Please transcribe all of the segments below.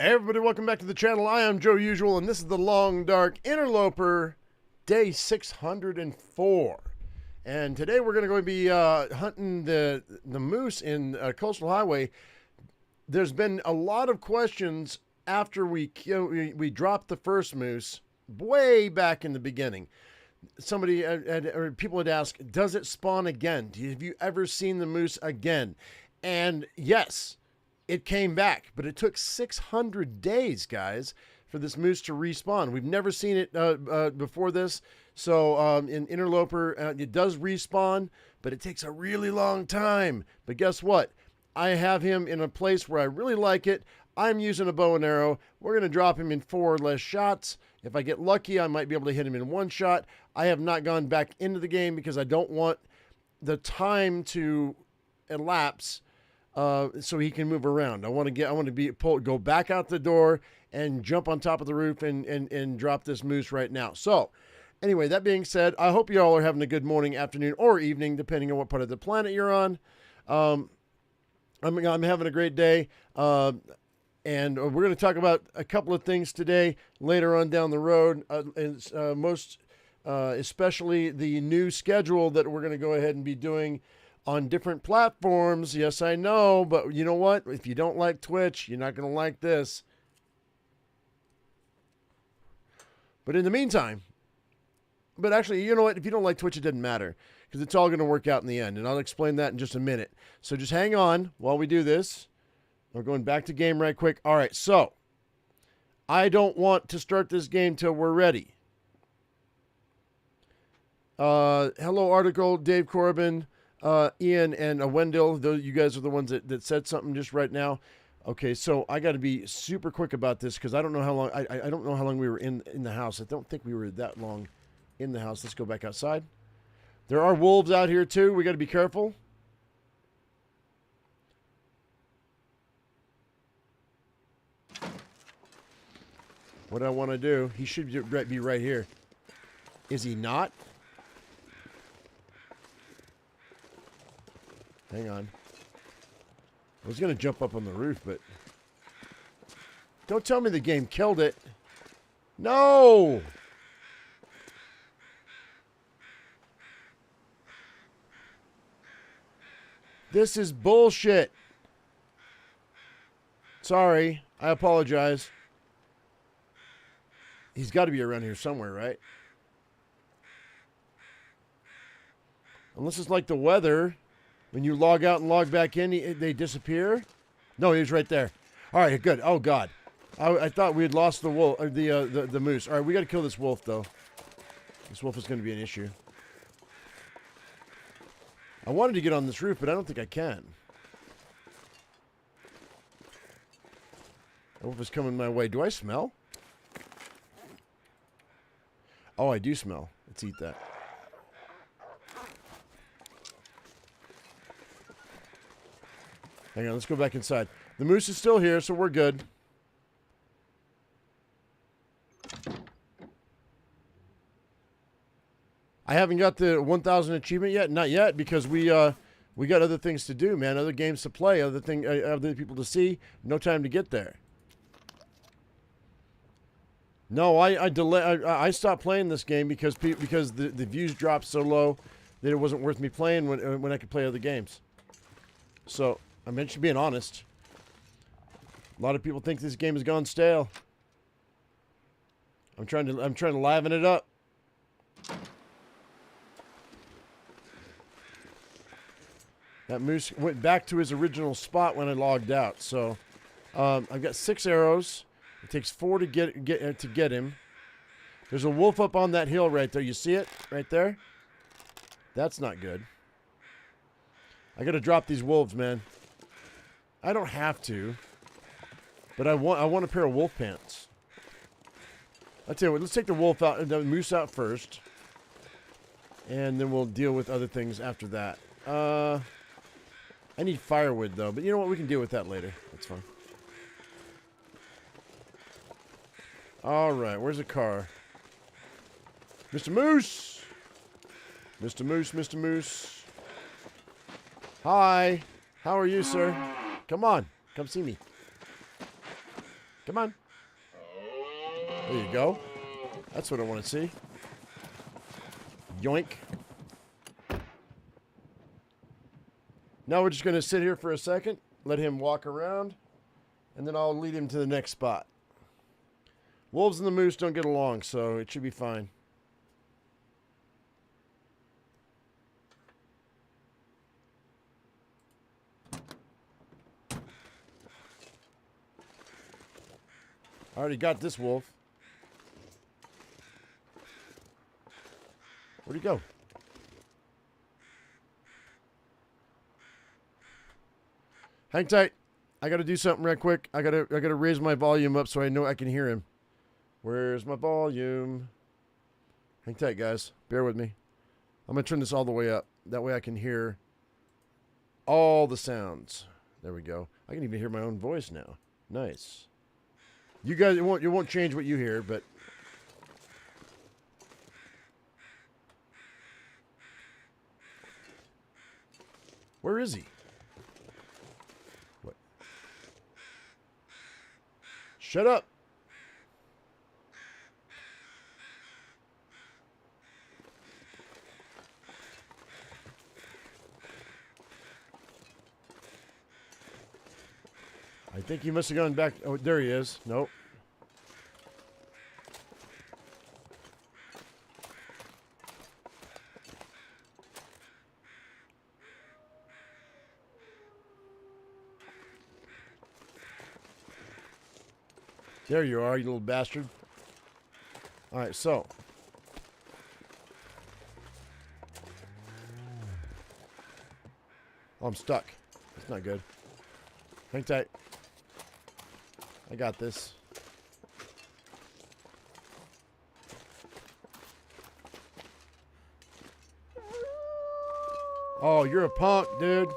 Hey everybody, welcome back to the channel. I am Joe Usual, and this is the Long Dark Interloper, day 604. And today we're going to be hunting the moose in Coastal Highway. There's been a lot of questions after we dropped the first moose way back in the beginning. Somebody or people had asked, does it spawn again? Have you ever seen the moose again? And yes, it came back, but it took 600 days, guys, for this moose to respawn. We've never seen it before this. So in Interloper, it does respawn, but it takes a really long time. But guess what? I have him in a place where I really like it. I'm using a bow and arrow. We're going to drop him in 4 or less shots. If I get lucky, I might be able to hit him in 1 shot. I have not gone back into the game because I don't want the time to elapse so he can move around. I want to go back out the door and jump on top of the roof and drop this moose right now. So anyway, that being said, I hope you all are having a good morning, afternoon, or evening, depending on what part of the planet you're on. I'm having a great day. And we're going to talk about a couple of things today, later on down the road, especially the new schedule that we're going to go ahead and be doing on different platforms. Yes, I know, but you know what? If you don't like Twitch, you're not going to like this. But in the meantime, but actually, you know what? If you don't like Twitch, it doesn't matter, because it's all going to work out in the end, and I'll explain that in just a minute. So just hang on while we do this. We're going back to game right quick. All right, so I don't want to start this game till we're ready. Hello, Article, Dave Corbin, Ian, and Wendell. Those, you guys are the ones that said something just right now. Okay, so I got to be super quick about this because I don't know how long. I don't know how long we were in the house. I don't think we were that long in the house. Let's go back outside. There are wolves out here too. We got to be careful. What do I want to do? He should be right here. Is he not? Hang on. I was going to jump up on the roof, but... Don't tell me the game killed it. No! This is bullshit. Sorry. I apologize. He's got to be around here somewhere, right? Unless it's like the weather. When you log out and log back in, they disappear? No, he was right there. All right, good. Oh, God. I thought we had lost the wolf, the moose. All right, we got to kill this wolf, though. This wolf is going to be an issue. I wanted to get on this roof, but I don't think I can. The wolf is coming my way. Do I smell? Oh, I do smell. Let's eat that. Hang on, let's go back inside. The moose is still here, so we're good. I haven't got the 1,000 achievement yet. Not yet, because we got other things to do, man. Other games to play, other people to see. No time to get there. No, I stopped playing this game because the views dropped so low that it wasn't worth me playing when I could play other games. So I mentioned being honest. A lot of people think this game has gone stale. I'm trying to liven it up. That moose went back to his original spot when I logged out. So I've got 6 arrows. It takes 4 to get him. There's a wolf up on that hill right there. You see it right there? That's not good. I got to drop these wolves, man. I don't have to, but I want a pair of wolf pants. I'll tell you what. Let's take the wolf out, the moose out first, and then we'll deal with other things after that. I need firewood though, but you know what? We can deal with that later. That's fine. All right, where's the car? Mr. Moose! Mr. Moose, Mr. Moose. Hi. How are you, sir? Come on. Come see me. Come on. There you go. That's what I want to see. Yoink. Now we're just going to sit here for a second, let him walk around, and then I'll lead him to the next spot. Wolves and the moose don't get along, so it should be fine. I already got this wolf. Where'd he go? Hang tight. I gotta do something real quick. I gotta raise my volume up so I know I can hear him. Where's my volume? Hang tight, guys. Bear with me. I'm gonna turn this all the way up. That way I can hear all the sounds. There we go. I can even hear my own voice now. Nice. You guys, it won't change what you hear, but where is he? What? Shut up. I think he must have gone back. Oh, there he is. Nope. There you are, you little bastard. All right, so. Oh, I'm stuck. That's not good. Hang tight. I got this. Oh, you're a punk, dude.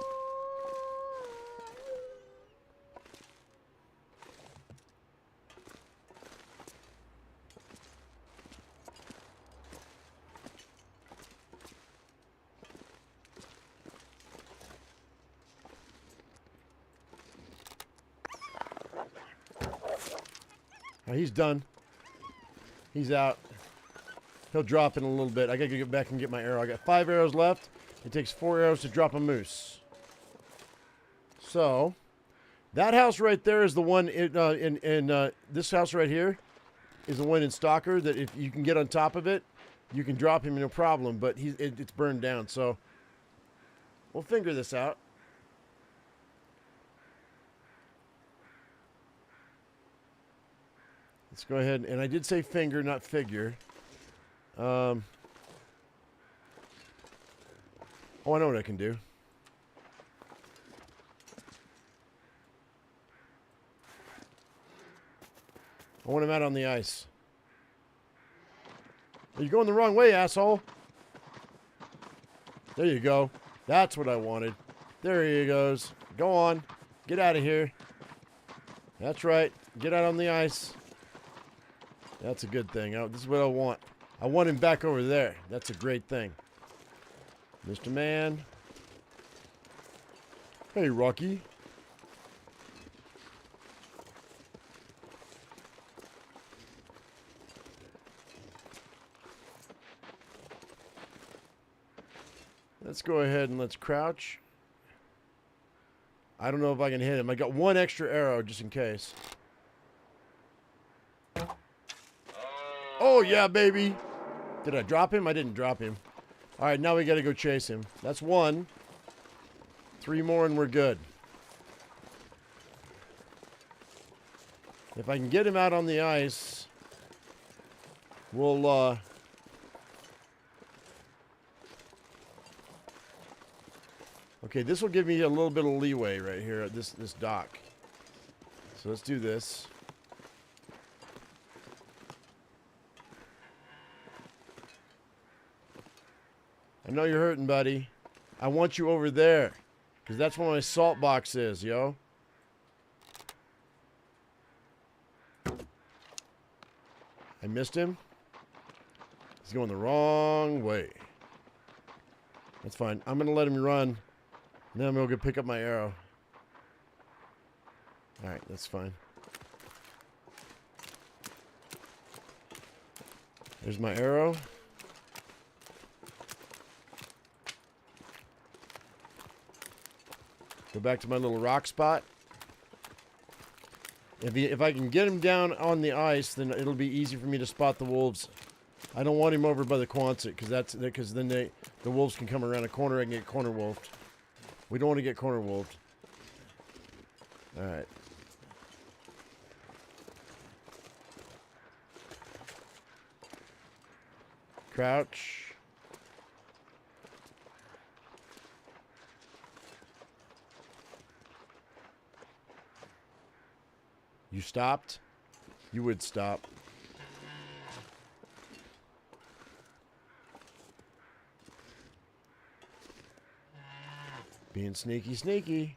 He's done. He's out. He'll drop in a little bit. I gotta get back and get my arrow. I got 5 arrows left. It takes 4 arrows to drop a moose. So, that house right there is the one in this house right here is the one in Stalker that if you can get on top of it, you can drop him no problem. But it's burned down. So, we'll figure this out. Let's go ahead, and I did say finger, not figure. Oh, I know what I can do. I want him out on the ice. You're going the wrong way, asshole. There you go. That's what I wanted. There he goes. Go on. Get out of here. That's right. Get out on the ice. That's a good thing. This is what I want. I want him back over there. That's a great thing. Mr. Man. Hey, Rocky. Let's go ahead and let's crouch. I don't know if I can hit him. I got 1 extra arrow just in case. Oh, yeah, baby. Did I drop him? I didn't drop him. All right, now we got to go chase him. That's 1. 3 more and we're good. If I can get him out on the ice, we'll, okay, this will give me a little bit of leeway right here at this dock. So let's do this. I know you're hurting, buddy. I want you over there. Because that's where my salt box is, yo. I missed him. He's going the wrong way. That's fine. I'm going to let him run. And then I'm going to go pick up my arrow. Alright, that's fine. There's my arrow. Go back to my little rock spot. If I can get him down on the ice, then it'll be easy for me to spot the wolves. I don't want him over by the Quonset because then the wolves can come around a corner. I can get corner wolfed. We don't want to get corner wolfed. All right. Crouch. You stopped? You would stop. Being sneaky, sneaky.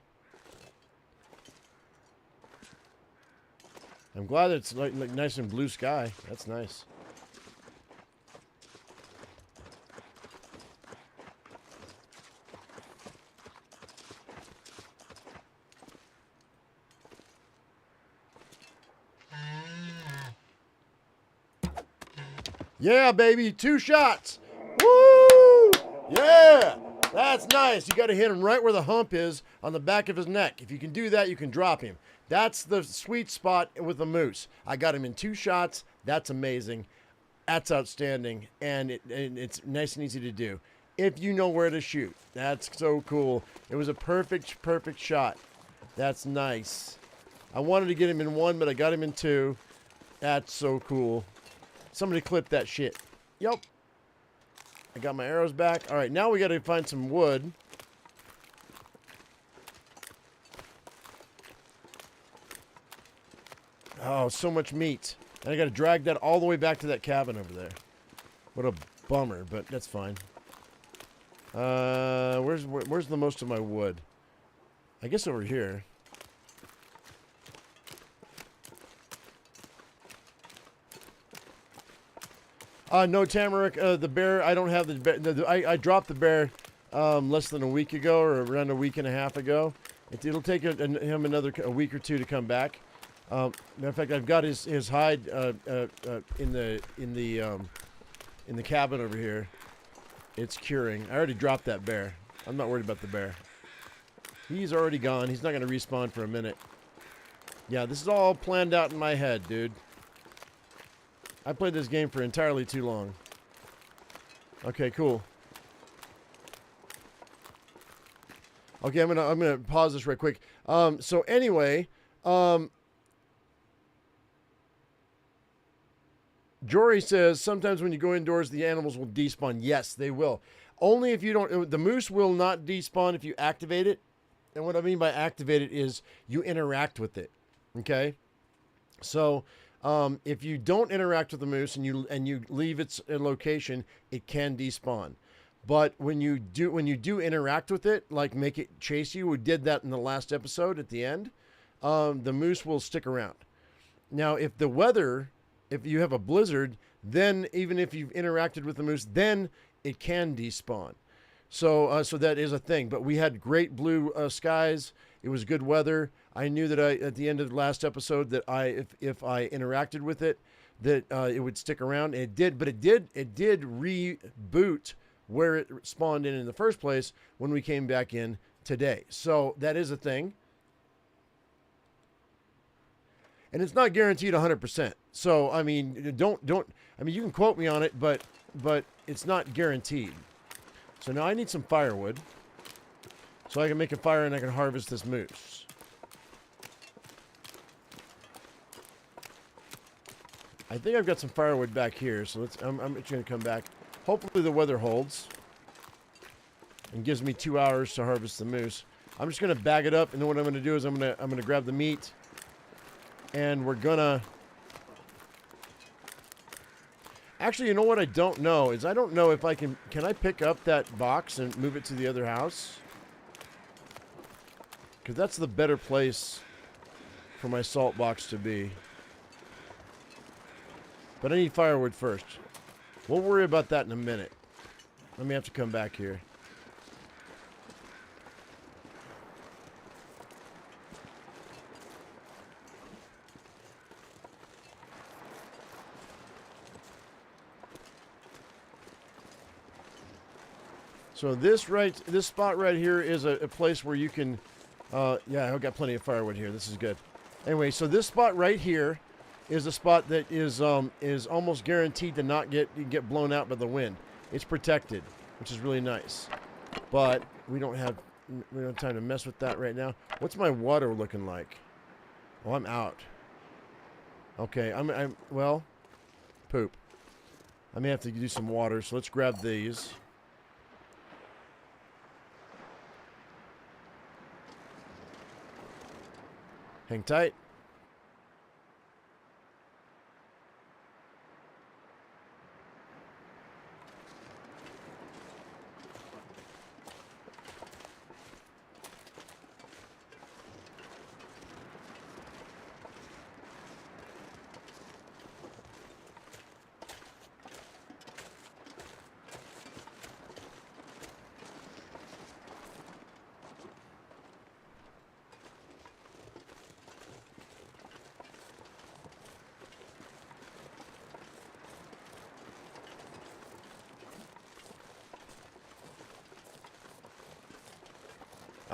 I'm glad it's like nice and blue sky. That's nice. Yeah, baby, 2 shots. Woo! Yeah, that's nice. You got to hit him right where the hump is on the back of his neck. If you can do that, you can drop him. That's the sweet spot with the moose. I got him in 2 shots. That's amazing. That's outstanding, and it's nice and easy to do if you know where to shoot. That's so cool. It was a perfect shot. That's nice. I wanted to get him in 1, but I got him in 2. That's so cool. Somebody clip that shit. Yep. I got my arrows back. All right, now we got to find some wood. Oh, so much meat. And I got to drag that all the way back to that cabin over there. What a bummer, but that's fine. Where's the most of my wood? I guess over here. No, Tamarack, the bear, I don't have the bear. I dropped the bear less than a week ago, or around a week and a half ago. It'll take him a week or 2 to come back. Matter of fact, I've got his hide in the cabin over here. It's curing. I already dropped that bear. I'm not worried about the bear. He's already gone. He's not going to respawn for a minute. Yeah, this is all planned out in my head, dude. I played this game for entirely too long. Okay, cool. Okay, I'm gonna pause this right quick. So anyway, Jory says sometimes when you go indoors, the animals will despawn. Yes, they will. Only if you don't. The moose will not despawn if you activate it. And what I mean by activate it is you interact with it. Okay, so. If you don't interact with the moose and you leave its location, it can despawn. But when you do interact with it, like make it chase you, we did that in the last episode at the end, the moose will stick around. Now, if you have a blizzard, then even if you've interacted with the moose, then it can despawn. So that is a thing. But we had great blue skies. It was good weather. I knew that at the end of the last episode that if I interacted with it, that it would stick around. It did, but it did reboot where it spawned in the first place when we came back in today. So that is a thing, and it's not guaranteed 100%. So I mean, don't. I mean, you can quote me on it, but it's not guaranteed. So now I need some firewood, so I can make a fire and I can harvest this moose. I think I've got some firewood back here, so I'm just going to come back. Hopefully the weather holds and gives me 2 hours to harvest the moose. I'm just going to bag it up, and then what I'm going to do is I'm going to grab the meat, and we're going to... Actually, you know what I don't know is I don't know if I can I pick up that box and move it to the other house? Because that's the better place for my salt box to be. But I need firewood first. We'll worry about that in a minute. Let me have to come back here. So this spot right here is a place where you can, yeah, I've got plenty of firewood here. This is good. Anyway, so this spot right here is a spot that is almost guaranteed to not get blown out by the wind. It's protected, which is really nice. But we don't have time to mess with that right now. What's my water looking like? Oh, I'm out. Okay, I'm well, poop. I may have to do some water, so let's grab these. Hang tight.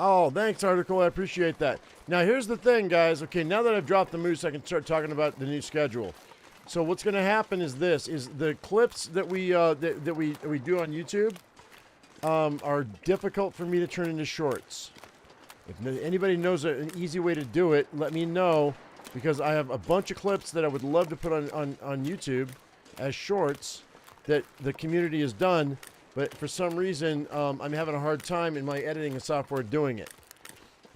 Oh, thanks, Article. I appreciate that. Now, here's the thing, guys. Okay, now that I've dropped the moose, I can start talking about the new schedule. So what's going to happen is this: is the clips that we do on YouTube are difficult for me to turn into shorts. If anybody knows an easy way to do it, let me know, because I have a bunch of clips that I would love to put on YouTube as shorts that the community has done. But for some reason, I'm having a hard time in my editing software doing it.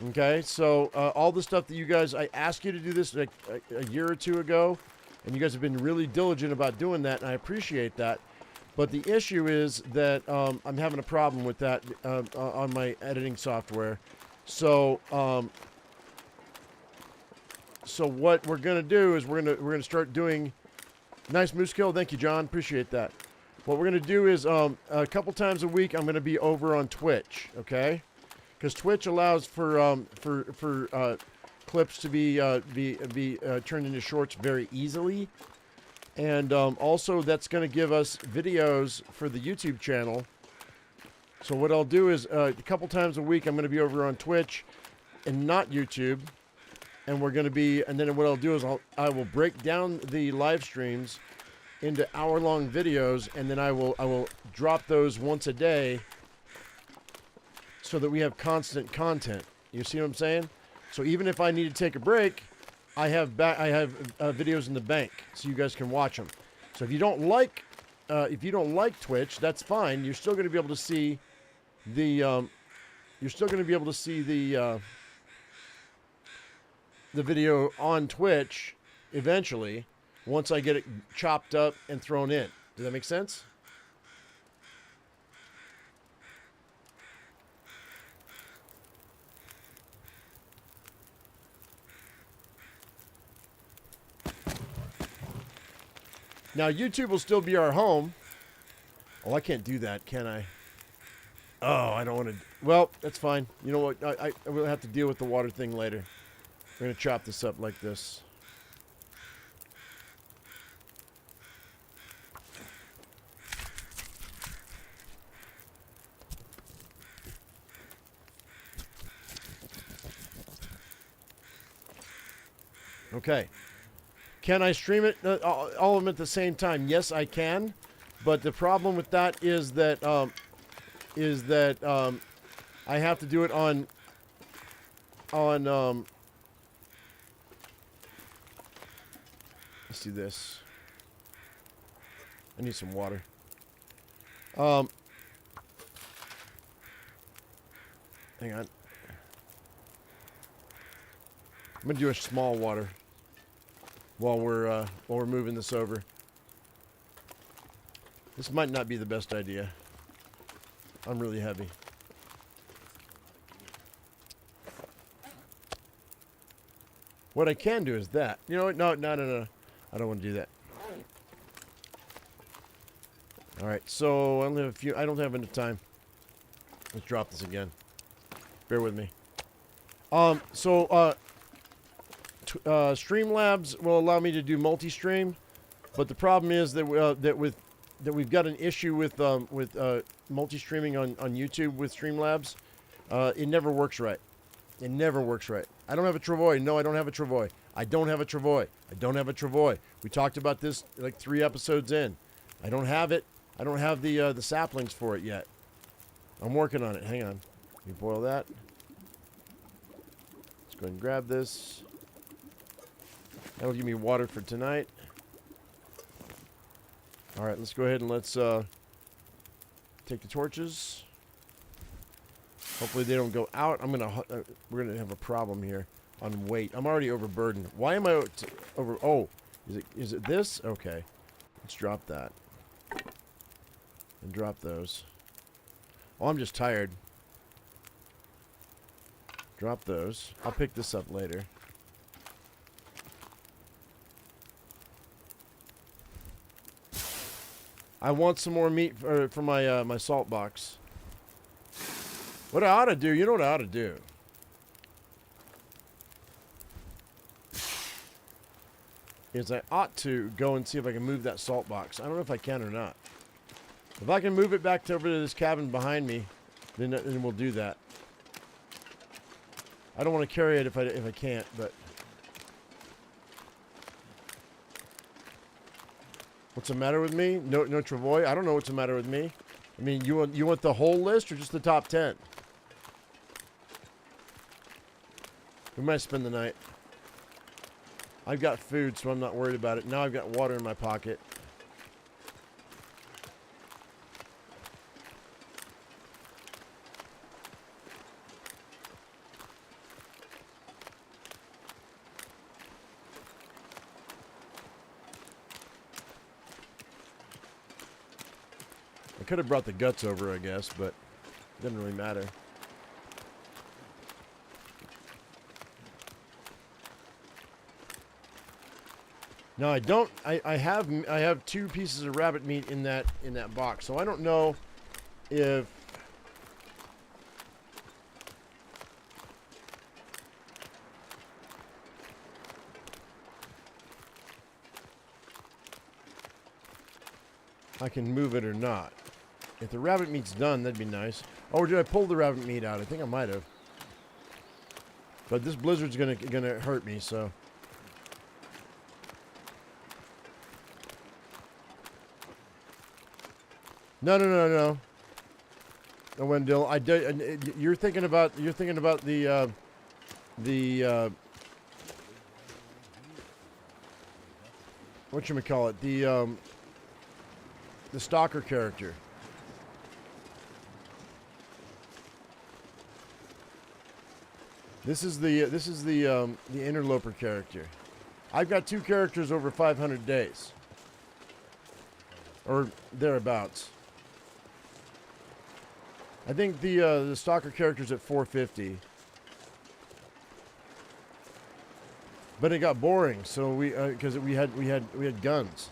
Okay, so all the stuff that you guys, I asked you to do this like a year or two ago, and you guys have been really diligent about doing that, and I appreciate that. But the issue is that I'm having a problem with that on my editing software. So, so what we're gonna do is we're gonna start doing. Nice moose kill, thank you, John. Appreciate that. What we're going to do is a couple times a week I'm going to be over on Twitch, okay? Because Twitch allows for clips to be turned into shorts very easily, and also that's going to give us videos for the YouTube channel. So what I'll do is a couple times a week I'm going to be over on Twitch and not YouTube, and we're going to be, and then what I'll do is I will break down the live streams into hour-long videos, and then I will drop those once a day so that we have constant content. You see what I'm saying? So even if I need to take a break, I have videos in the bank, so you guys can watch them. So if you don't like Twitch, that's fine. You're still going to be able to see the the video on Twitch eventually, once I get it chopped up and thrown in. Does that make sense? Now, YouTube will still be our home. Oh, I can't do that, can I? Oh, I don't want to. Well, that's fine. You know what? I will have to deal with the water thing later. We're going to chop this up like this. Okay. Can I stream it all of them at the same time? Yes, I can. But the problem with that is that I have to do it on let's do this. I need some water. Hang on. I'm gonna do a small water while we're moving this over. This might not be the best idea. I'm really heavy. What I can do is that. You know what? No. I don't want to do that. All right. So I only have a few. I don't have enough time. Let's drop this again. Bear with me. Streamlabs will allow me to do multi-stream, but the problem is that with that we've got an issue with multi-streaming on YouTube with Streamlabs. It never works right. It never works right. I don't have a Travois. No, I don't have a Travois. I don't have a Travois. I don't have a Travois. We talked about this like 3 episodes in. I don't have it. I don't have the saplings for it yet. I'm working on it. Hang on. Let me boil that. Let's go ahead and grab this. That'll give me water for tonight. All right, let's go ahead and let's take the torches. Hopefully they don't go out. We're gonna have a problem here on weight. I'm already overburdened. Why am I over? Oh, is it this? Okay, let's drop that and drop those. Oh, I'm just tired. Drop those. I'll pick this up later. I want some more meat for my my salt box. What I ought to do, you know what I ought to do? Is I ought to go and see if I can move that salt box. I don't know if I can or not. If I can move it back over to this cabin behind me, then we'll do that. I don't want to carry it if I can't, but what's the matter with me? No Travois? I don't know what's the matter with me. I mean, you want the whole list or just the top 10? We might spend the night. I've got food, so I'm not worried about it. Now I've got water in my pocket. I could have brought the guts over, I guess, but it doesn't really matter. No, I don't. I have 2 pieces of rabbit meat in that box, so I don't know if I can move it or not. If the rabbit meat's done, that'd be nice. Oh, did I pull the rabbit meat out? I think I might have. But this blizzard's gonna hurt me, so. No. No, Wendell. You're thinking about the whatchamacallit, the stalker character. This is the Interloper character. I've got 2 characters over 500 days, or thereabouts. I think the stalker character's at 450, but it got boring. So because we had guns,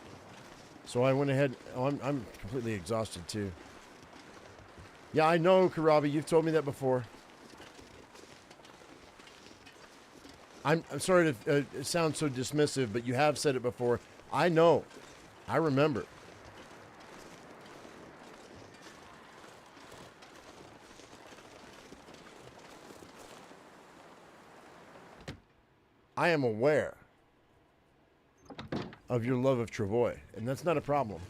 so I went ahead. Oh, I'm completely exhausted too. Yeah, I know, Karabi. You've told me that before. I'm sorry to sound so dismissive, but you have said it before. I know. I remember. I am aware of your love of Travois, and that's not a problem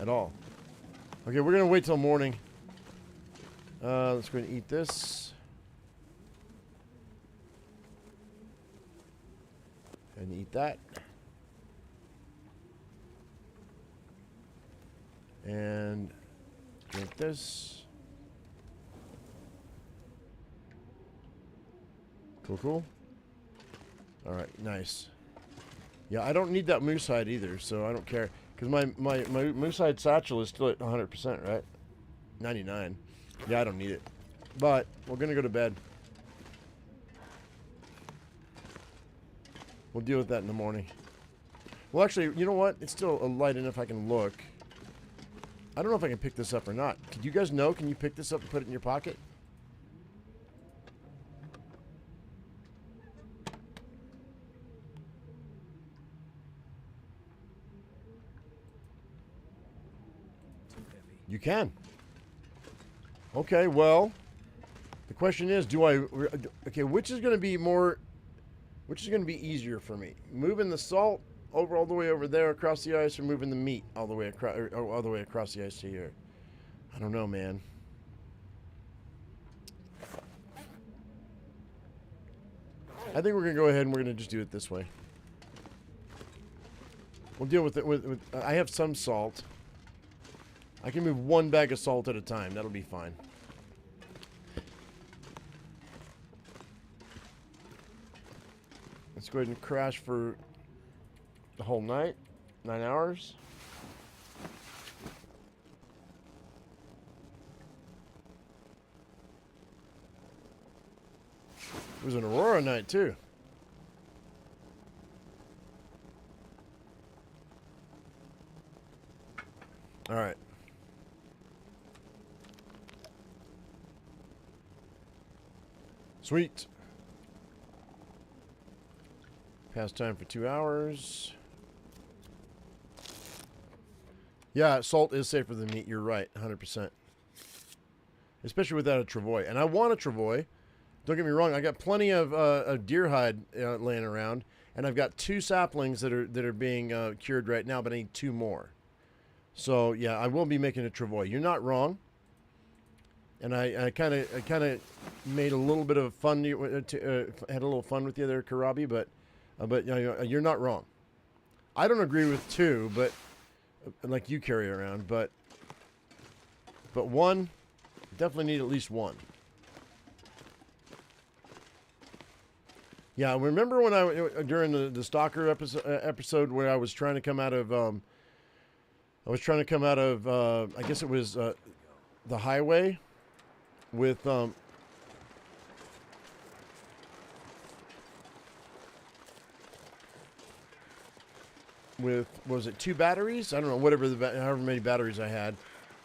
at all. Okay, we're going to wait till morning. Let's go ahead and eat this. And eat that. And drink this. Cool. All right, nice. Yeah, I don't need that moose hide either, so I don't care. Because my moose hide satchel is still at 100%, right? 99. Yeah, I don't need it. But we're going to go to bed. We'll deal with that in the morning. Well, actually, you know what? It's still light enough I can look. I don't know if I can pick this up or not. Could you guys know? Can you pick this up and put it in your pocket? You can. Okay, well, the question is, do I... Okay, which is going to be more... Which is going to be easier for me? Moving the salt over all the way over there across the ice, or moving the meat all the way across the ice to here? I don't know, man. I think we're going to go ahead and we're going to just do it this way. We'll deal with it with I have some salt. I can move one bag of salt at a time. That'll be fine. Let's go ahead and crash for the whole night. 9 hours. It was an Aurora night, too. All right. Sweet. Past time for 2 hours. Yeah, salt is safer than meat. You're right, 100%. Especially without a travois. And I want a travois. Don't get me wrong. I got plenty of deer hide laying around, and I've got 2 saplings that are being cured right now, but I need 2 more. So yeah, I will be making a travois. You're not wrong. And I kind of made a little bit of fun. Had a little fun with you there, Karabi, but you know, you're not wrong. I don't agree with 2, but like you carry around, but 1, definitely need at least 1. Yeah, remember when during the Stalker episode where I was trying to come out of I guess it was the highway with was it 2 batteries? I don't know, however many batteries I had,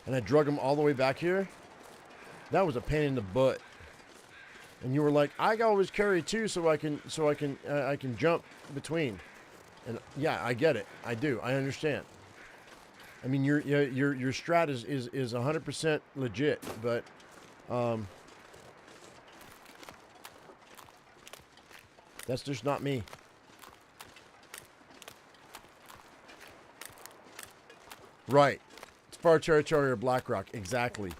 and I drug them all the way back here. That was a pain in the butt. And you were like, I always carry 2 so I can jump between. And yeah, I get it. I do. I understand. I mean, your strat is 100% legit, but that's just not me. Right. It's Far Territory or BlackRock. Exactly.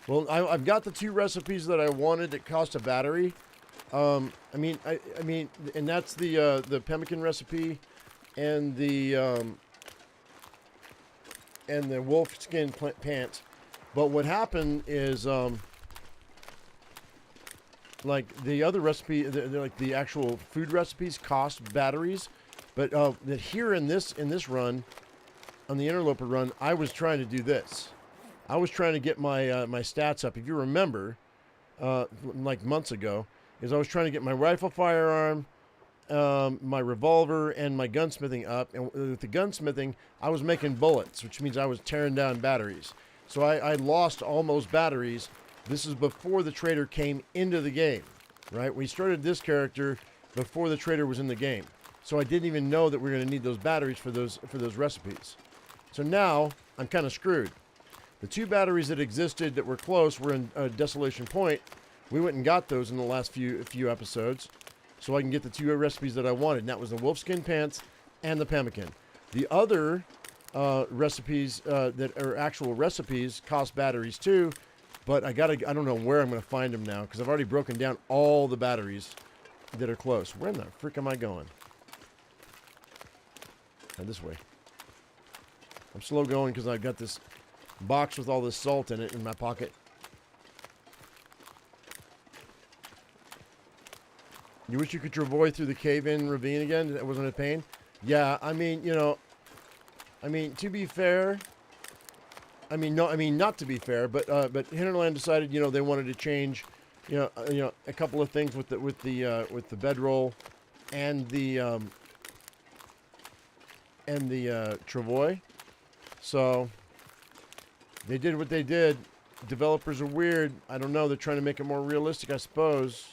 Well, I've got the 2 recipes that I wanted that cost a battery. I mean, and that's the pemmican recipe and the wolf skin pants. But what happened is, like the other recipe, like the actual food recipes cost batteries, but that here in this run, on the Interloper run, I was trying to do this. I was trying to get my my stats up. If you remember, like months ago, is I was trying to get my rifle firearm, my revolver, and my gunsmithing up. And with the gunsmithing, I was making bullets, which means I was tearing down batteries. So I lost almost batteries. This is before the trader came into the game, right? We started this character before the trader was in the game. So I didn't even know that we were going to need those batteries for those recipes. So now I'm kind of screwed. The 2 batteries that existed that were close were in Desolation Point. We went and got those in the last few episodes, so I can get the 2 recipes that I wanted. And that was the wolfskin pants and the pemmican. The other recipes that are actual recipes cost batteries too, but I don't know where I'm going to find them now because I've already broken down all the batteries that are close. Where in the frick am I going? This way. I'm slow going because I've got this box with all this salt in it in my pocket. You wish you could travoy through the cave-in ravine again? That wasn't a pain? Yeah, I mean, you know, to be fair, not to be fair, but Hinterland decided, you know, they wanted to change, you know, a couple of things with the bedroll and the travois. So they did what they did. Developers are weird. I don't know. They're trying to make it more realistic, I suppose.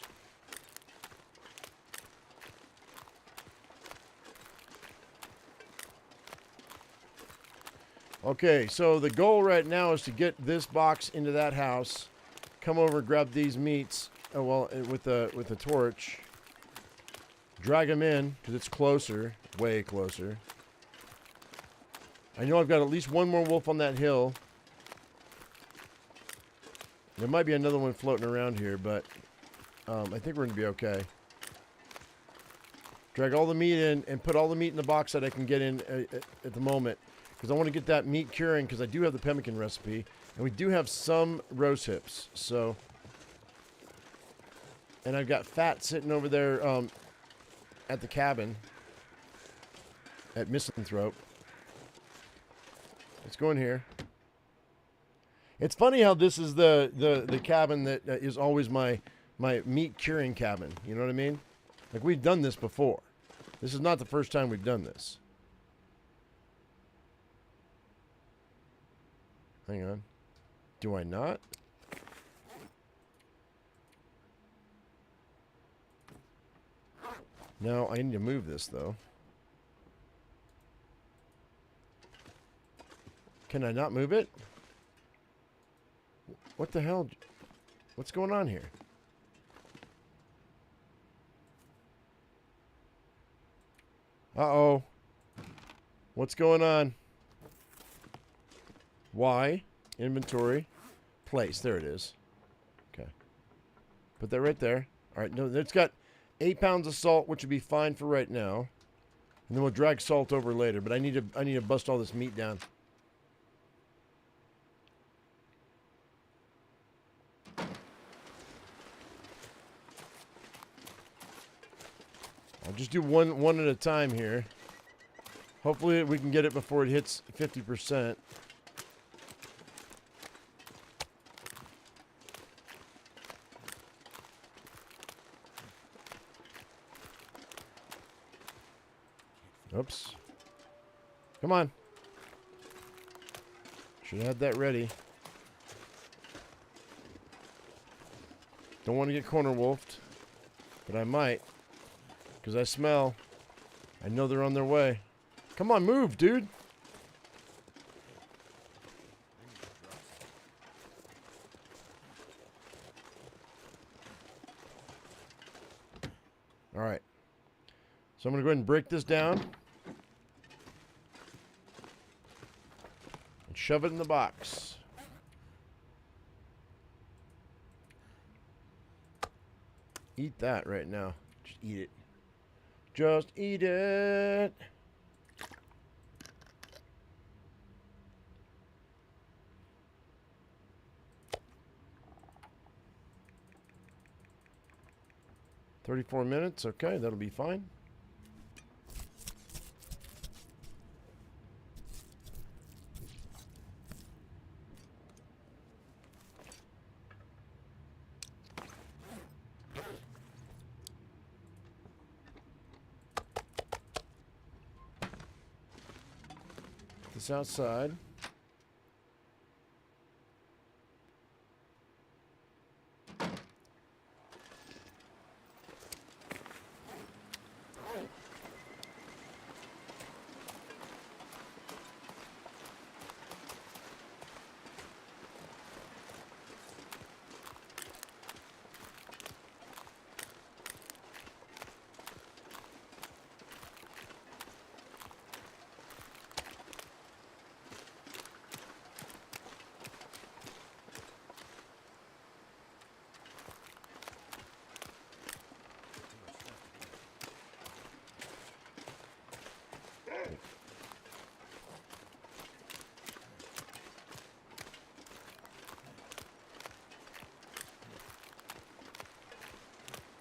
Okay, so the goal right now is to get this box into that house. Come over and grab these meats. Oh, well, with the torch. Drag them in, because it's closer. Way closer. I know I've got at least one more wolf on that hill. There might be another one floating around here, but I think we're going to be okay. Drag all the meat in and put all the meat in the box that I can get in at the moment. Because I want to get that meat curing, because I do have the pemmican recipe. And we do have some roast hips, so... And I've got fat sitting over there at the cabin. At Misanthrope. Let's go in here. It's funny how this is the cabin that is always my meat curing cabin. You know what I mean? Like, we've done this before. This is not the first time we've done this. Hang on. Do I not? No, I need to move this, though. Can I not move it? What the hell? What's going on here? Uh-oh. What's going on? Y, inventory, place. There it is. Okay. Put that right there. All right. No, it's got 8 pounds of salt, which would be fine for right now. And then we'll drag salt over later. But I need to bust all this meat down. I'll just do one at a time here. Hopefully we can get it before it hits 50%. Oops. Come on. Should have had that ready. Don't want to get corner wolfed, but I might. Because I smell. I know they're on their way. Come on, move, dude. All right. So I'm going to go ahead and break this down. And shove it in the box. Eat that right now. Just eat it. Just eat it. $34 minutes. Okay, that'll be fine. This outside.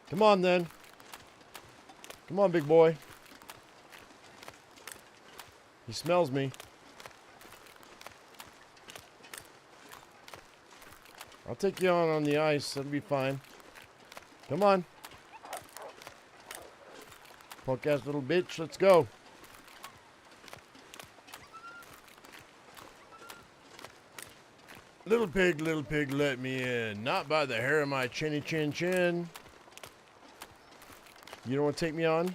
Come on, then. Come on, big boy. He smells me. I'll take you on the ice. That'll be fine. Come on. Punk-ass little bitch. Let's go. Little pig, let me in. Not by the hair of my chinny chin chin. You don't want to take me on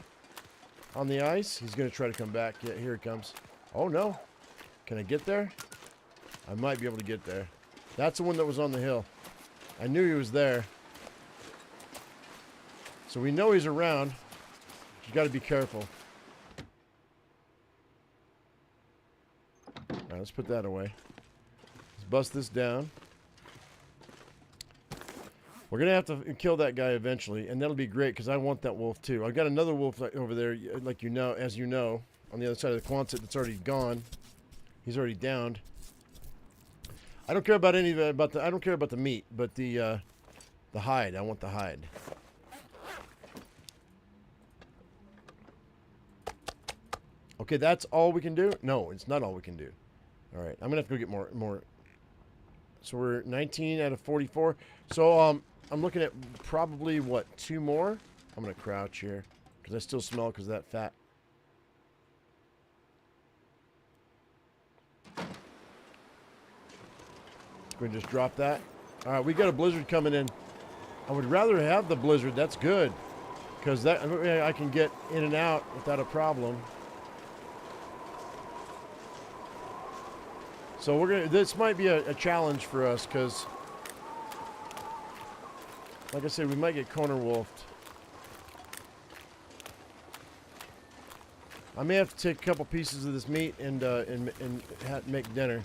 the ice? He's going to try to come back. Yeah, here he comes. Oh, no. Can I get there? I might be able to get there. That's the one that was on the hill. I knew he was there. So we know he's around. You got to be careful. All right, let's put that away. Let's bust this down. We're going to have to kill that guy eventually, and that'll be great because I want that wolf too. I've got another wolf over there, like you know, as you know, on the other side of the Quonset that's already gone. He's already downed. I don't care about any of the, I don't care about the meat, but the hide. I want the hide. Okay, that's all we can do? No, it's not all we can do. All right, I'm gonna have to go get more. So we're 19 out of 44. So I'm looking at probably what, 2 more? I'm gonna crouch here because I still smell because of that fat. We just drop that. All right, we got a blizzard coming in. I would rather have the blizzard. That's good, because that I can get in and out without a problem. So we're gonna. This might be a challenge for us, because, like I said, we might get corner wolfed. I may have to take a couple pieces of this meat and make dinner.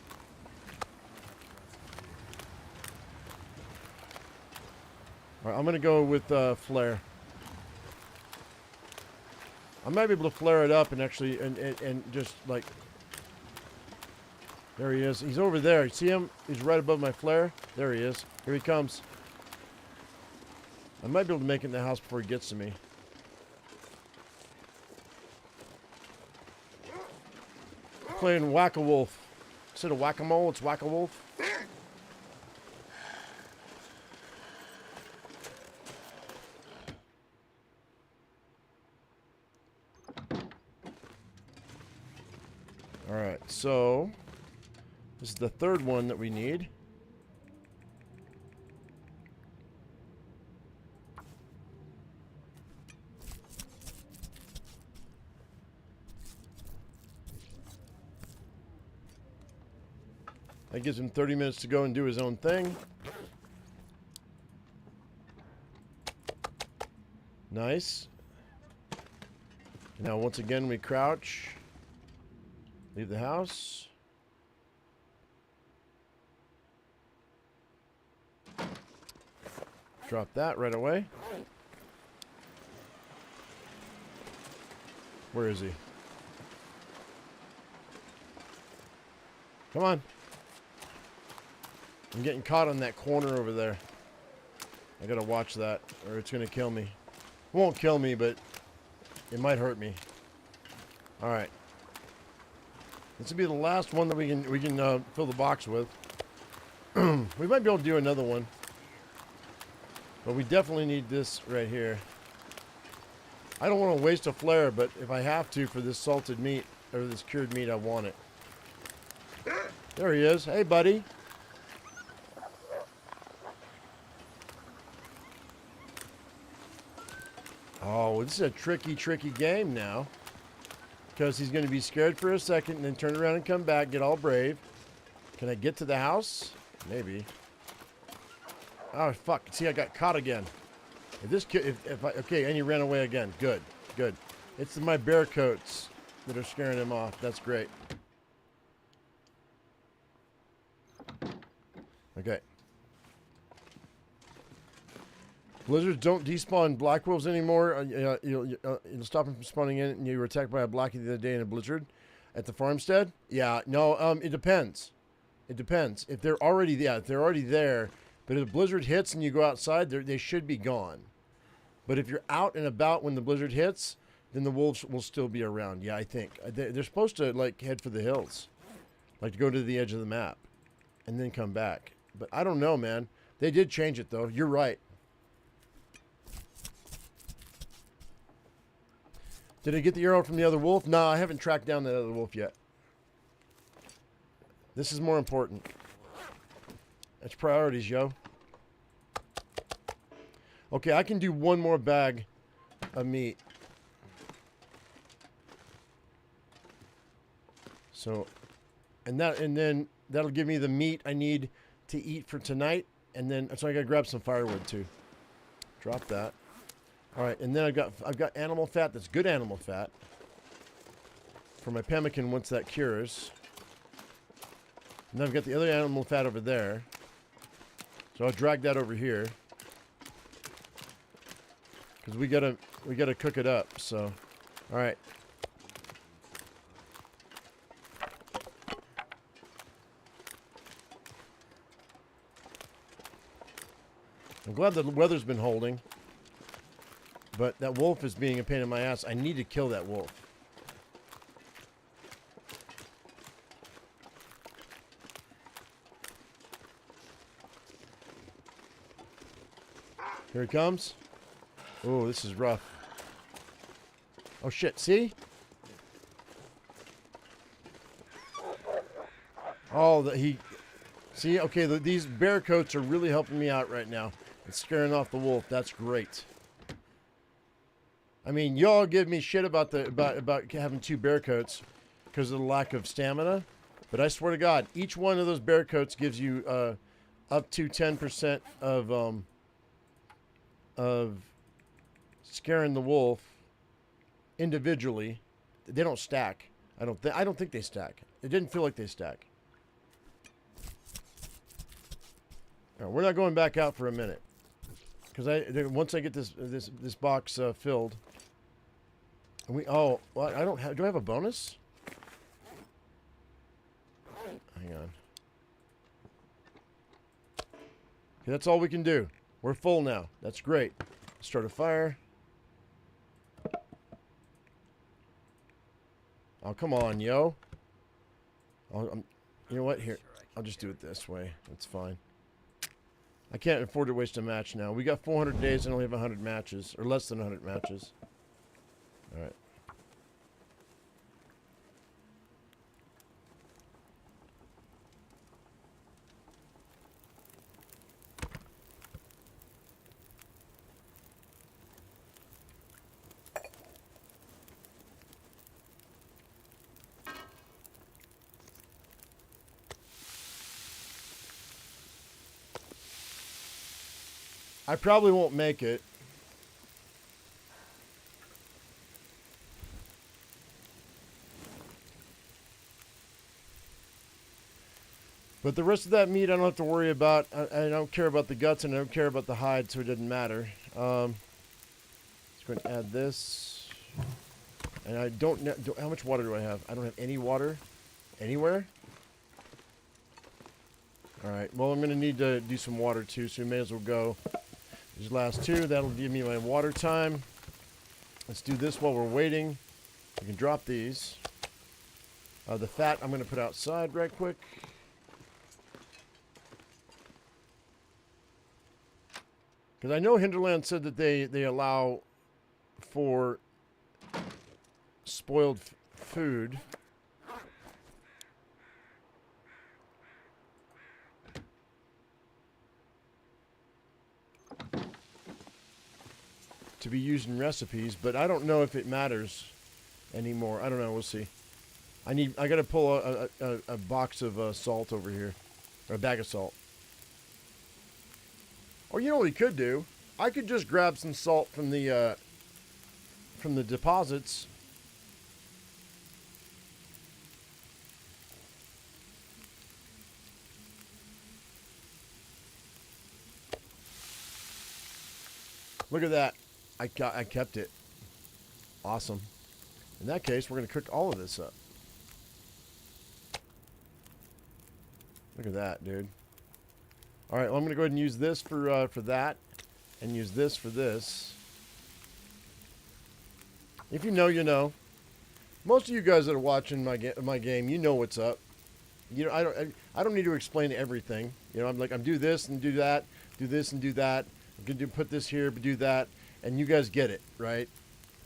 All right, I'm gonna go with flare. I might be able to flare it up and actually and just like, there he is. He's over there. You see him? He's right above my flare. There he is. Here he comes. I might be able to make it in the house before he gets to me. Playing Whack-A-Wolf. Instead of Whack-A-Mole, it's Whack-A-Wolf. Alright, so this is the 3rd one that we need. That gives him 30 minutes to go and do his own thing. Nice. Now once again we crouch. Leave the house. Drop that right away. Where is he? Come on. I'm getting caught on that corner over there. I gotta watch that, or it's gonna kill me. It won't kill me, but it might hurt me. All right. This will be the last one that we can fill the box with. We might be able to do another one, but we definitely need this right here. I don't want to waste a flare, but if I have to for this salted meat or this cured meat, I want it. There he is. Hey, buddy. Oh, this is a tricky game now. Because he's going to be scared for a second and then turn around and come back, get all brave. Can I get to the house? Maybe. Oh, fuck. See, I got caught again. If this kid, okay, and he ran away again. Good. It's my bear coats that are scaring him off. That's great. Okay. Blizzards don't despawn black wolves anymore. It'll stop them from spawning in, and you were attacked by a blackie the other day in a blizzard at the farmstead. Yeah, no, it depends. It depends. If they're already, if they're already there, but if the blizzard hits and you go outside, they should be gone. But if you're out and about when the blizzard hits, then the wolves will still be around. Yeah, I think they're supposed to like head for the hills, like to go to the edge of the map, and then come back. But I don't know, man. They did change it though. You're right. Did I get the arrow from the other wolf? No, I haven't tracked down that other wolf yet. This is more important. That's priorities, yo. Okay, I can do one more bag of meat. So, and then that'll give me the meat I need to eat for tonight. And then so I gotta grab some firewood too. Drop that. All right, and then I've got animal fat. That's good animal fat for my pemmican once that cures. And then I've got the other animal fat over there. So I'll drag that over here because we gotta cook it up. So, all right. I'm glad the weather's been holding, but that wolf is being a pain in my ass. I need to kill that wolf. Here he comes. Oh, this is rough. Oh shit, see? Oh, see, okay, these bear coats are really helping me out right now. It's scaring off the wolf. That's great. I mean, y'all give me shit about having 2 bear coats because of the lack of stamina, but I swear to God, each one of those bear coats gives you up to 10% of scaring the wolf individually. They don't stack. I don't think they stack. It didn't feel like they stack. All right, we're not going back out for a minute because once I get this box filled. And well, I don't have. Do I have a bonus? Hang on. Okay, that's all we can do. We're full now. That's great. Start a fire. Oh, come on, yo. You know what? Here, I'll just do it this way. That's fine. I can't afford to waste a match now. We got 400 days and only have 100 matches, or less than 100 matches. All right. I probably won't make it. But the rest of that meat I don't have to worry about. I don't care about the guts and I don't care about the hide, so it doesn't matter. Let's go ahead and add this. And I don't know, how much water do I have? I don't have any water anywhere. Alright, well I'm going to need to do some water too, so we may as well go. These last 2, that'll give me my water time. Let's do this while we're waiting. We can drop these. The fat I'm going to put outside right quick. Because I know Hinterland said that they allow for spoiled food. To be used in recipes, but I don't know if it matters anymore. I don't know. We'll see. I got to pull a box of salt over here, or a bag of salt. Or you know what we could do? I could just grab some salt from the deposits. Look at that. I kept it. Awesome. In that case, we're going to cook all of this up. Look at that, dude. All right, well, I'm going to go ahead and use this for that, and use this for this. If you know, you know. Most of you guys that are watching my game, you know what's up. You know, I don't need to explain everything. You know, I'm do this and do that, do this and do that. I'm going to put this here, but do that. And you guys get it, right?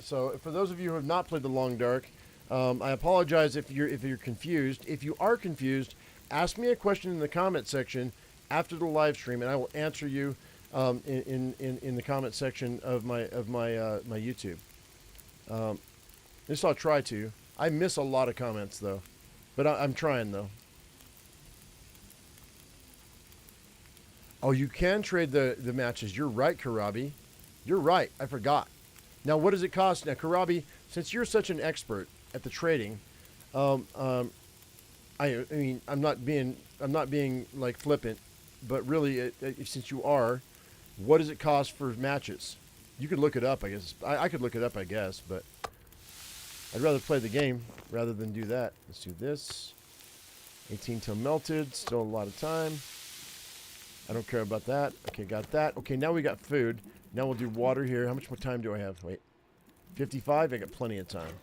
So for those of you who have not played The Long Dark, I apologize if you're confused. If you are confused, ask me a question in the comment section after the live stream, and I will answer you in the comment section of my YouTube. At least I'll try to. I miss a lot of comments though, but I'm trying though. Oh, you can trade the matches. You're right, Karabi. You're right. I forgot. Now, what does it cost? Now, Karabi, since you're such an expert at the trading, um, um, I mean, I'm not being like flippant, but really, since you are, what does it cost for matches? You could look it up, I guess. I could look it up, I guess, but I'd rather play the game rather than do that. Let's do this. 18 till melted. Still a lot of time. I don't care about that. Okay, got that. Okay, now we got food. Now we'll do water here. How much more time do I have? Wait. 55? I got plenty of time.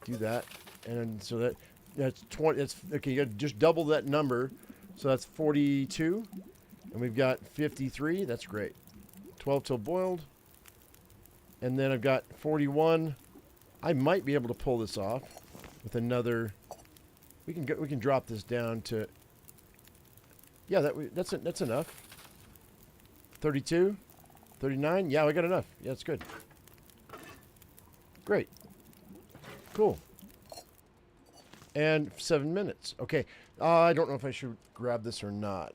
Do that. And so that's 20. That's okay, you got to just double that number. So that's 42. And we've got 53. That's great. 12 till boiled. And then I've got 41. I might be able to pull this off with another. We can drop this down to. Yeah, that's enough. 32, 39. Yeah, we got enough. Yeah, that's good. Great. Cool. And 7 minutes. Okay. I don't know if I should grab this or not.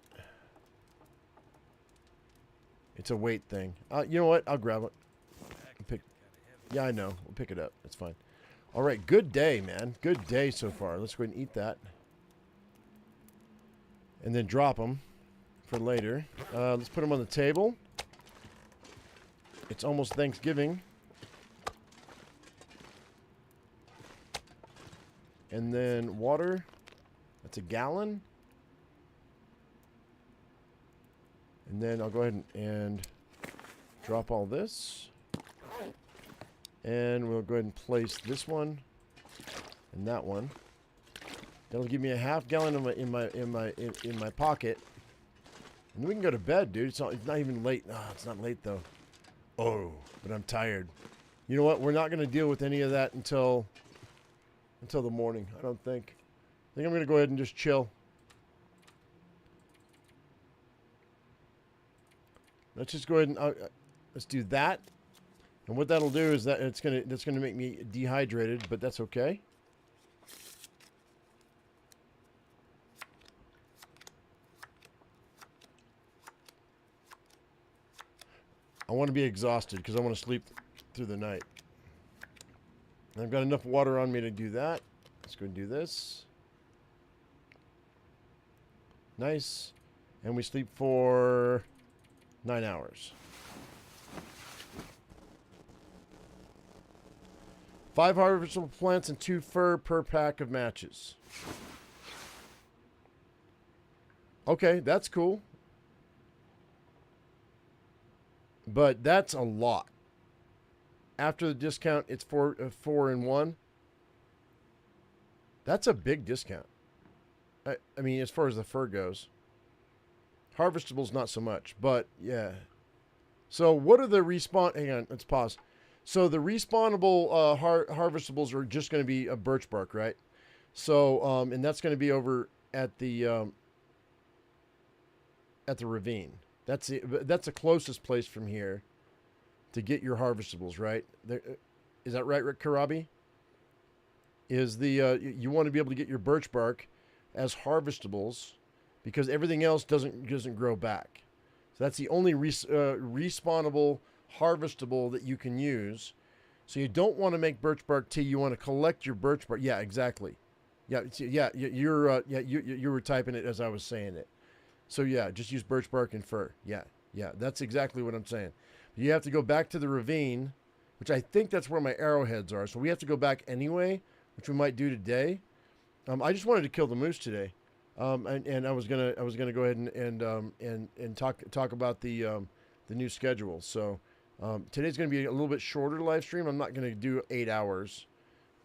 It's a weight thing. You know what? I'll grab it. Yeah, I know. We'll pick it up. It's fine. All right. Good day, man. Good day so far. Let's go ahead and eat that. And then drop them for later. Let's put them on the table. It's almost Thanksgiving. And then water. That's a gallon. And then I'll go ahead and drop all this. And we'll go ahead and place this one and that one. That'll give me a half gallon in my pocket. And we can go to bed, dude. It's not even late. Ah, it's not late though. Oh, but I'm tired. You know what? We're not going to deal with any of that until the morning, I don't think. I think I'm going to go ahead and just chill. Let's just go ahead and let's do that. And what that'll do is that's gonna make me dehydrated, but that's okay. I want to be exhausted because I want to sleep through the night. And I've got enough water on me to do that. Let's go and do this. Nice. And we sleep for 9 hours. 5 harvestable plants and 2 fur per pack of matches. Okay, that's cool. But that's a lot. After the discount, it's 4 and 1. That's a big discount. I mean, as far as the fur goes. Harvestables, not so much. But, yeah. So, what are the respawn... Hang on, let's pause. So, the respawnable harvestables are just going to be a birch bark, right? So, and that's going to be over at the ravine. That's the closest place from here to get your harvestables, right? Is that right, Rick Karabi? Is you want to be able to get your birch bark as harvestables because everything else doesn't grow back. So that's the only respawnable harvestable that you can use. So you don't want to make birch bark tea. You want to collect your birch bark. Yeah, exactly. Yeah, you were typing it as I was saying it. So yeah, just use birch bark and fur. Yeah, that's exactly what I'm saying. You have to go back to the ravine, which I think that's where my arrowheads are. So we have to go back anyway, which we might do today. I just wanted to kill the moose today, and I was gonna go ahead and talk about the new schedule. So today's gonna be a little bit shorter live stream. I'm not gonna do 8 hours,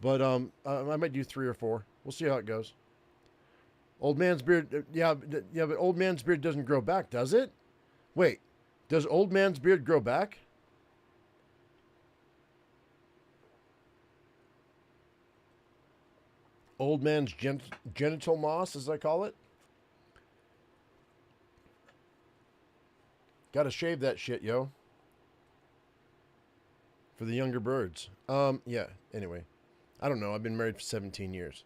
but I might do 3 or 4. We'll see how it goes. Old man's beard, yeah, but old man's beard doesn't grow back, does it? Wait, does old man's beard grow back? Old man's genital moss, as I call it. Gotta shave that shit, yo. For the younger birds. Yeah, anyway. I don't know, I've been married for 17 years.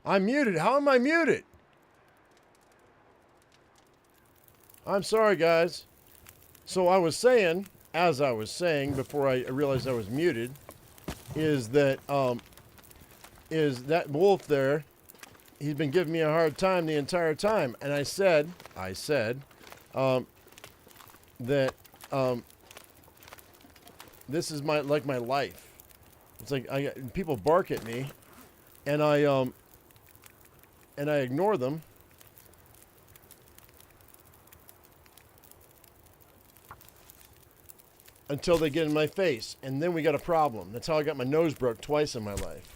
I'm muted. How am I muted? I'm sorry, guys. So I was saying, as I was saying before I realized I was muted, is that wolf there? He's been giving me a hard time the entire time, and I said that this is my life. It's like people bark at me, and I ignore them. Until they get in my face, and then we got a problem. That's how I got my nose broke twice in my life.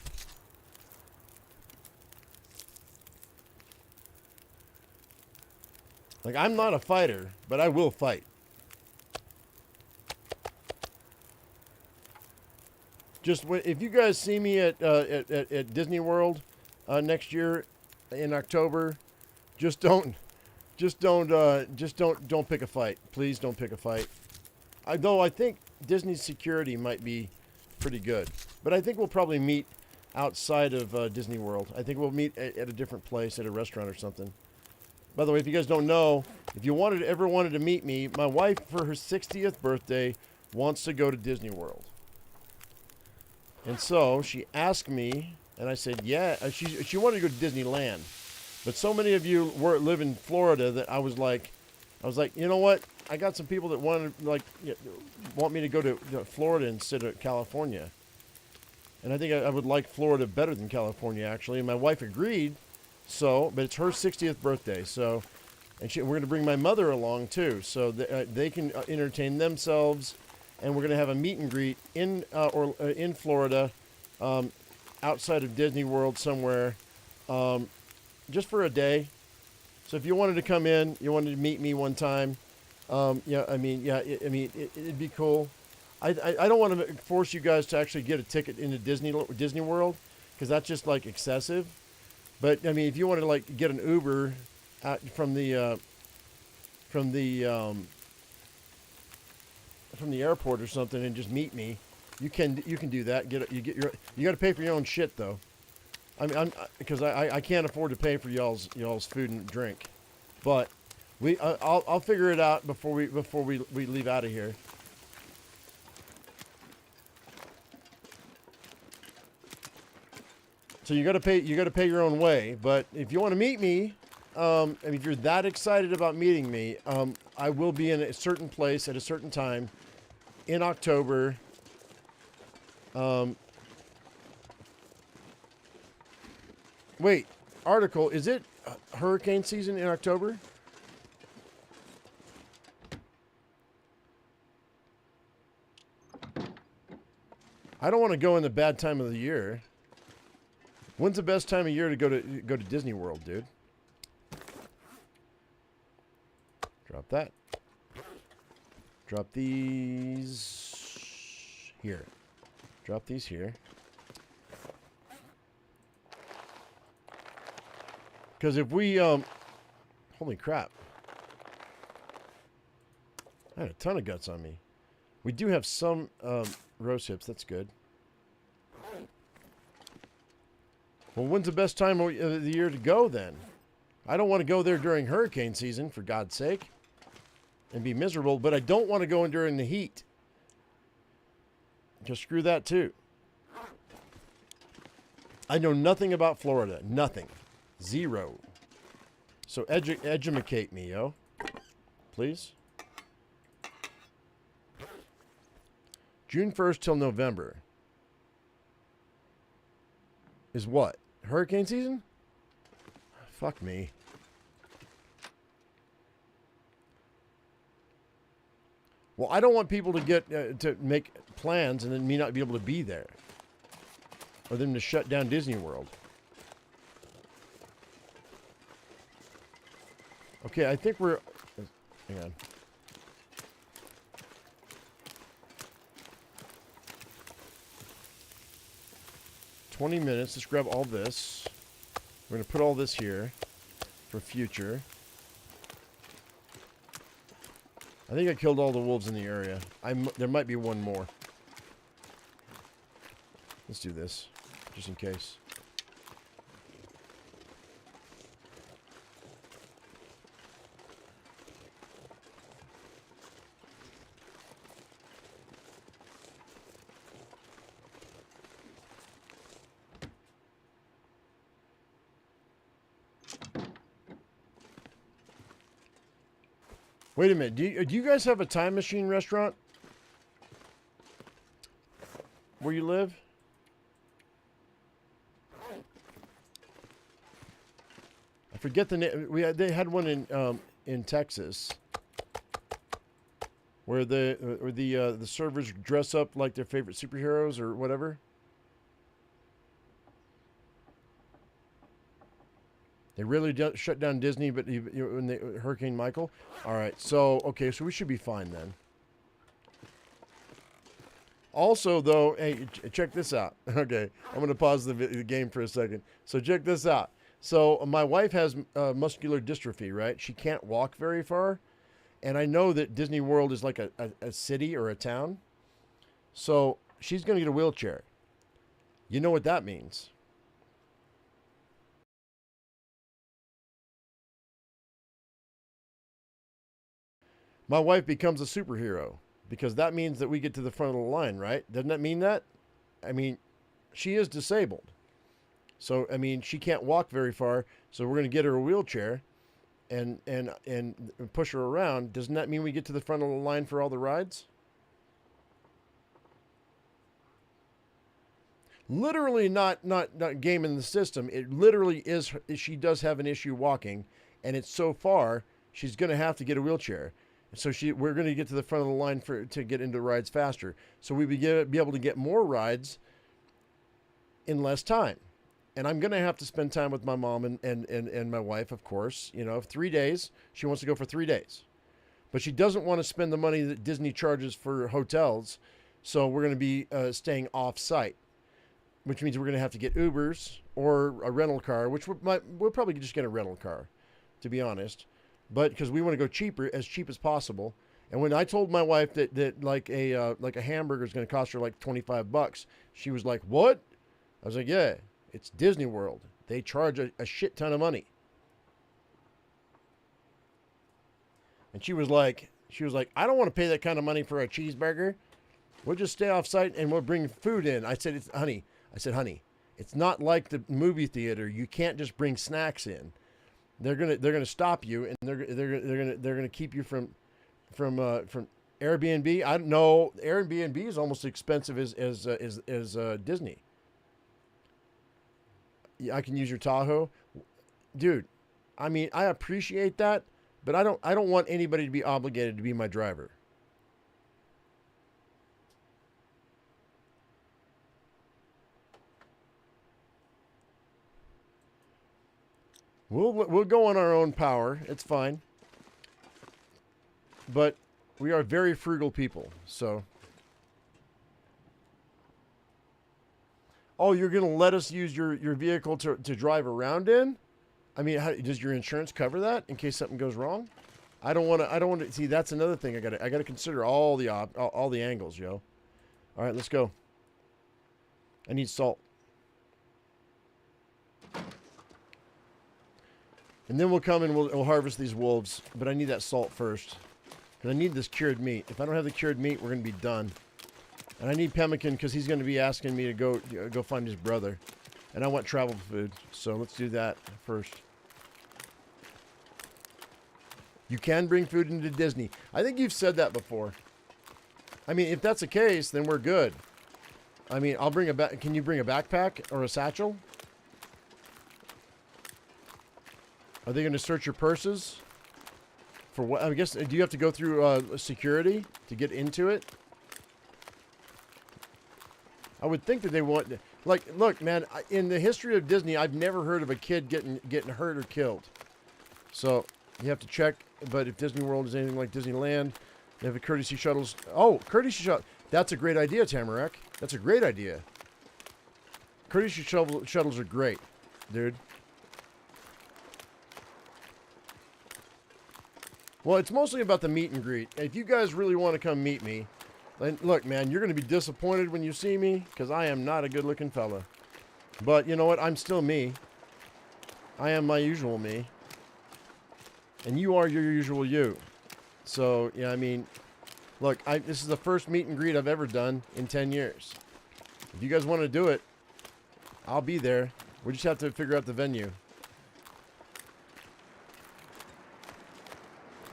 Like, I'm not a fighter, but I will fight. Just if you guys see me at Disney World next year in October, don't pick a fight. Please don't pick a fight. Though I think Disney's security might be pretty good. But I think we'll probably meet outside of Disney World. I think we'll meet at a different place, at a restaurant or something. By the way, if you guys don't know, if you ever wanted to meet me, my wife, for her 60th birthday, wants to go to Disney World. And so she asked me, and I said, yeah. She wanted to go to Disneyland. But so many of you live in Florida that I was like, you know what? I got some people that want me to go to Florida instead of California. And I think I would like Florida better than California, actually. And my wife agreed. But it's her 60th birthday. So, and we're going to bring my mother along, too. So they can entertain themselves. And we're going to have a meet and greet in Florida, outside of Disney World somewhere, just for a day. So if you wanted to come in, you wanted to meet me one time, it'd be cool. I don't want to force you guys to actually get a ticket into Disney World, because that's just like excessive. But I mean, if you want to like get an Uber from the airport or something and just meet me, you can do that. You got to pay for your own shit though. Because I can't afford to pay for y'all's food and drink, but I'll figure it out before we leave out of here. So you got to pay your own way. But if you want to meet me, if you're that excited about meeting me, I will be in a certain place at a certain time in October. Wait, article, is it hurricane season in October? I don't want to go in the bad time of the year. When's the best time of year to go to Disney World, dude? Drop that. Drop these here. Drop these here. Because if we, holy crap. I had a ton of guts on me. We do have some roast hips. That's good. Well, when's the best time of the year to go then? I don't want to go there during hurricane season, for God's sake, and be miserable, but I don't want to go in during the heat. Just screw that too. I know nothing about Florida. Nothing. Zero. So educate me, yo. Please. June 1st till November. Is what? Hurricane season? Fuck me. Well, I don't want people to get to make plans and then me not be able to be there. Or them to shut down Disney World. Okay, I think we're... Hang on. $20 minutes. Let's grab all this. We're going to put all this here for future. I think I killed all the wolves in the area. There might be one more. Let's do this, just in case. Wait a minute. Do you guys have a time machine restaurant where you live? I forget the name. They had one in Texas where the servers dress up like their favorite superheroes or whatever. They really shut down Disney, but when Hurricane Michael. All right, so okay, so we should be fine then. Also, though, hey, check this out. Okay, I'm going to pause the game for a second. So check this out. So my wife has muscular dystrophy, right? She can't walk very far. And I know that Disney World is like a city or a town. So she's going to get a wheelchair. You know what that means? My wife becomes a superhero because that means that we get to the front of the line, right? Doesn't that mean that? I mean, she is disabled. So, I mean, she can't walk very far. So we're going to get her a wheelchair and push her around. Doesn't that mean we get to the front of the line for all the rides? Literally not gaming the system. It literally is. She does have an issue walking, and it's so far she's going to have to get a wheelchair. So we're going to get to the front of the line to get into rides faster. So we be able to get more rides in less time. And I'm going to have to spend time with my mom and my wife, of course. 3 days. She wants to go for 3 days. But she doesn't want to spend the money that Disney charges for hotels. So we're going to be staying off-site, which means we're going to have to get Ubers or a rental car, which we'll probably just get a rental car, to be honest. But because we want to go as cheap as possible. And when I told my wife that like a hamburger is going to cost her like $25, she was like, "What?" I was like, "Yeah, it's Disney World. They charge a shit ton of money." And she was like, "I don't want to pay that kind of money for a cheeseburger. We'll just stay off site and we'll bring food in." I said, honey, it's not like the movie theater. You can't just bring snacks in. They're gonna stop you, and they're gonna keep you from Airbnb. I don't know. Airbnb is almost as expensive as Disney. I can use your Tahoe, dude. I mean, I appreciate that, but I don't want anybody to be obligated to be my driver. We'll go on our own power. It's fine. But we are very frugal people, so. Oh, you're going to let us use your vehicle to drive around in? I mean, does your insurance cover that in case something goes wrong? I don't want to see. That's another thing I got to consider all the angles, yo. All right, let's go. I need salt. And then we'll come and we'll harvest these wolves. But I need that salt first. Because I need this cured meat. If I don't have the cured meat, we're going to be done. And I need pemmican because he's going to be asking me to go find his brother. And I want travel food. So let's do that first. You can bring food into Disney. I think you've said that before. I mean, if that's the case, then we're good. I mean, I'll bring can you bring a backpack or a satchel? Are they going to search your purses? For what? I guess, do you have to go through security to get into it? I would think that they want... Like, look, man, in the history of Disney, I've never heard of a kid getting hurt or killed. So, you have to check. But if Disney World is anything like Disneyland, they have the courtesy shuttles. Oh, courtesy shuttle. That's a great idea, Tamarack. That's a great idea. Courtesy shuttles are great, dude. Well, it's mostly about the meet and greet. If you guys really want to come meet me, then look, man, you're going to be disappointed when you see me because I am not a good-looking fella. But you know what? I'm still me. I am my usual me. And you are your usual you. So, yeah, I mean, look, this is the first meet and greet I've ever done in 10 years. If you guys want to do it, I'll be there. We just have to figure out the venue.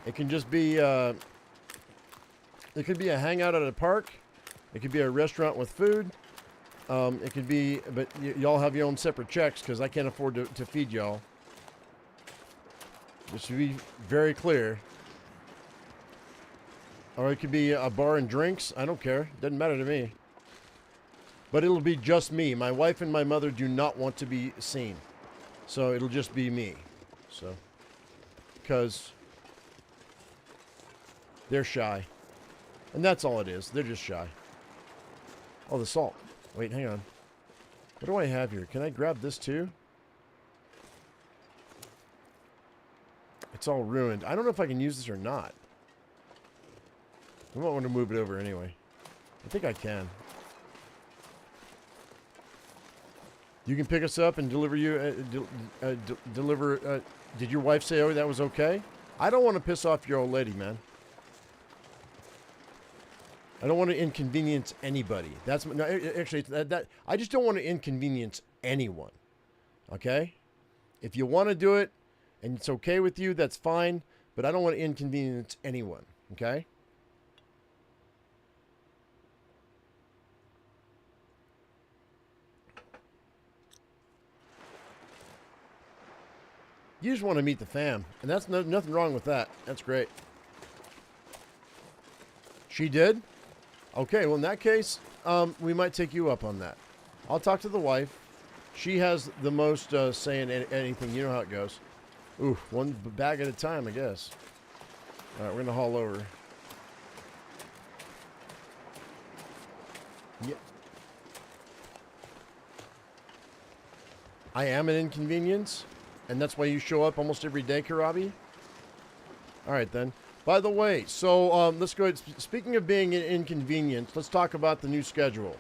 It can just be, it could be a hangout at a park. It could be a restaurant with food. It could be, but y'all have your own separate checks because I can't afford to feed y'all. Just to be very clear. Or it could be a bar and drinks. I don't care. Doesn't matter to me. But it'll be just me. My wife and my mother do not want to be seen. So it'll just be me. So, because they're shy. And that's all it is. They're just shy. Oh, the salt. Wait, hang on. What do I have here? Can I grab this too? It's all ruined. I don't know if I can use this or not. I might want to move it over anyway. I think I can. You can pick us up and deliver you. Did your wife say, "Oh, that was okay"? I don't want to piss off your old lady, man. I don't want to inconvenience anybody. That's no, actually that I just don't want to inconvenience anyone. Okay? If you want to do it and it's okay with you, that's fine. But I don't want to inconvenience anyone. Okay? You just want to meet the fam, and that's nothing wrong with that. That's great. She did? Okay, well in that case, we might take you up on that. I'll talk to the wife. She has the most say in anything. You know how it goes. Ooh, one bag at a time, I guess. All right, we're gonna haul over. Yeah. I am an inconvenience, and that's why you show up almost every day, Karabi. All right then. By the way, so let's go ahead. Speaking of being an inconvenience, let's talk about the new schedule.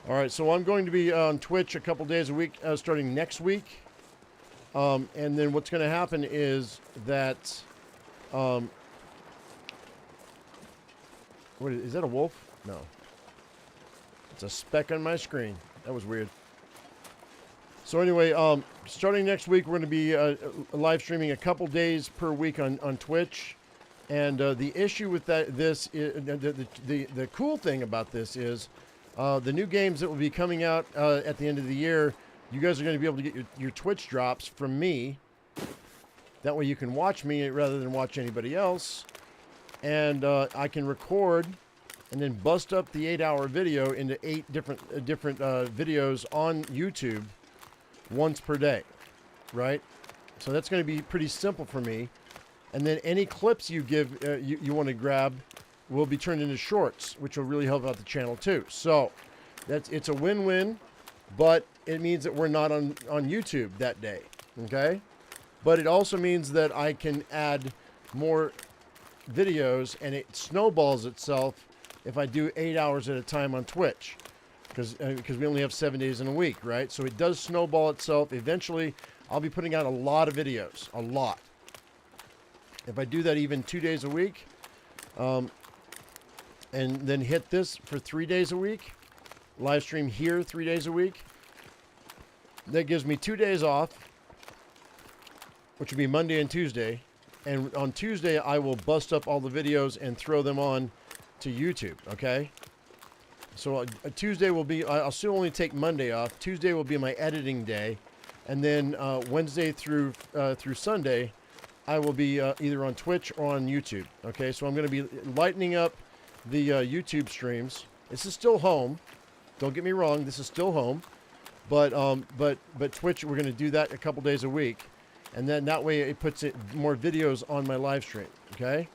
All right, so I'm going to be on Twitch a couple days a week starting next week. And then what's going to happen is that... what is that a wolf? No. It's a speck on my screen. That was weird. So anyway, starting next week, we're going to be live streaming a couple days per week on Twitch. And the issue with this is, the cool thing about this is the new games that will be coming out at the end of the year, you guys are going to be able to get your Twitch drops from me. That way you can watch me rather than watch anybody else. And I can record and then bust up the 8-hour video into 8 different videos on YouTube once per day, right? So that's going to be pretty simple for me. And then any clips you give, you want to grab, will be turned into shorts, which will really help out the channel too. So it's a win-win, but it means that we're not on YouTube that day, okay? But it also means that I can add more videos, and it snowballs itself if I do 8 hours at a time on Twitch, because we only have 7 days in a week, right? So it does snowball itself. Eventually, I'll be putting out a lot of videos, a lot. If I do that even 2 days a week, and then hit this for 3 days a week, live stream here 3 days a week, that gives me 2 days off, which would be Monday and Tuesday. And on Tuesday, I will bust up all the videos and throw them on to YouTube, okay? So Tuesday will be, I'll still only take Monday off. Tuesday will be my editing day. And then Wednesday through Sunday, I will be either on Twitch or on YouTube. Okay, so I'm going to be lightening up the YouTube streams. This is still home. Don't get me wrong. This is still home, but Twitch, we're going to do that a couple days a week, and then that way it puts more videos on my live stream. Okay,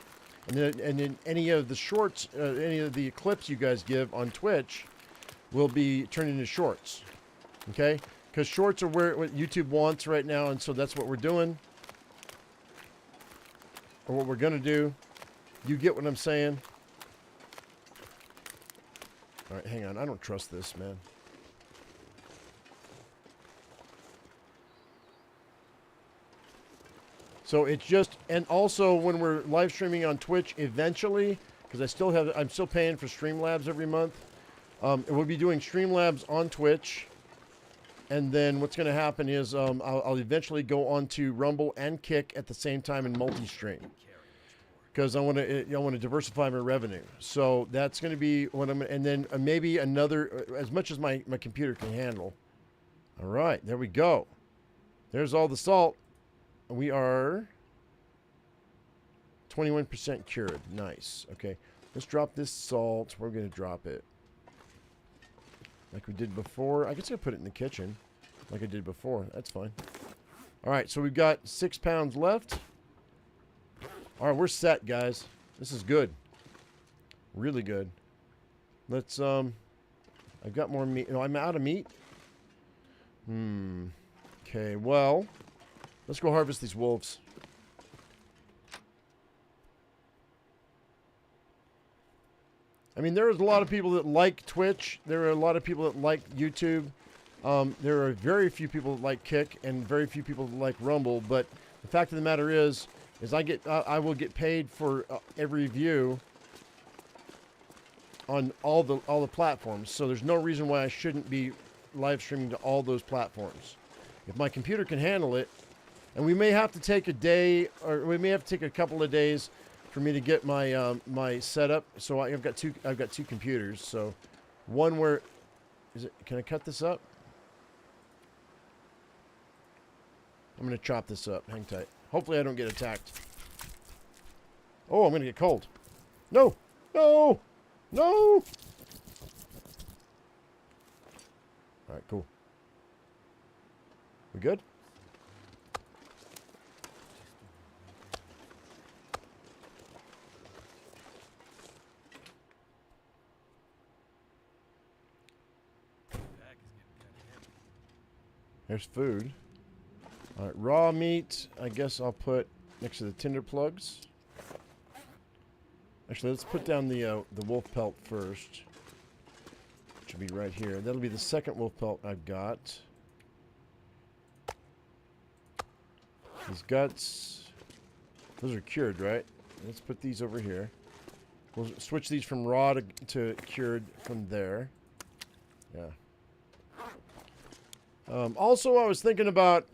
and then any of the shorts, any of the clips you guys give on Twitch, will be turned into shorts. Okay, because shorts are what YouTube wants right now, and so that's what we're doing. Or what we're going to do. You get what I'm saying? All right, hang on. I don't trust this, man. So it's just, and also when we're live streaming on Twitch eventually, because I'm still paying for Streamlabs every month. We'll be doing Streamlabs on Twitch. And then what's going to happen is I'll eventually go on to Rumble and Kick at the same time in multi-stream. because I want to diversify my revenue. So that's going to be what I'm, and then maybe another, as much as my computer can handle. All right, there we go. There's all the salt. We are 21% cured. Nice. Okay, let's drop this salt. We're going to drop it like we did before. I guess I'll put it in the kitchen like I did before. That's fine. All right, so we've got 6 pounds left. All right, we're set, guys. This is good. Really good. Let's, I've got more meat. No, I'm out of meat. Okay, well, let's go harvest these wolves. I mean, there's a lot of people that like Twitch. There are a lot of people that like YouTube. There are very few people that like Kick and very few people that like Rumble. But the fact of the matter is I will get paid for every view on all the platforms. So there's no reason why I shouldn't be live streaming to all those platforms. If my computer can handle it, and we may have to take a day, or we may have to take a couple of days for me to get my my setup. So I've got two computers. So one where can I cut this up? I'm going to chop this up. Hang tight. Hopefully I don't get attacked. Oh, I'm going to get cold. No! No! No! Alright, cool. We good? There's food. All right, raw meat, I guess I'll put next to the tinder plugs. Actually, let's put down the wolf pelt first. Which will be right here. That'll be the second wolf pelt I've got. These guts, those are cured, right? Let's put these over here. We'll switch these from raw to cured from there. Yeah. Also, I was thinking about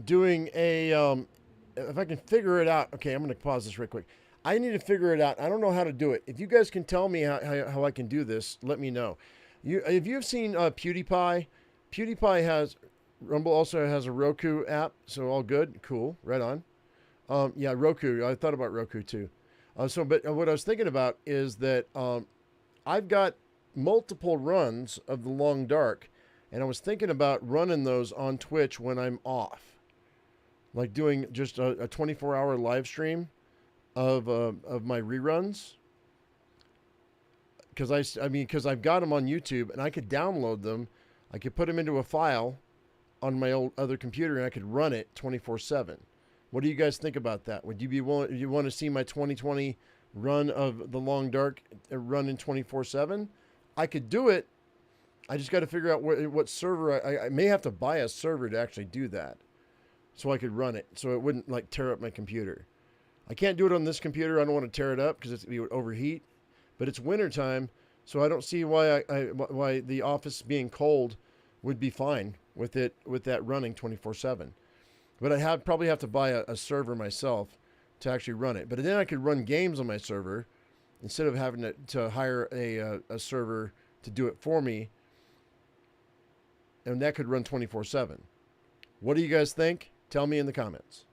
doing a, if I can figure it out. Okay, I'm going to pause this real quick. I need to figure it out. I don't know how to do it. If you guys can tell me how I can do this, let me know. If you've seen PewDiePie, PewDiePie has, Rumble also has a Roku app, so all good. Cool, right on. Yeah, Roku. I thought about Roku too. But what I was thinking about is that I've got multiple runs of The Long Dark, and I was thinking about running those on Twitch when I'm off. Like doing just a 24-hour live stream of my reruns. Because I've got them on YouTube, and I could download them. I could put them into a file on my old other computer, and I could run it 24/7. What do you guys think about that? Would you be willing? You want to see my 2020 run of The Long Dark running 24/7? I could do it. I just got to figure out what server. I may have to buy a server to actually do that, so I could run it, so it wouldn't like tear up my computer. I can't do it on this computer. I don't want to tear it up because it would overheat. But it's wintertime, so I don't see why why the office being cold would be fine with that running 24/7. But I probably have to buy a server myself to actually run it. But then I could run games on my server instead of having to hire a server to do it for me. And that could run 24/7. What do you guys think? Tell me in the comments.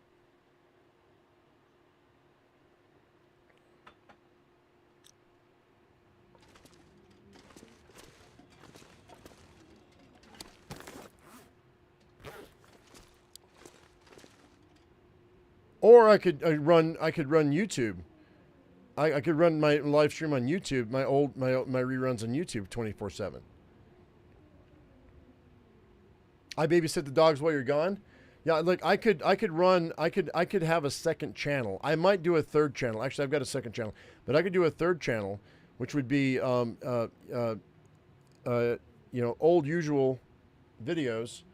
Or I could run YouTube. I could run my live stream on YouTube, my reruns on YouTube 24/7. I babysit the dogs while you're gone. Yeah, like I could have a second channel. I might do a third channel. Actually, I've got a second channel, but I could do a third channel, which would be old usual videos,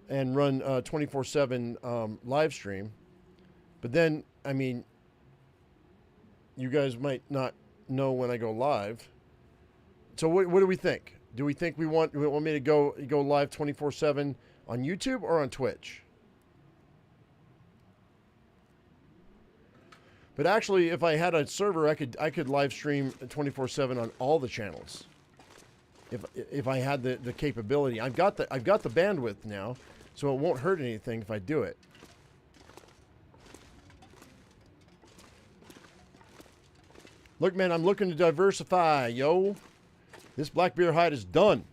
and run 24/7 live stream. But then, I mean, you guys might not know when I go live. So what do we think? Do we think we want me to go live 24/7 on YouTube or on Twitch? But actually, if I had a server, I could live stream 24/7 on all the channels. If I had the capability, I've got the bandwidth now, so it won't hurt anything if I do it. Look, man, I'm looking to diversify, yo. This black bear hide is done.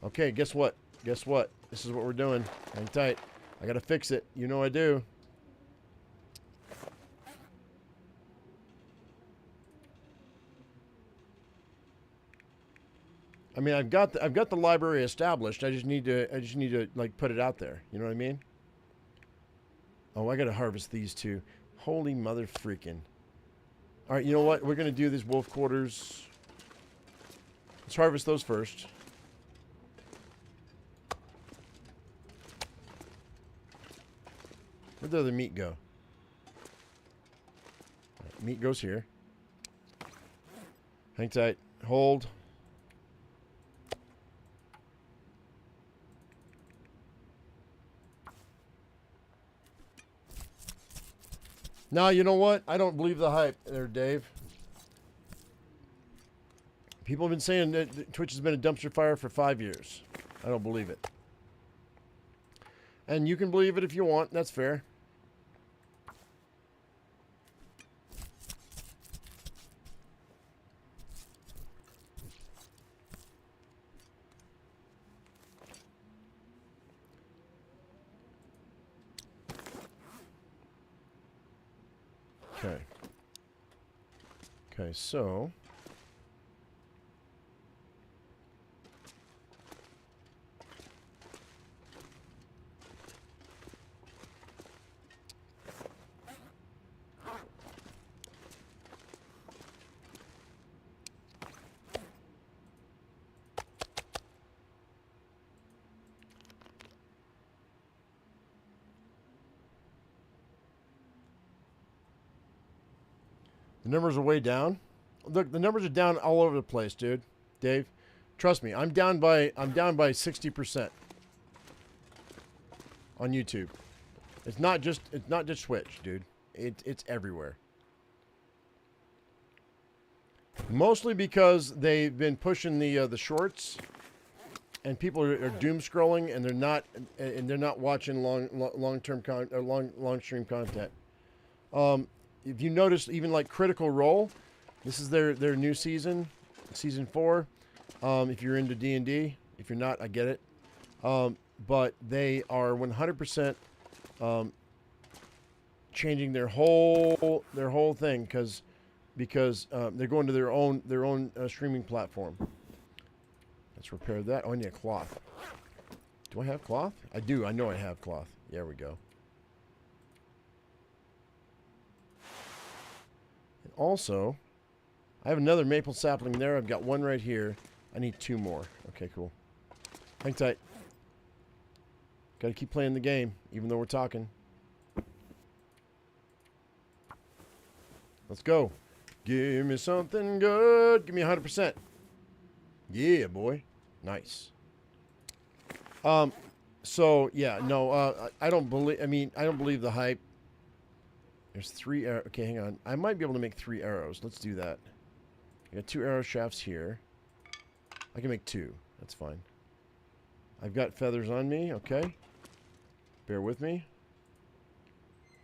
Okay, guess what? Guess what? This is what we're doing. Hang tight. I gotta fix it. You know I do. I mean, I've got the library established. I just need to like put it out there. You know what I mean? Oh, I gotta harvest these two. Holy mother freaking! All right, you know what? We're gonna do these wolf quarters. Let's harvest those first. Where'd the other meat go? Right, meat goes here. Hang tight. Hold. No, you know what? I don't believe the hype there, Dave. People have been saying that Twitch has been a dumpster fire for 5 years. I don't believe it. And you can believe it if you want. That's fair. Okay. Okay, so... the numbers are way down. Look, the numbers are down all over the place, dude. Dave, trust me, I'm down by 60% on YouTube. It's not just Twitch, dude. It's everywhere. Mostly because they've been pushing the shorts, and people are doom scrolling, and they're not watching long stream content. If you notice, even like Critical Role, this is their new season 4. If you're into D&D, if you're not, I get it. But they are 100% changing their whole thing because they're going to their own streaming platform. Let's repair that. Oh, I need a cloth. Do I have cloth? I do. I know I have cloth. There we go. Also, I have another maple sapling there. I've got one right here. I need 2 more. Okay, cool. Hang tight. Got to keep playing the game, even though we're talking. Let's go. Give me something good. Give me 100%. Yeah, boy. Nice. So, yeah, no, I don't believe, I don't believe the hype. There's 3 arrows. Okay, hang on. I might be able to make 3 arrows. Let's do that. I got 2 arrow shafts here. I can make 2. That's fine. I've got feathers on me. Okay. Bear with me.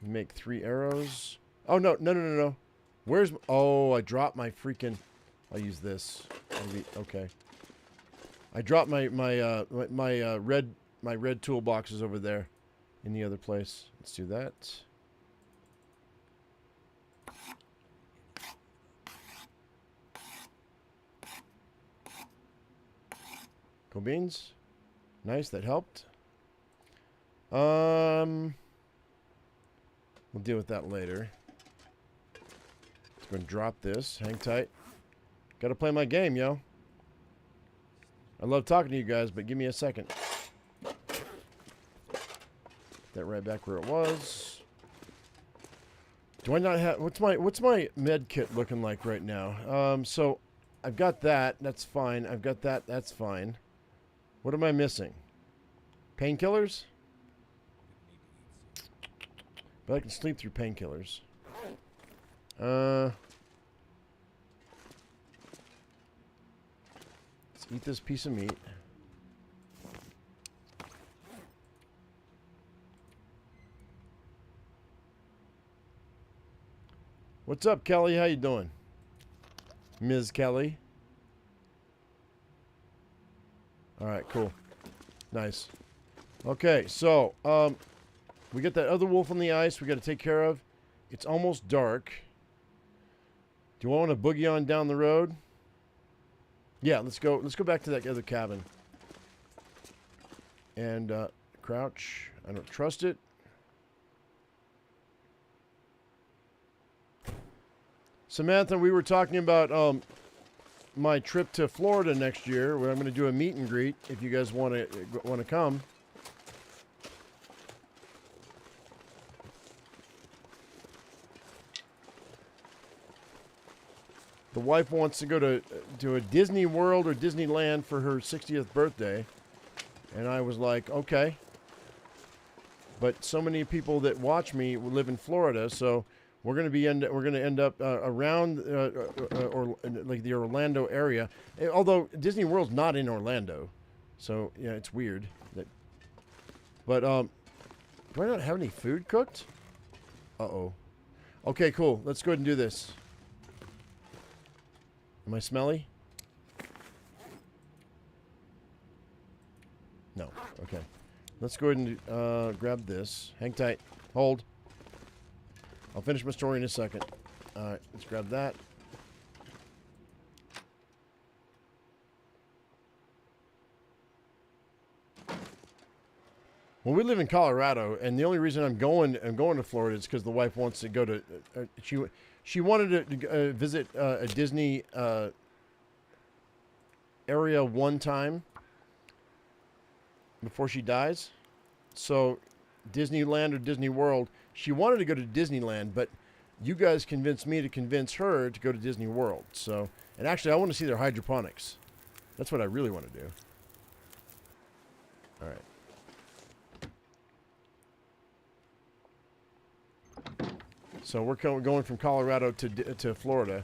Make 3 arrows. Oh, no. Where's... Oh, I dropped my freaking... I'll use this. Maybe, okay. I dropped my red toolboxes over there in the other place. Let's do that. Cool beans. Nice, that helped. We'll deal with that later. Let's go and drop this. Hang tight. Gotta play my game, yo. I love talking to you guys, but give me a second. That right back where it was. Do I not have... What's my med kit looking like right now? So, I've got that. That's fine. I've got that. That's fine. What am I missing? Painkillers? But I can sleep through painkillers. Let's eat this piece of meat. What's up, Kelly? How you doing? Ms. Kelly. All right, cool. Nice. Okay, so, we got that other wolf on the ice we got to take care of. It's almost dark. Do you want to boogie on down the road? Yeah, let's go. Let's go back to that other cabin. And, crouch. I don't trust it. Samantha, we were talking about my trip to Florida next year, where I'm going to do a meet and greet. If you guys want to come, the wife wants to go to a Disney World or Disneyland for her 60th birthday, and I was like, okay. But so many people that watch me live in Florida, so. We're going to end up around or like the Orlando area. Although Disney World's not in Orlando, so yeah, it's weird. But do I not have any food cooked? Uh-oh. Okay, cool. Let's go ahead and do this. Am I smelly? No. Okay. Let's go ahead and grab this. Hang tight. Hold. I'll finish my story in a second. All right, let's grab that. Well, we live in Colorado, and the only reason I'm going to Florida is because the wife wants to go to. She wanted to visit a Disney area one time before she dies. So, Disneyland or Disney World. She wanted to go to Disneyland, but you guys convinced me to convince her to go to Disney World. So, and actually, I want to see their hydroponics. That's what I really want to do. All right. So we're going from Colorado to Florida.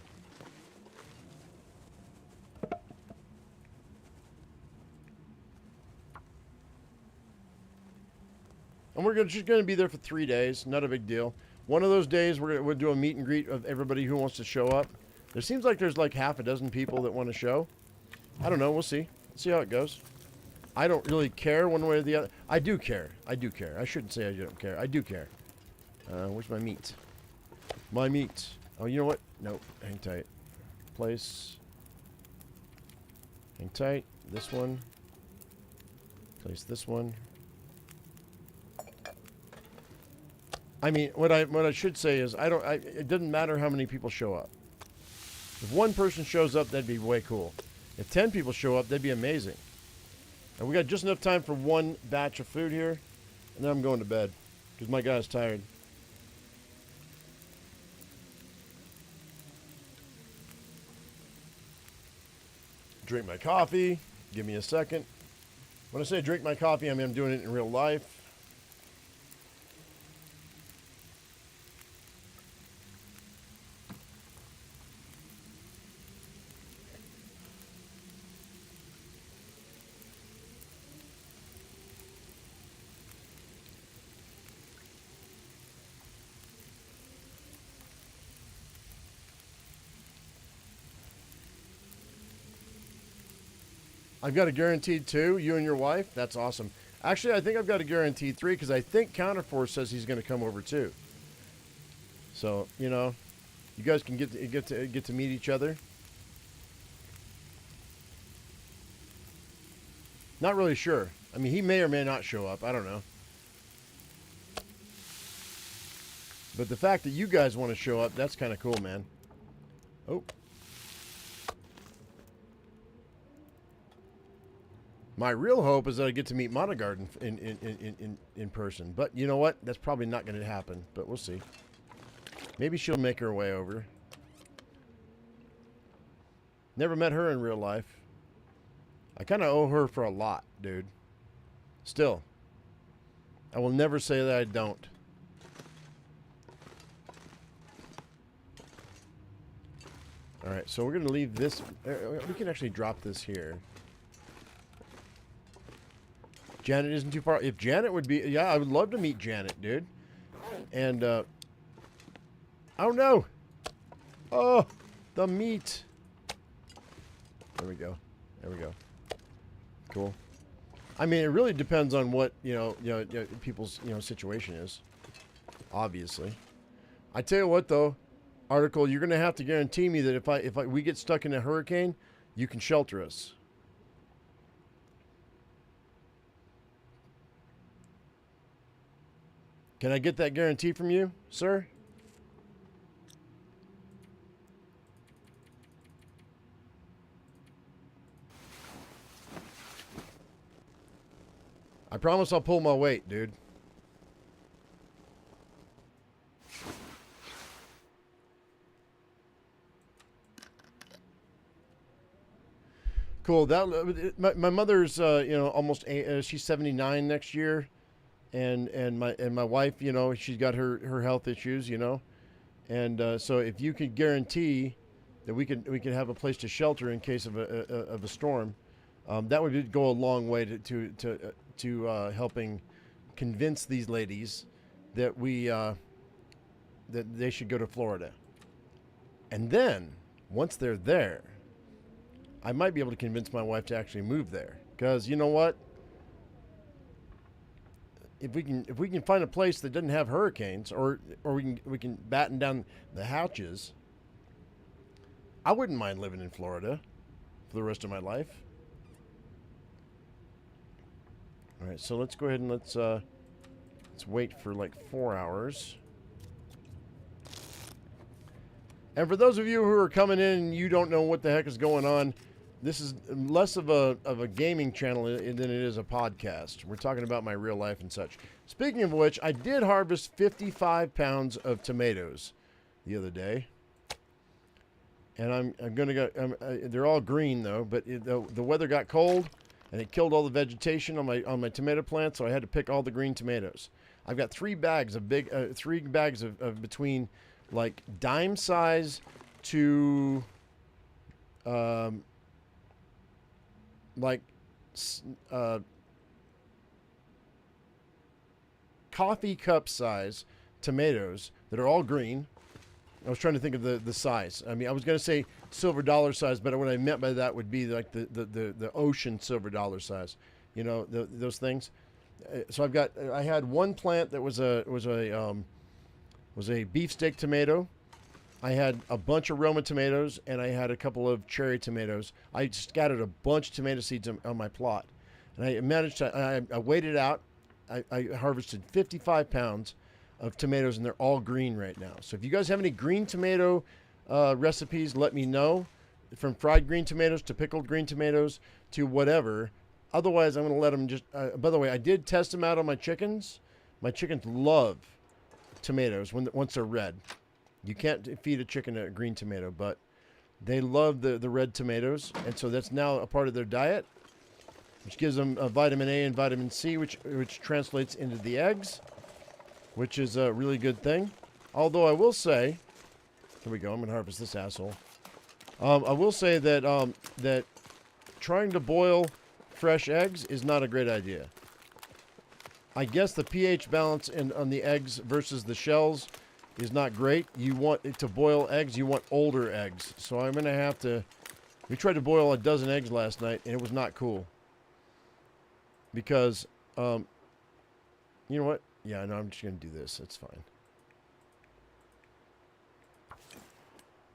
And we're just going to be there for 3 days. Not a big deal. One of those days, we'll do a meet and greet of everybody who wants to show up. There seems like there's like half a dozen people that want to show. I don't know. We'll see. See how it goes. I don't really care one way or the other. I do care. I do care. I shouldn't say I don't care. I do care. Where's my meat? My meat. Oh, you know what? Nope. Hang tight. Place. Hang tight. This one. Place this one. I mean, what I should say is it doesn't matter how many people show up. If one person shows up, that'd be way cool. If 10 people show up, that'd be amazing. And we got just enough time for one batch of food here, and then I'm going to bed because my guy's tired. Drink my coffee. Give me a second. When I say drink my coffee, I mean I'm doing it in real life. I've got a guaranteed 2, you and your wife. That's awesome. Actually, I think I've got a guaranteed 3 because I think Counterforce says he's going to come over too. So, you know, you guys can get to meet each other. Not really sure. I mean, he may or may not show up. I don't know. But the fact that you guys want to show up, that's kind of cool, man. Oh. My real hope is that I get to meet Monoguard in person. But you know what? That's probably not going to happen. But we'll see. Maybe she'll make her way over. Never met her in real life. I kind of owe her for a lot, dude. Still. I will never say that I don't. All right, so we're going to leave this. We can actually drop this here. Janet isn't too far. If Janet would be... Yeah, I would love to meet Janet, dude. And, oh, no. Oh, the meat. There we go. There we go. Cool. I mean, it really depends on what, people's, situation is. Obviously. I tell you what, though. Article, you're going to have to guarantee me that if we get stuck in a hurricane, you can shelter us. Can I get that guarantee from you, sir? I promise I'll pull my weight, dude. Cool. My mother's almost she's 79 next year, and my wife, she's got her health issues, and so if you could guarantee that we could have a place to shelter in case of a storm, that would go a long way to helping convince these ladies that that they should go to Florida. And then once they're there, I might be able to convince my wife to actually move there. Because you know what? If we can find a place that doesn't have hurricanes, or we can batten down the hatches, I wouldn't mind living in Florida for the rest of my life. All right, so let's go ahead and let's wait for like 4 hours. And for those of you who are coming in and you don't know what the heck is going on, this is less of a gaming channel than it is a podcast. We're talking about my real life and such. Speaking of which, I did harvest 55 pounds of tomatoes the other day. And I'm going to go, they're all green though, but the weather got cold and it killed all the vegetation on my tomato plant, so I had to pick all the green tomatoes. I've got 3 bags of of between like dime size to coffee cup size tomatoes that are all green. I was trying to think of the size. I mean, I was going to say silver dollar size, but what I meant by that would be like the ocean silver dollar size. Those things. So I had one plant that was a beefsteak tomato. I had a bunch of Roma tomatoes, and I had a couple of cherry tomatoes. I scattered a bunch of tomato seeds on my plot. And I managed to, I waited out. I harvested 55 pounds of tomatoes, and they're all green right now. So if you guys have any green tomato recipes, let me know. From fried green tomatoes to pickled green tomatoes to whatever. Otherwise, I'm going to let them just... by the way, I did test them out on my chickens. My chickens love tomatoes once they're red. You can't feed a chicken a green tomato, but they love the red tomatoes, and so that's now a part of their diet, which gives them vitamin A and vitamin C, which translates into the eggs, which is a really good thing. Although I will say, here we go. I'm going to harvest this asshole. I will say that that trying to boil fresh eggs is not a great idea. I guess the pH balance on the eggs versus the shells is not great. You want to boil eggs, you want older eggs. So I'm going to have to... We tried to boil a dozen eggs last night, and it was not cool. Because, you know what? Yeah, no, I'm just going to do this. It's fine.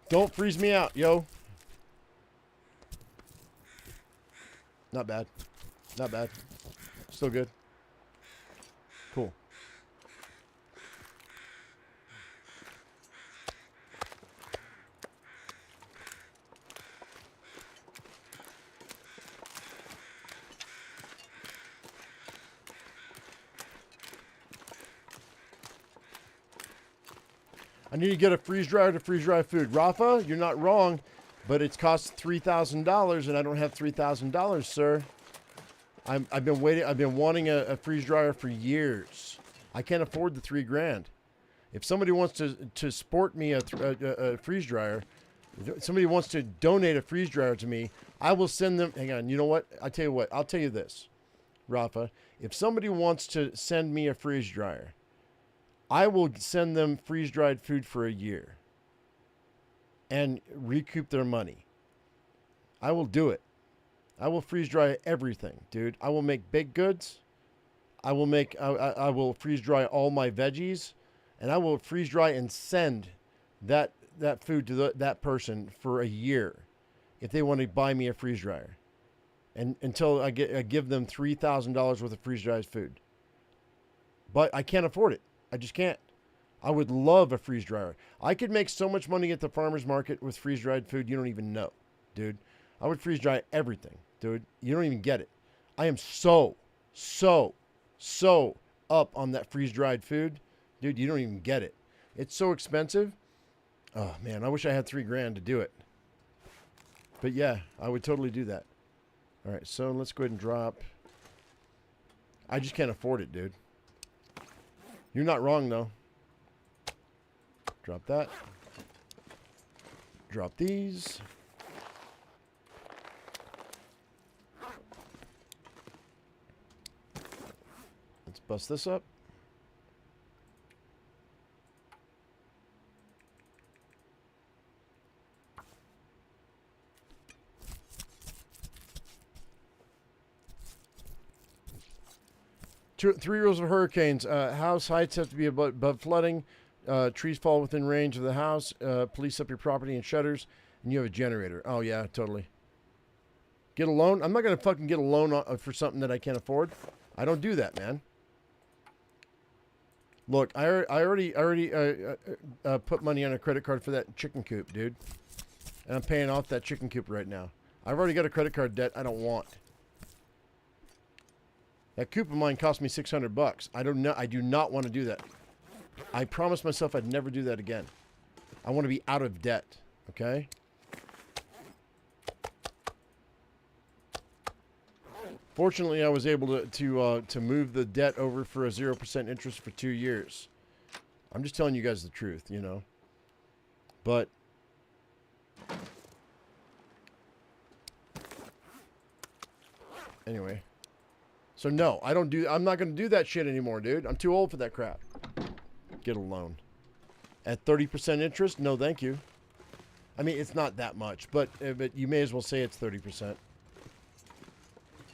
Don't freeze me out, yo. Not bad. Not bad. Still good. Cool. I need to get a freeze dryer to freeze dry food. Rafa, you're not wrong, but it costs $3,000, and I don't have $3,000, sir. I've been waiting. I've been wanting a freeze dryer for years. I can't afford the $3,000. If somebody wants to sport me a freeze dryer, If somebody wants to donate a freeze dryer to me, I will send them. Hang on. You know what? I tell you what. I'll tell you this, Rafa. If somebody wants to send me a freeze dryer, I will send them freeze-dried food for a year and recoup their money. I will do it. I will freeze-dry everything, dude. I will make baked goods. I will freeze-dry all my veggies, and I will freeze-dry and send that food to that person for a year if they want to buy me a freeze dryer, and until I give them $3,000 worth of freeze dried food. But I can't afford it. I just can't. I would love a freeze dryer. I could make so much money at the farmer's market with freeze dried food you don't even know, dude. I would freeze dry everything, dude. You don't even get it. I am so up on that freeze dried food, dude. You don't even get it. It's so expensive. Oh man, I wish I had $3,000 to do it. But yeah, I would totally do that. All right, so let's go ahead and drop. I just can't afford it, dude. You're not wrong, though. Drop that. Drop these. Let's bust this up. Three rules of hurricanes. House heights have to be above flooding. Trees fall within range of the house. Police up your property and shutters. And you have a generator. Oh, yeah, totally. Get a loan? I'm not going to fucking get a loan for something that I can't afford. I don't do that, man. Look, I already put money on a credit card for that chicken coop, dude. And I'm paying off that chicken coop right now. I've already got a credit card debt I don't want. That coop of mine cost me $600. I do not want to do that. I promised myself I'd never do that again. I want to be out of debt. Okay? Fortunately, I was able to move the debt over for a 0% interest for 2 years. I'm just telling you guys the truth, you know. But anyway. So no, I'm not going to do that shit anymore, dude. I'm too old for that crap. Get a loan. At 30% interest? No, thank you. I mean, it's not that much, but you may as well say it's 30%.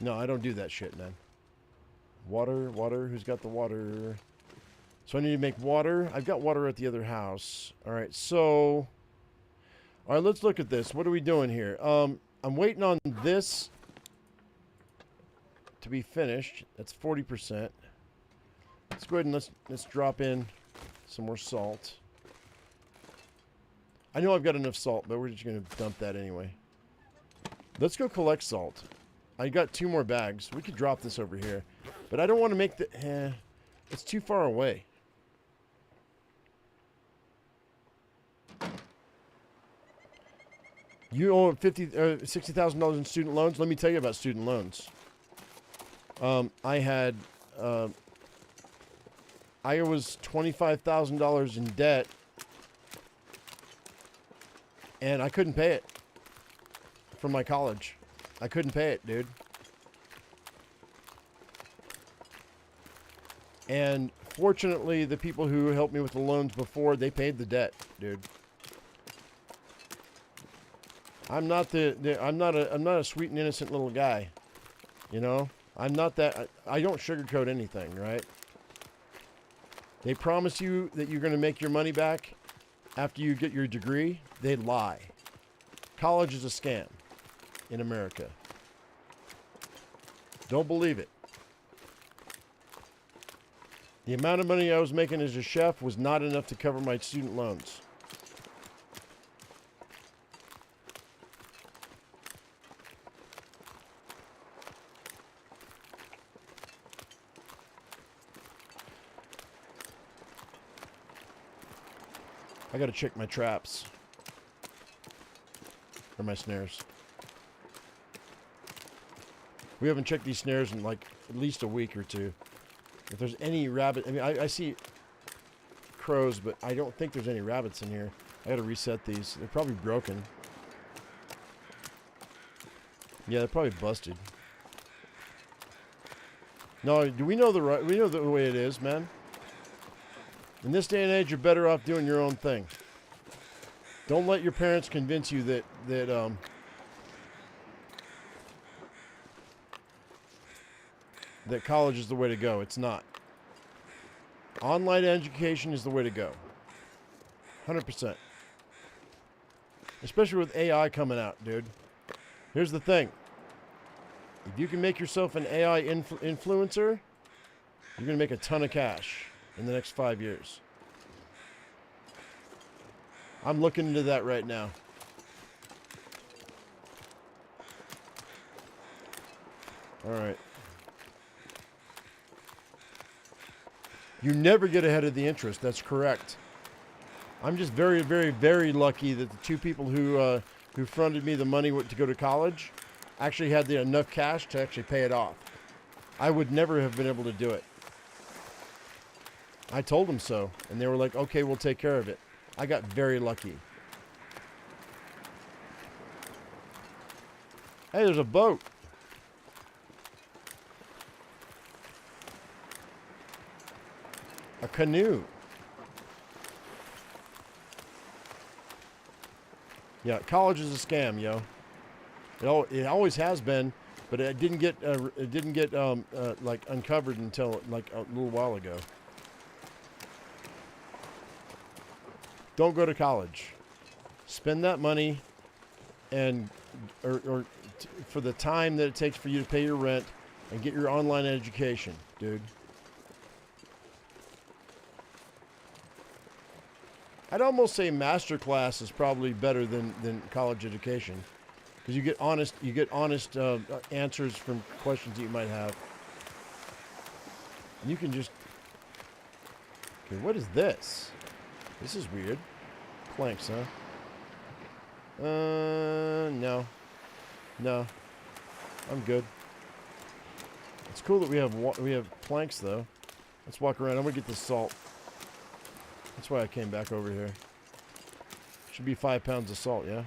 No, I don't do that shit, man. Water. Who's got the water? So I need to make water. I've got water at the other house. All right, so... All right, let's look at this. What are we doing here? I'm waiting on this to be finished. That's 40%. Let's go ahead and let's drop in some more salt. I know I've got enough salt, but we're just going to dump that anyway. Let's go collect salt. I got 2 more bags. We could drop this over here. But I don't want to make the... it's too far away. You owe $60,000 in student loans? Let me tell you about student loans. I was $25,000 in debt, and I couldn't pay it from my college. I couldn't pay it, dude. And fortunately, the people who helped me with the loans before, they paid the debt, dude. I'm not I'm not a sweet and innocent little guy, you know. I'm not that. I don't sugarcoat anything, right? They promise you that you're going to make your money back after you get your degree. They lie. College is a scam in America. Don't believe it. The amount of money I was making as a chef was not enough to cover my student loans. I gotta check my traps. Or my snares. We haven't checked these snares in like at least a week or two. If there's any rabbit, I mean, I see crows, but I don't think there's any rabbits in here. I gotta reset these. They're probably broken. Yeah, they're probably busted. No, do we know we know the way it is, man. In this day and age, you're better off doing your own thing. Don't let your parents convince you that college is the way to go. It's not. Online education is the way to go. 100%. Especially with AI coming out, dude. Here's the thing. If you can make yourself an AI influencer, you're going to make a ton of cash in the next 5 years. I'm looking into that right now. All right. You never get ahead of the interest. That's correct. I'm just very, very, very lucky that the two people who fronted me the money to go to college actually had enough cash to actually pay it off. I would never have been able to do it. I told them so, and they were like, okay, we'll take care of it. I got very lucky. Hey, there's a boat. A canoe. Yeah, college is a scam, yo. It always has been, but it didn't get like uncovered until like a little while ago. Don't go to college. Spend that money, and for the time that it takes for you to pay your rent, and get your online education, dude. I'd almost say master class is probably better than college education, because you get honest answers from questions that you might have. You can just. Okay, what is this? This is weird. Planks, huh? No. I'm good. It's cool that we have planks though. Let's walk around. I'm gonna get the salt. That's why I came back over here. Should be 5 pounds of salt, yeah?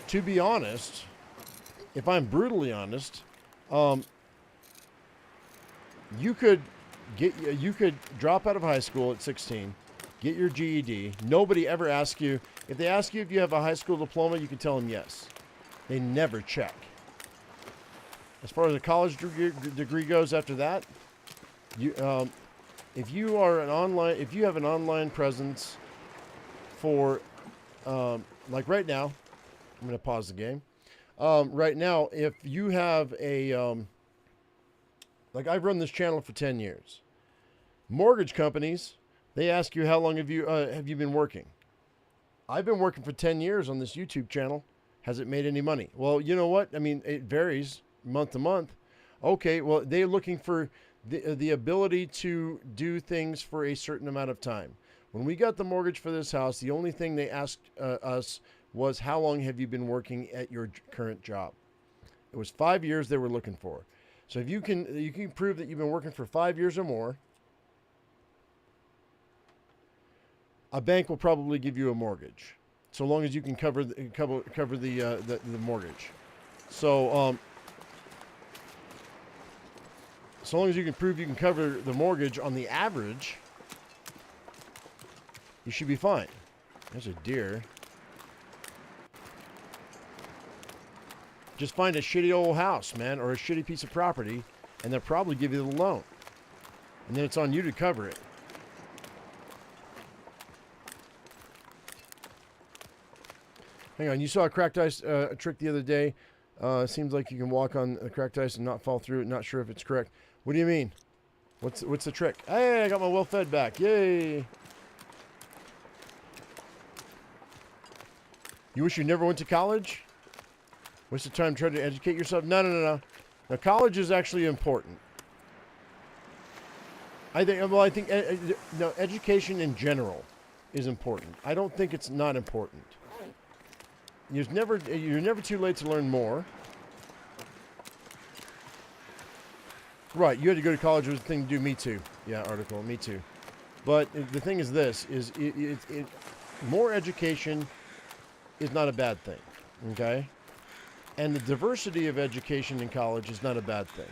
To be honest, if I'm brutally honest, you could drop out of high school at 16, get your GED. Nobody ever asks you. If they ask you if you have a high school diploma, you can tell them yes. They never check. As far as a college degree goes, after that, if you have an online presence for, like right now, I'm going to pause the game. Right now, if you have like I've run this channel for 10 years. Mortgage companies, they ask you how long have you been working? I've been working for 10 years on this YouTube channel. Has it made any money? Well, you know what? I mean, it varies month to month. Okay, well, they're looking for the ability to do things for a certain amount of time. When we got the mortgage for this house, the only thing they asked us was, how long have you been working at your current job? It was 5 years they were looking for. So if you can prove that you've been working for 5 years or more, a bank will probably give you a mortgage, so long as you can cover the mortgage. So so long as you can prove you can cover the mortgage on the average, you should be fine. There's a deer. Just find a shitty old house, man, or a shitty piece of property, and they'll probably give you the loan. And then it's on you to cover it. Hang on, you saw a cracked ice trick the other day. Seems like you can walk on a cracked ice and not fall through it. Not sure if it's correct. What do you mean? What's the trick? Hey, I got my well-fed back. Yay! You wish you never went to college? Waste of time trying to educate yourself? No. Now, college is actually important. I think education in general is important. I don't think it's not important. You're never too late to learn more. Right, you had to go to college was the thing to do. Me too. Yeah, article. Me too. But the thing is this, is more education is not a bad thing, okay? And the diversity of education in college is not a bad thing.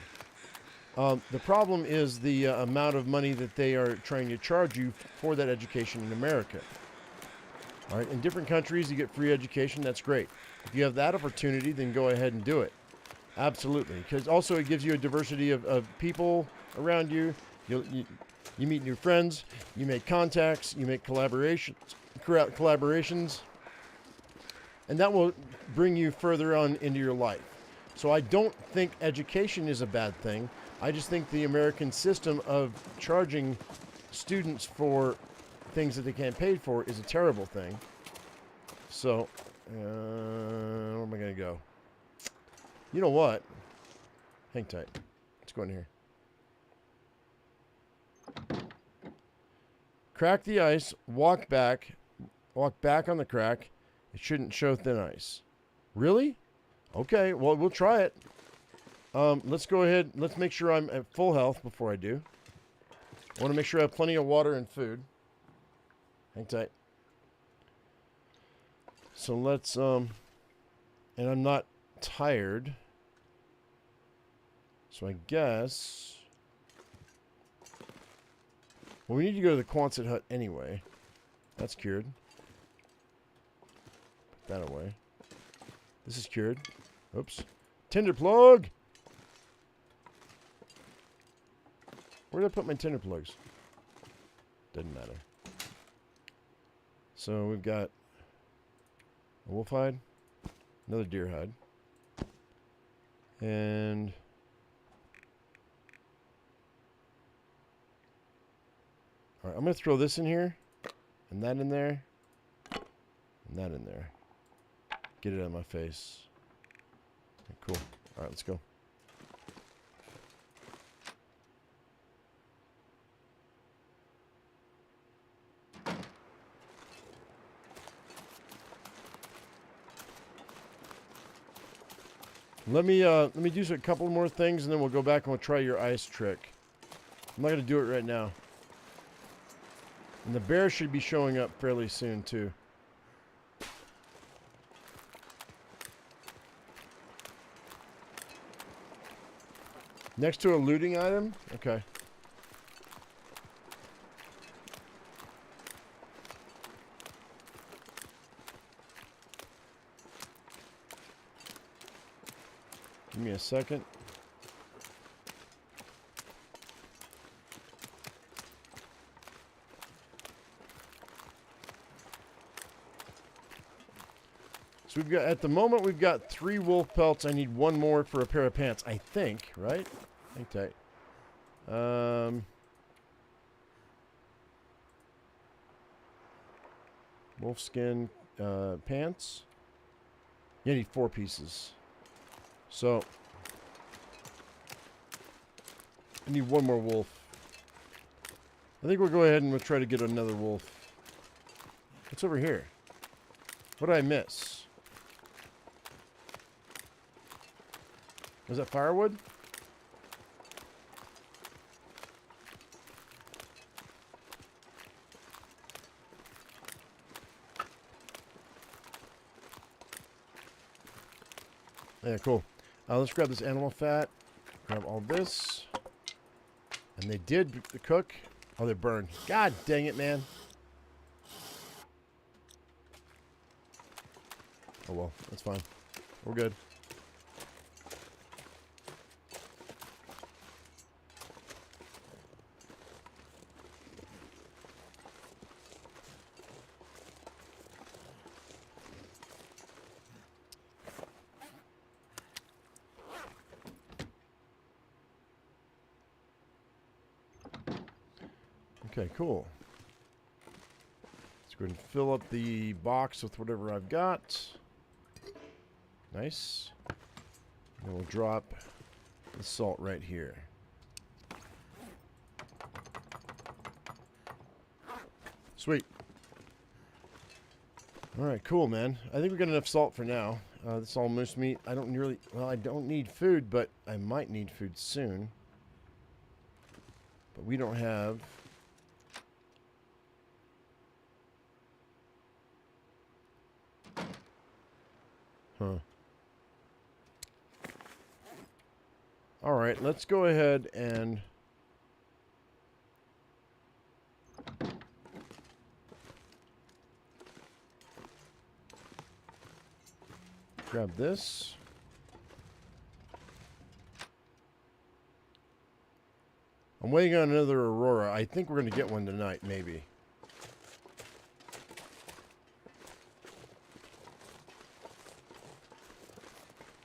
The problem is the amount of money that they are trying to charge you for that education in America. All right, in different countries, you get free education. That's great. If you have that opportunity, then go ahead and do it. Absolutely, because also it gives you a diversity of people around you. You meet new friends. You make contacts. You make collaborations, and that will bring you further on into your life. So I don't think education is a bad thing. I just think the American system of charging students for things that they can't pay for is a terrible thing. So, where am I going to go? You know what? Hang tight. Let's go in here. Crack the ice, walk back on the crack. It shouldn't show thin ice. Really? Okay, well, we'll try it. Let's go ahead. Let's make sure I'm at full health before I do. I want to make sure I have plenty of water and food. Hang tight. So let's, and I'm not tired. So I guess, well, we need to go to the Quonset hut anyway. That's cured. Put that away. This is cured. Oops. Tinder plug! Where did I put my tinder plugs? Doesn't matter. So we've got a wolf hide, another deer hide, and all right, I'm going to throw this in here, and that in there, and that in there. Get it out of my face. Okay, cool. All right, let's go. Let me do a couple more things, and then we'll go back and we'll try your ice trick. I'm not going to do it right now. And the bear should be showing up fairly soon, too. Next to a looting item? Okay. Give me a second. So we've got, at the moment, we've got 3 wolf pelts. I need 1 more for a pair of pants, I think, right? Hang tight. Wolf skin pants. You need 4 pieces. So I need 1 more wolf. I think we'll go ahead and we'll try to get another wolf. What's over here? What did I miss? Was that firewood? Yeah, cool. Let's grab this animal fat. Grab all this. And they did cook. Oh, they burned. God dang it, man. Oh, well. That's fine. We're good. Okay, cool. Let's go ahead and fill up the box with whatever I've got. Nice. And we'll drop the salt right here. Sweet. Alright, cool, man. I think we got enough salt for now. This is all moose meat. I don't really... Well, I don't need food, but I might need food soon. But we don't have... Huh. Alright, let's go ahead and... grab this. I'm waiting on another Aurora. I think we're going to get one tonight, maybe.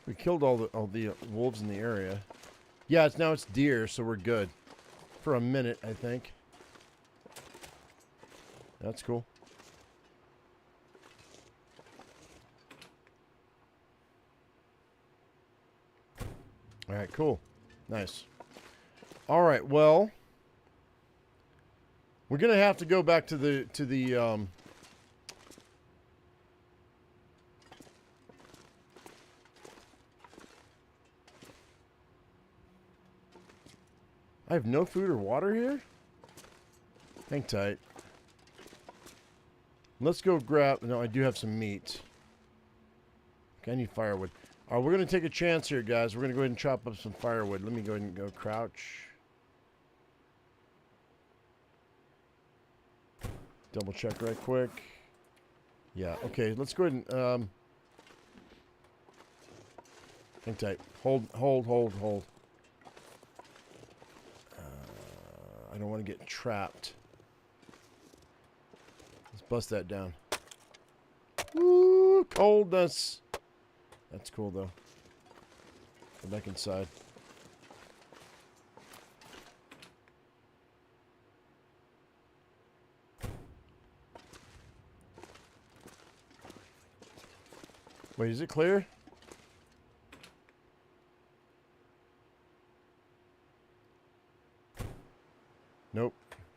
We killed all the wolves in the area. Yeah, now it's deer, so we're good. For a minute, I think. That's cool. All right, cool. Nice. All right, well, we're going to have to go back to the I have no food or water here? Hang tight. Let's go grab... No, I do have some meat. Okay, I need firewood. All right, we're going to take a chance here, guys. We're going to go ahead and chop up some firewood. Let me go ahead and go crouch. Double check right quick. Yeah, okay. Let's go ahead and... hang tight. Hold. I don't want to get trapped. Let's bust that down. Woo! Coldness! That's cool, though. Go back inside. Wait, is it clear? Nope.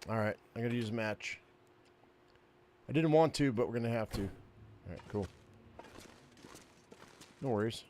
Alright, I'm going to use a match. I didn't want to, but we're going to have to. Alright, cool. No worries.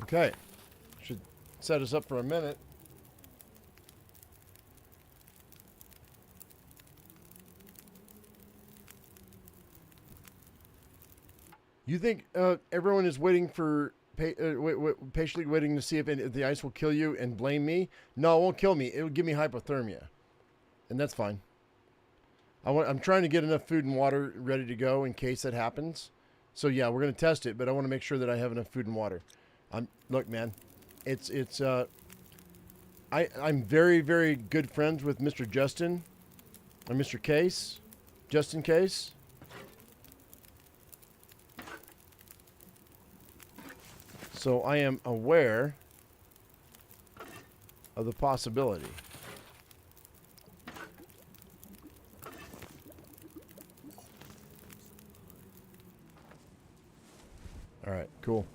Okay. Should set us up for a minute. You think everyone is waiting for patiently waiting to see if the ice will kill you and blame me? No, it won't kill me. It will give me hypothermia, and that's fine. I'm trying to get enough food and water ready to go in case that happens. So yeah, we're gonna test it, but I want to make sure that I have enough food and water. Look, man, I'm very, very good friends with Mr. Justin, or Mr. Case, Justin Case. So I am aware of the possibility. All right, cool.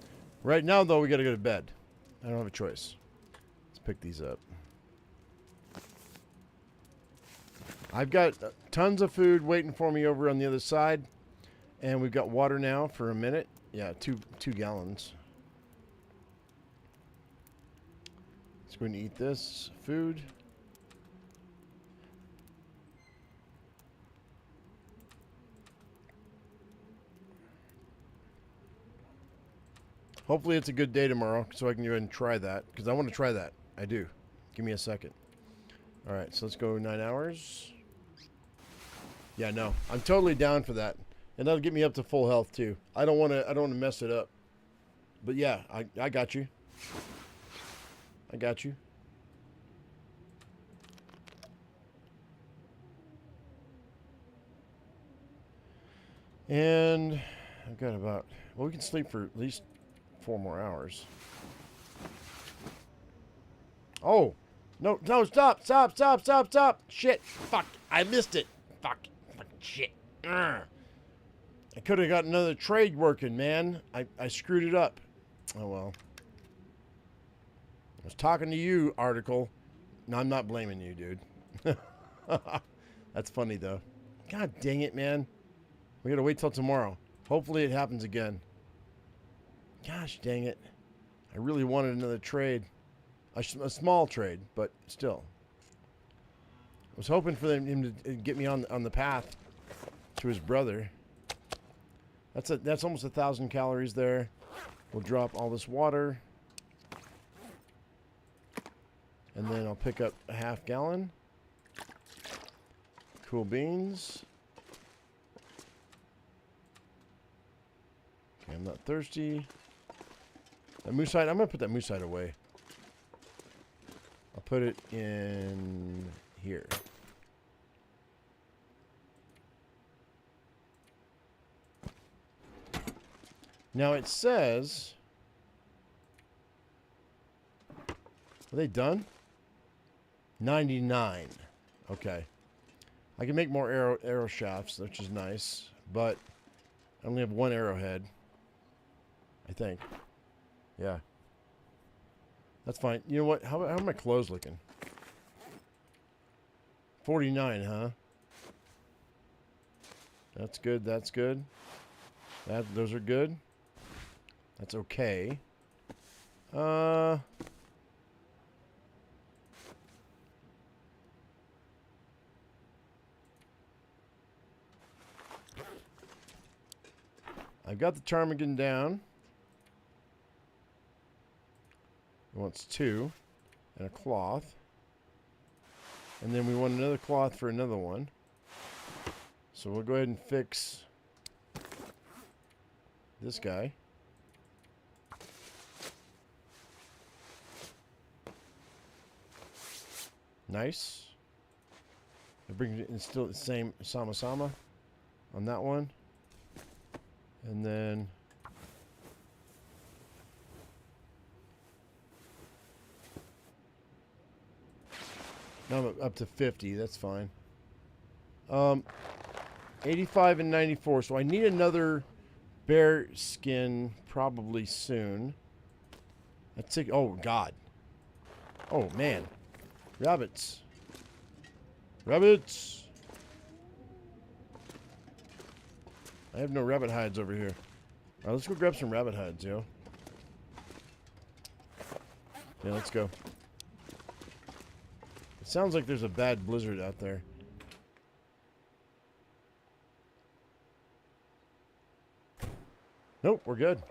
Right now, though, we got to go to bed. I don't have a choice. Let's pick these up. I've got tons of food waiting for me over on the other side. And we've got water now for a minute. Yeah, two gallons. Let's go and eat this food. Hopefully it's a good day tomorrow so I can go ahead and try that. Because I want to try that. I do. Give me a second. Alright, so let's go 9 hours. Yeah, no. I'm totally down for that. And that'll get me up to full health too. I don't want to mess it up. But yeah, I got you. I got you. And I've got about, well, we can sleep for at least 4 more hours. Oh, no, stop. Shit, fuck, I missed it. Fuck, shit. Urgh. I could have got another trade working, man. I screwed it up. Oh, well. I was talking to you, article. No, I'm not blaming you, dude. That's funny, though. God dang it, man. We gotta wait till tomorrow. Hopefully it happens again. Gosh dang it. I really wanted another trade. A small trade, but still. I was hoping for him to get me on the path to his brother. That's almost 1,000 calories there. We'll drop all this water. And then I'll pick up a half gallon. Cool beans. Okay, I'm not thirsty. That moosehide, I'm going to put that moosehide away. I'll put it in here. Now it says... Are they done? 99. Okay. I can make more arrow shafts, which is nice. But I only have one arrowhead. I think. Yeah. That's fine. You know what? How are my clothes looking? 49, huh? That's good. That's good. Those are good. That's okay. I've got the ptarmigan down. It wants 2 and a cloth. And then we want another cloth for another one. So we'll go ahead and fix this guy. Nice. I bring it in still the same sama on that one. And then now I'm up to 50. That's fine. 85 and 94. So I need another bear skin probably soon. That's it. Oh, God. Oh, man. Rabbits. Rabbits. I have no rabbit hides over here. Alright, let's go grab some rabbit hides, yo. Yeah, let's go. It sounds like there's a bad blizzard out there. Nope, we're good.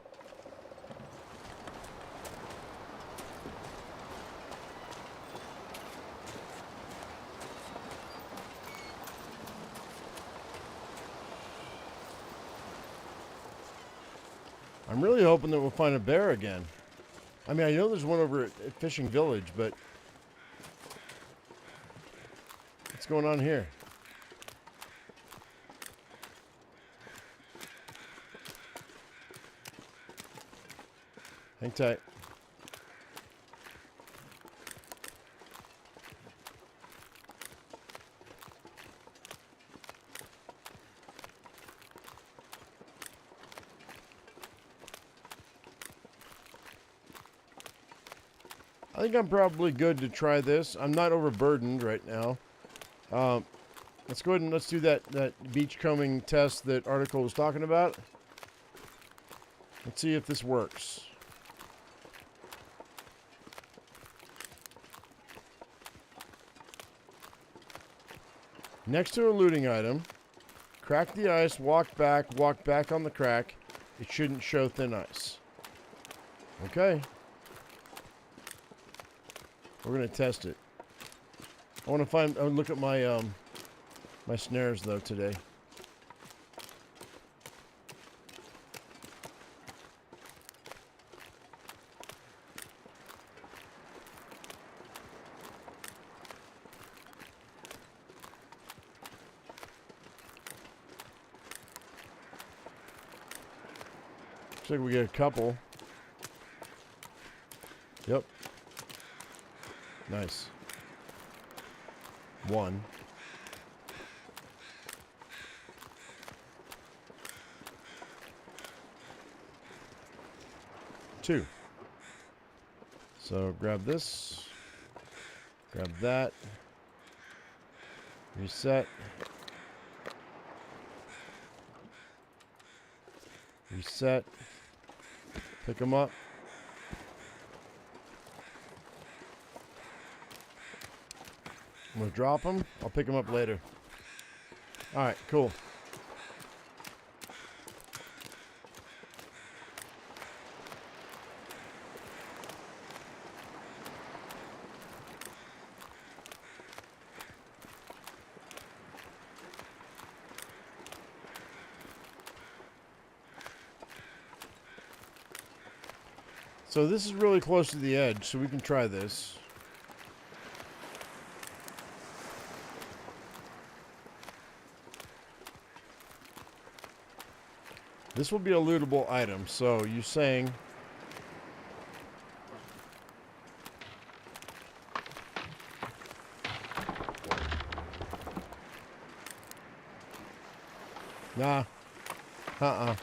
I'm really hoping that we'll find a bear again. I mean, I know there's one over at Fishing Village, but what's going on here? Hang tight. I think I'm probably good to try this. I'm not overburdened right now. Let's go ahead and let's do that beachcombing test that article was talking about. Let's see if this works. Next to a looting item, crack the ice, walk back on the crack. It shouldn't show thin ice. Okay. We're gonna test it. I want to look at my my snares though today. Looks like we get a couple. Yep. Nice. One. Two. So grab this. Grab that. Reset. Reset. Pick them up. I'm going to drop them. I'll pick them up later. Alright, cool. So this is really close to the edge, so we can try this. This will be a lootable item, so you're saying... Nah. Uh-uh.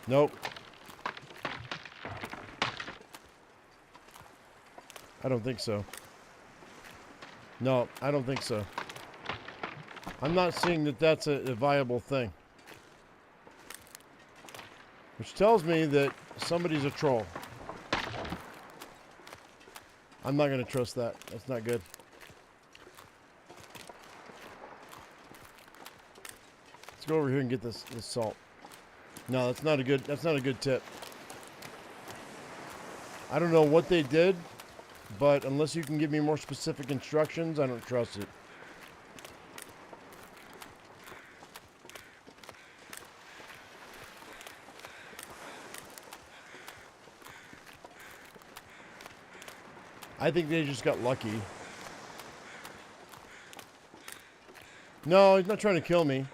Nope. I don't think so. No, I don't think so. I'm not seeing that that's a viable thing. Which tells me that somebody's a troll. I'm not going to trust that. That's not good. Let's go over here and get this salt. No, that's not a good tip. I don't know what they did, but unless you can give me more specific instructions, I don't trust it. I think they just got lucky. No, he's not trying to kill me.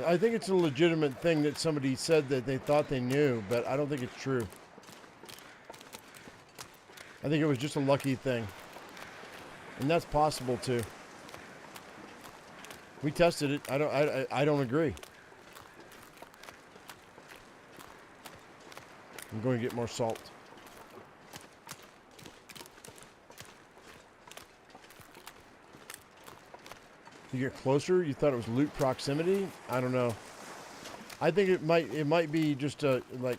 I think it's a legitimate thing that somebody said that they thought they knew, but I don't think it's true. I think it was just a lucky thing. And that's possible too. We tested it. I don't agree. I'm going to get more salt. You get closer, you thought it was loot proximity? I don't know. I think it might be just a like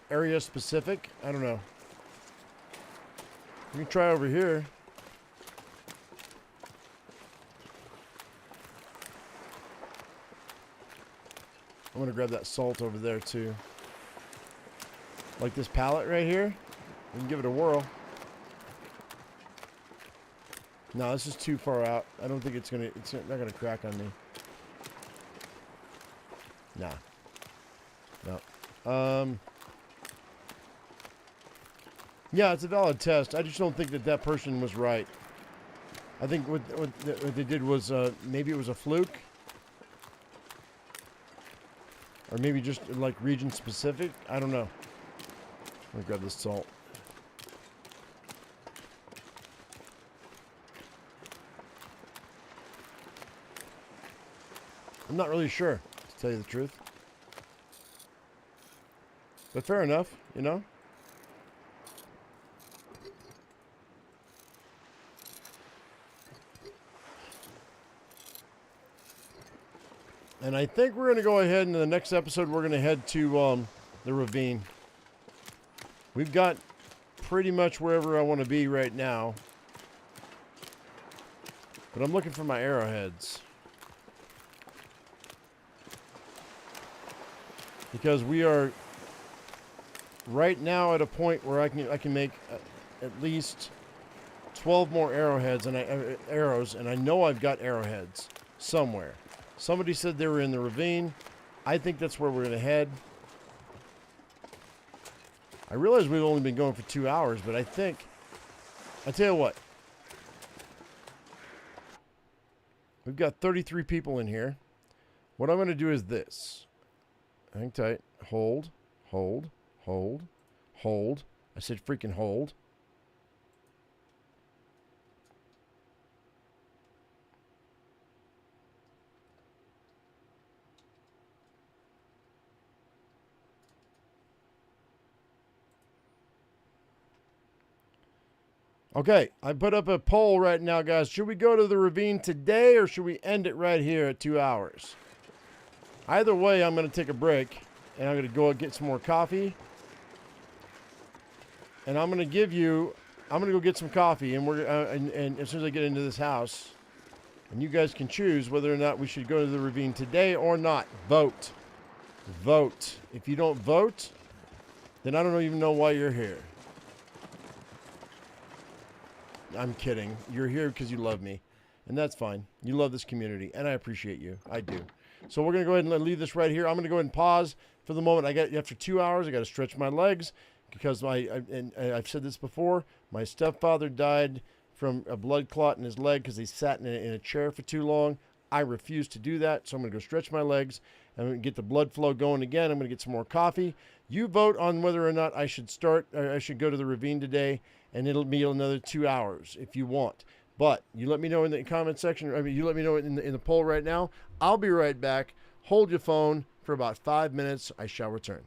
area specific. I don't know. We can try over here. I'm gonna grab that salt over there too. Like this pallet right here. We can give it a whirl. No, this is too far out. I don't think it's not gonna crack on me. Nah. No. Yeah, it's a valid test. I just don't think that person was right. I think what they did was maybe it was a fluke. Or maybe just like region specific. I don't know. Let me grab this salt. I'm not really sure, to tell you the truth. But fair enough, you know? And I think we're going to go ahead, in the next episode, we're going to head to the ravine. We've got pretty much wherever I want to be right now. But I'm looking for my arrowheads. Because we are right now at a point where I can make at least 12 more arrowheads and arrows, and I know I've got arrowheads somewhere. Somebody said they were in the ravine. I think that's where we're going to head. I realize we've only been going for 2 hours, but I tell you what. We've got 33 people in here. What I'm going to do is this. Hang tight. Hold, hold, hold, hold. I said freaking hold. Okay, I put up a poll right now, guys. Should we go to the ravine today or should we end it right here at 2 hours? Either way, I'm going to take a break and I'm going to go get some more coffee. And I'm going to go get some coffee and and as soon as I get into this house, and you guys can choose whether or not we should go to the ravine today or not. Vote. Vote. If you don't vote, then I don't even know why you're here. I'm kidding. You're here because you love me. And that's fine. You love this community. And I appreciate you. I do. So we're going to go ahead and leave this right here. I'm going to go ahead and pause for the moment. After 2 hours, I got to stretch my legs. Because I've said this before. My stepfather died from a blood clot in his leg because he sat in a chair for too long. I refuse to do that. So I'm going to go stretch my legs. I'm going to get the blood flow going again. I'm going to get some more coffee. You vote on whether or not I should go to the ravine today. And it'll be another 2 hours if you want. But you let me know in the comment section. You let me know in the poll right now. I'll be right back. Hold your phone for about 5 minutes. I shall return.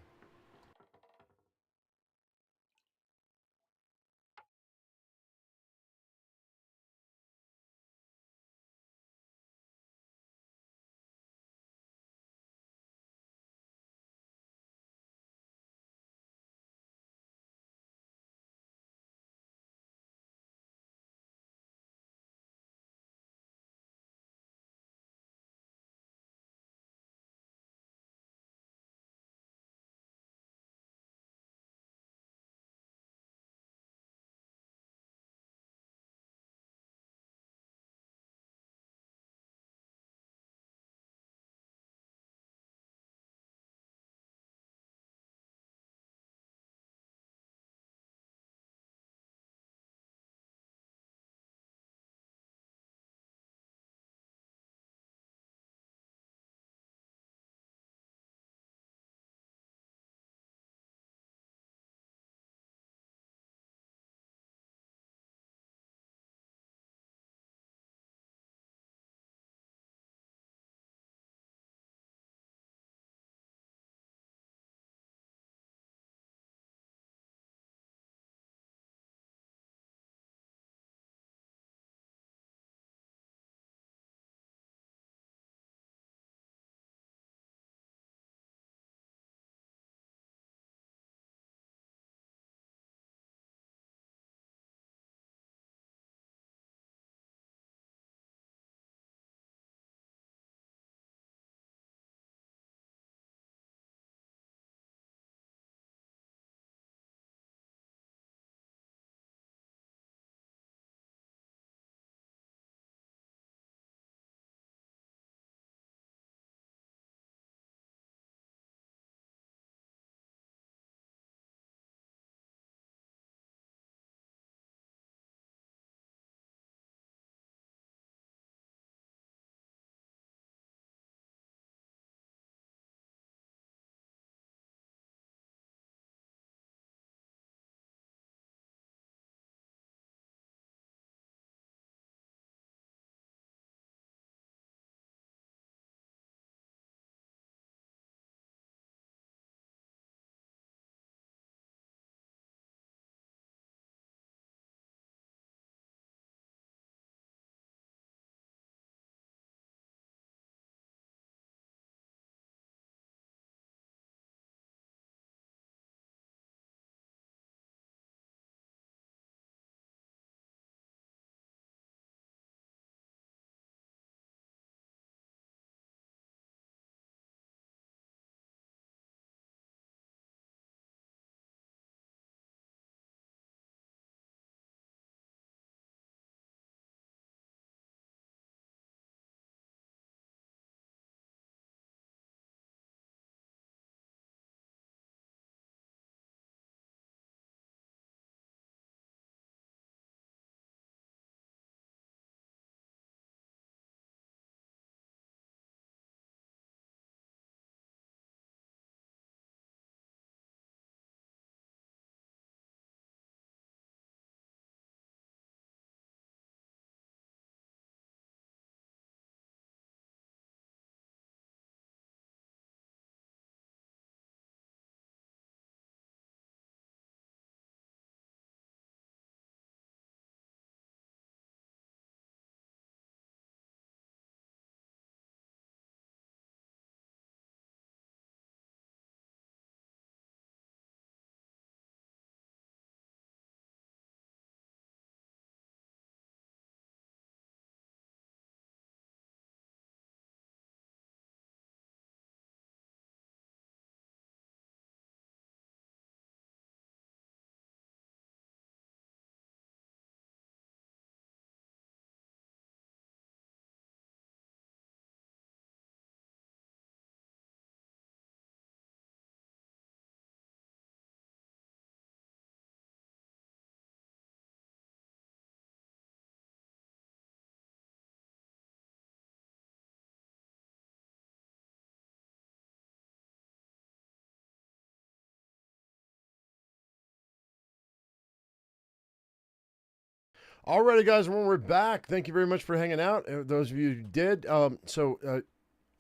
Alrighty, guys, when we're back, thank you very much for hanging out. Those of you who did. I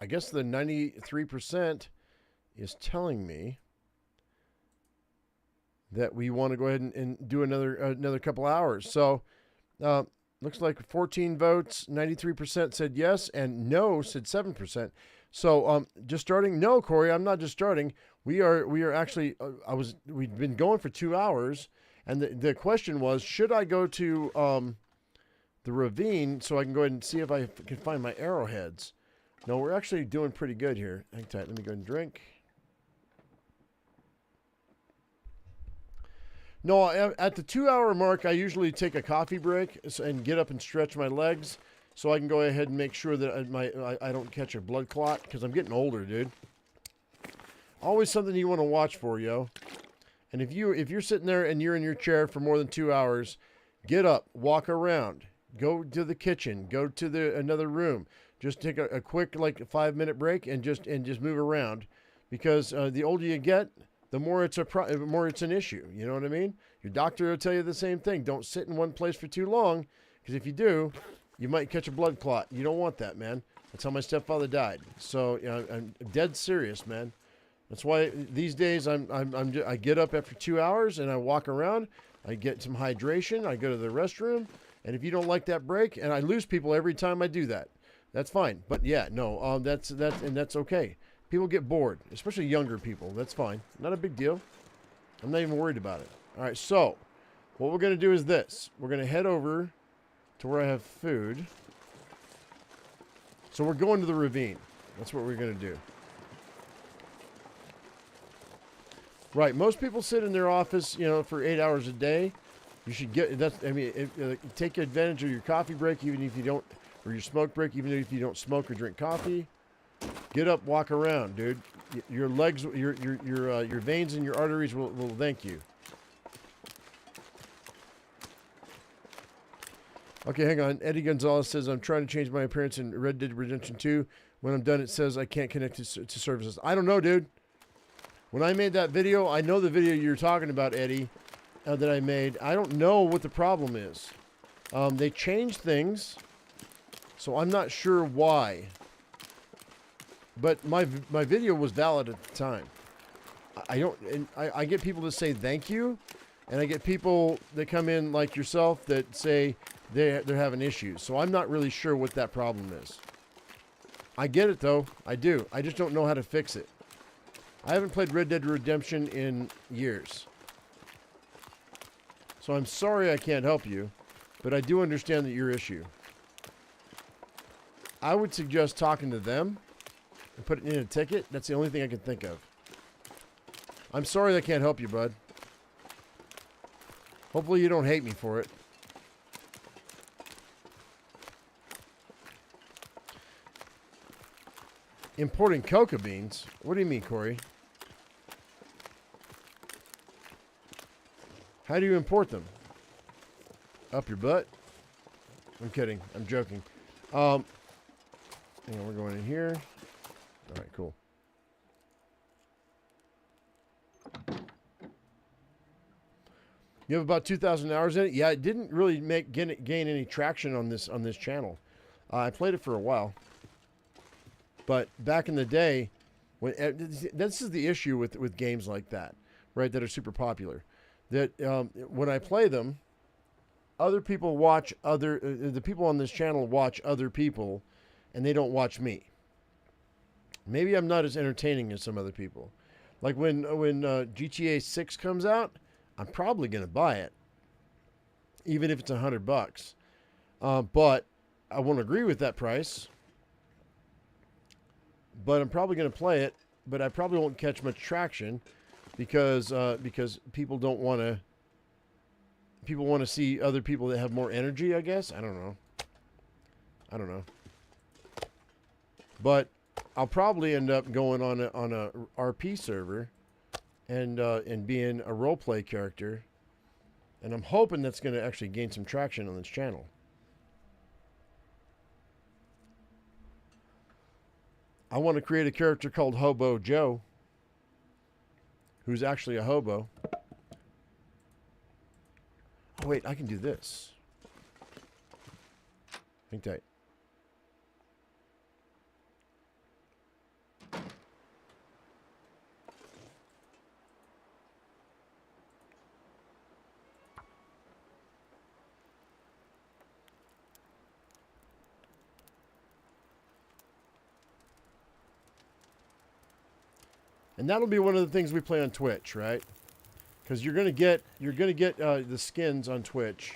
guess the 93% is telling me that we want to go ahead and do another couple hours. So looks like 14 votes, 93% said yes, and no said 7%. So just starting? No, Corey, I'm not just starting. We are actually we've been going for 2 hours. And the question was, should I go to the ravine so I can go ahead and see if I can find my arrowheads? No, we're actually doing pretty good here. Hang tight. Let me go ahead and drink. No, at the 2 hour mark, I usually take a coffee break and get up and stretch my legs so I can go ahead and make sure that I don't catch a blood clot because I'm getting older, dude. Always something you want to watch for, yo. And if you're sitting there and you're in your chair for more than 2 hours, get up, walk around, go to the kitchen, go to another room. Just take a quick 5-minute break and just move around, because the older you get, the more it's an issue. You know what I mean? Your doctor will tell you the same thing. Don't sit in one place for too long, because if you do, you might catch a blood clot. You don't want that, man. That's how my stepfather died. So I'm dead serious, man. That's why these days I get up after 2 hours and I walk around. I get some hydration. I go to the restroom, and if you don't like that break, and I lose people every time I do that, that's fine. But yeah, no, that's okay. People get bored, especially younger people. That's fine. Not a big deal. I'm not even worried about it. All right, so what we're gonna do is this. We're gonna head over to where I have food. So we're going to the ravine. That's what we're gonna do. Right, most people sit in their office, for 8 hours a day. You should take advantage of your coffee break, even if you don't, or your smoke break, even if you don't smoke or drink coffee. Get up, walk around, dude. Your legs, your veins and your arteries will thank you. Okay, hang on. Eddie Gonzalez says, I'm trying to change my appearance in Red Dead Redemption 2. When I'm done, it says I can't connect to services. I don't know, dude. When I made that video, I know the video you're talking about, Eddie, that I made. I don't know what the problem is. They changed things, so I'm not sure why. But my video was valid at the time. I get people to say thank you, and I get people that come in like yourself that say they're having issues. So I'm not really sure what that problem is. I get it, though. I do. I just don't know how to fix it. I haven't played Red Dead Redemption in years. So I'm sorry I can't help you, but I do understand that your issue. I would suggest talking to them and putting in a ticket. That's the only thing I can think of. I'm sorry I can't help you, bud. Hopefully you don't hate me for it. Importing coca beans? What do you mean, Corey? How do you import them? Up your butt? I'm kidding. I'm joking. Hang on, we're going in here. All right, cool. You have about 2,000 hours in it? Yeah, it didn't really gain any traction on this channel. I played it for a while. But back in the day, this is the issue with games like that, right, that are super popular. That when I play them, other people watch the people on this channel watch other people, and they don't watch me. Maybe I'm not as entertaining as some other people. Like when GTA 6 comes out, I'm probably going to buy it, even if it's $100. But I won't agree with that price. But I'm probably going to play it, but I probably won't catch much traction because people don't want to. People want to see other people that have more energy, I guess. I don't know. But I'll probably end up going on a RP server and being a roleplay character, and I'm hoping that's going to actually gain some traction on this channel. I want to create a character called Hobo Joe, who's actually a hobo. Oh, wait, I can do this. Hang tight. And that'll be one of the things we play on Twitch, right? Because you're gonna get the skins on Twitch,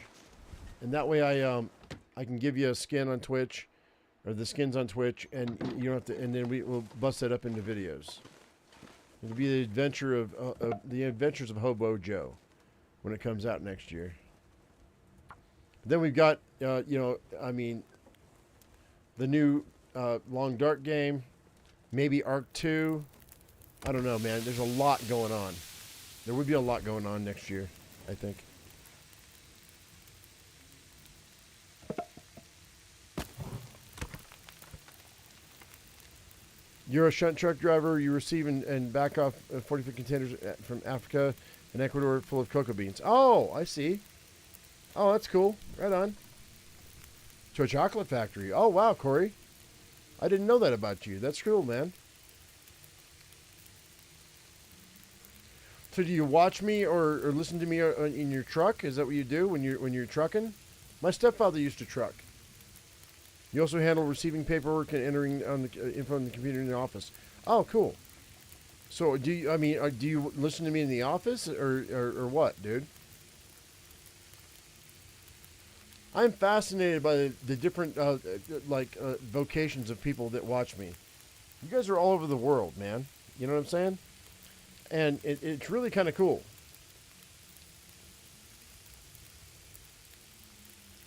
and that way I can give you a skin on Twitch, or the skins on Twitch, and you don't have to. And then we'll bust that up into videos. It'll be the adventures of Hobo Joe when it comes out next year. Then we've got the new Long Dark game, maybe Arc 2. I don't know, man. There's a lot going on. There would be a lot going on next year, I think. You're a shunt truck driver. You receive and back off 40-foot containers from Africa and Ecuador full of cocoa beans. Oh, I see. Oh, that's cool. Right on. To a chocolate factory. Oh, wow, Corey. I didn't know that about you. That's cool, man. So do you watch me or listen to me in your truck? Is that what you do when you're trucking? My stepfather used to truck. You also handle receiving paperwork and entering on the info on the computer in the office. Oh, cool. So do you listen to me in the office or what, dude? I'm fascinated by the different vocations of people that watch me. You guys are all over the world, man. You know what I'm saying? And it's really kind of cool.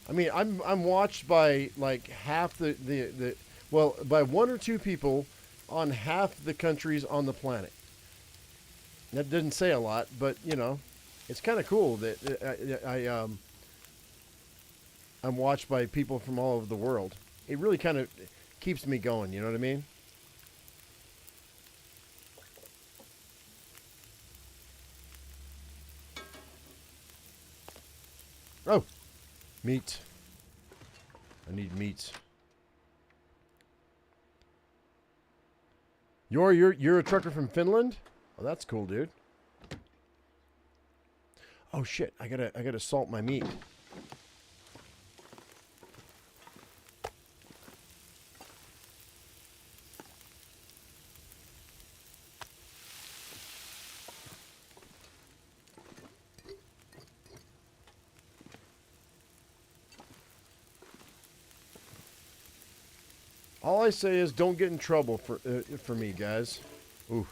I mean, I'm watched by like half by one or two people on half the countries on the planet. That doesn't say a lot, but you know, it's kind of cool that I'm watched by people from all over the world. It really kind of keeps me going. You know what I mean? Oh, meat. I need meat. You're a trucker from Finland? Oh, that's cool, dude. Oh shit! I gotta salt my meat. All I say is don't get in trouble for me, guys. Ooh.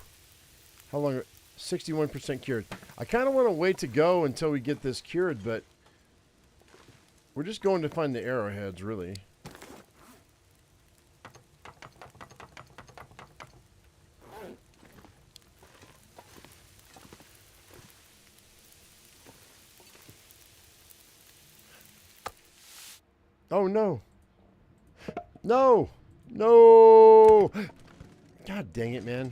How long? 61% cured. I kind of want to wait to go until we get this cured, but we're just going to find the arrowheads, really. Oh, no. No! No! God dang it, man.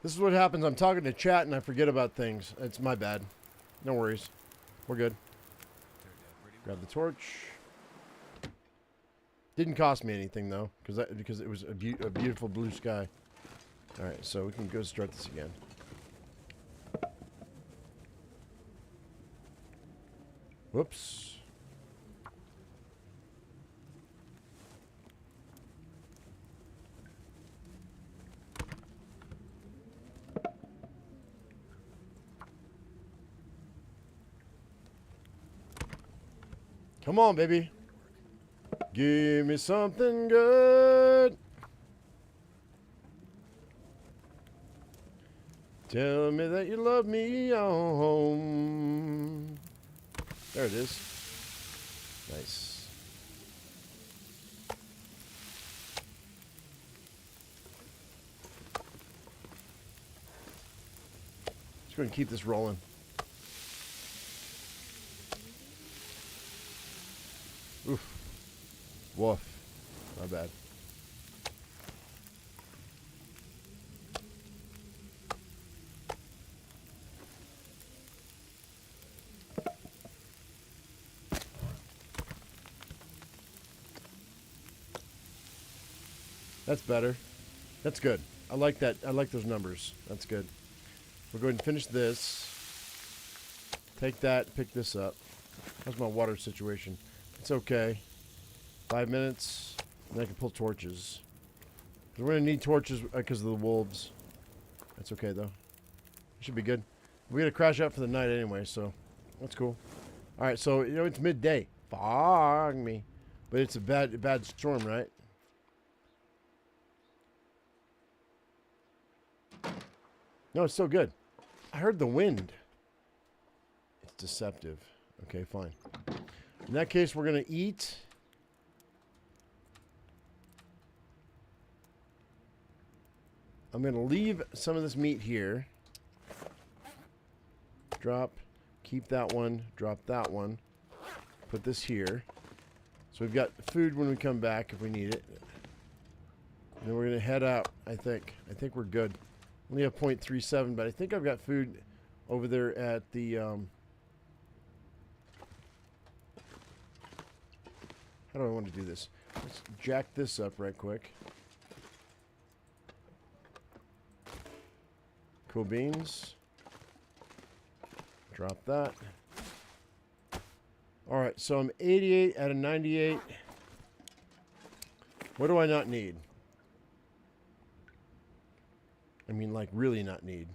This is what happens. I'm talking to chat and I forget about things. It's my bad. No worries. We're good. Grab the torch. Didn't cost me anything though, because it was a beautiful blue sky. All right, so we can go start this again. Whoops. Come on, baby. Give me something good. Tell me that you love me home. There it is. Nice. Let's go ahead and keep this rolling. Oof. Woof. My bad. That's better. That's good. I like that. I like those numbers. That's good. We'll go ahead and finish this. Take that, pick this up. How's my water situation? It's okay. 5 minutes, and I can pull torches. We're going to need torches because of the wolves. That's okay, though. Should be good. We're going to crash out for the night anyway, so that's cool. All right, so, you know, it's midday. Fog me. But it's a bad storm, right? No, it's still good. I heard the wind. It's deceptive. Okay, fine. In that case, we're going to eat. I'm going to leave some of this meat here. Drop. Keep that one. Drop that one. Put this here. So we've got food when we come back if we need it. And then we're going to head out, I think. I think we're good. Only have 0.37, but I think I've got food over there at the... how do I want to do this? Let's jack this up right quick. Cool beans. Drop that. Alright, so I'm 88 out of 98. What do I not need? I mean, like, really not need.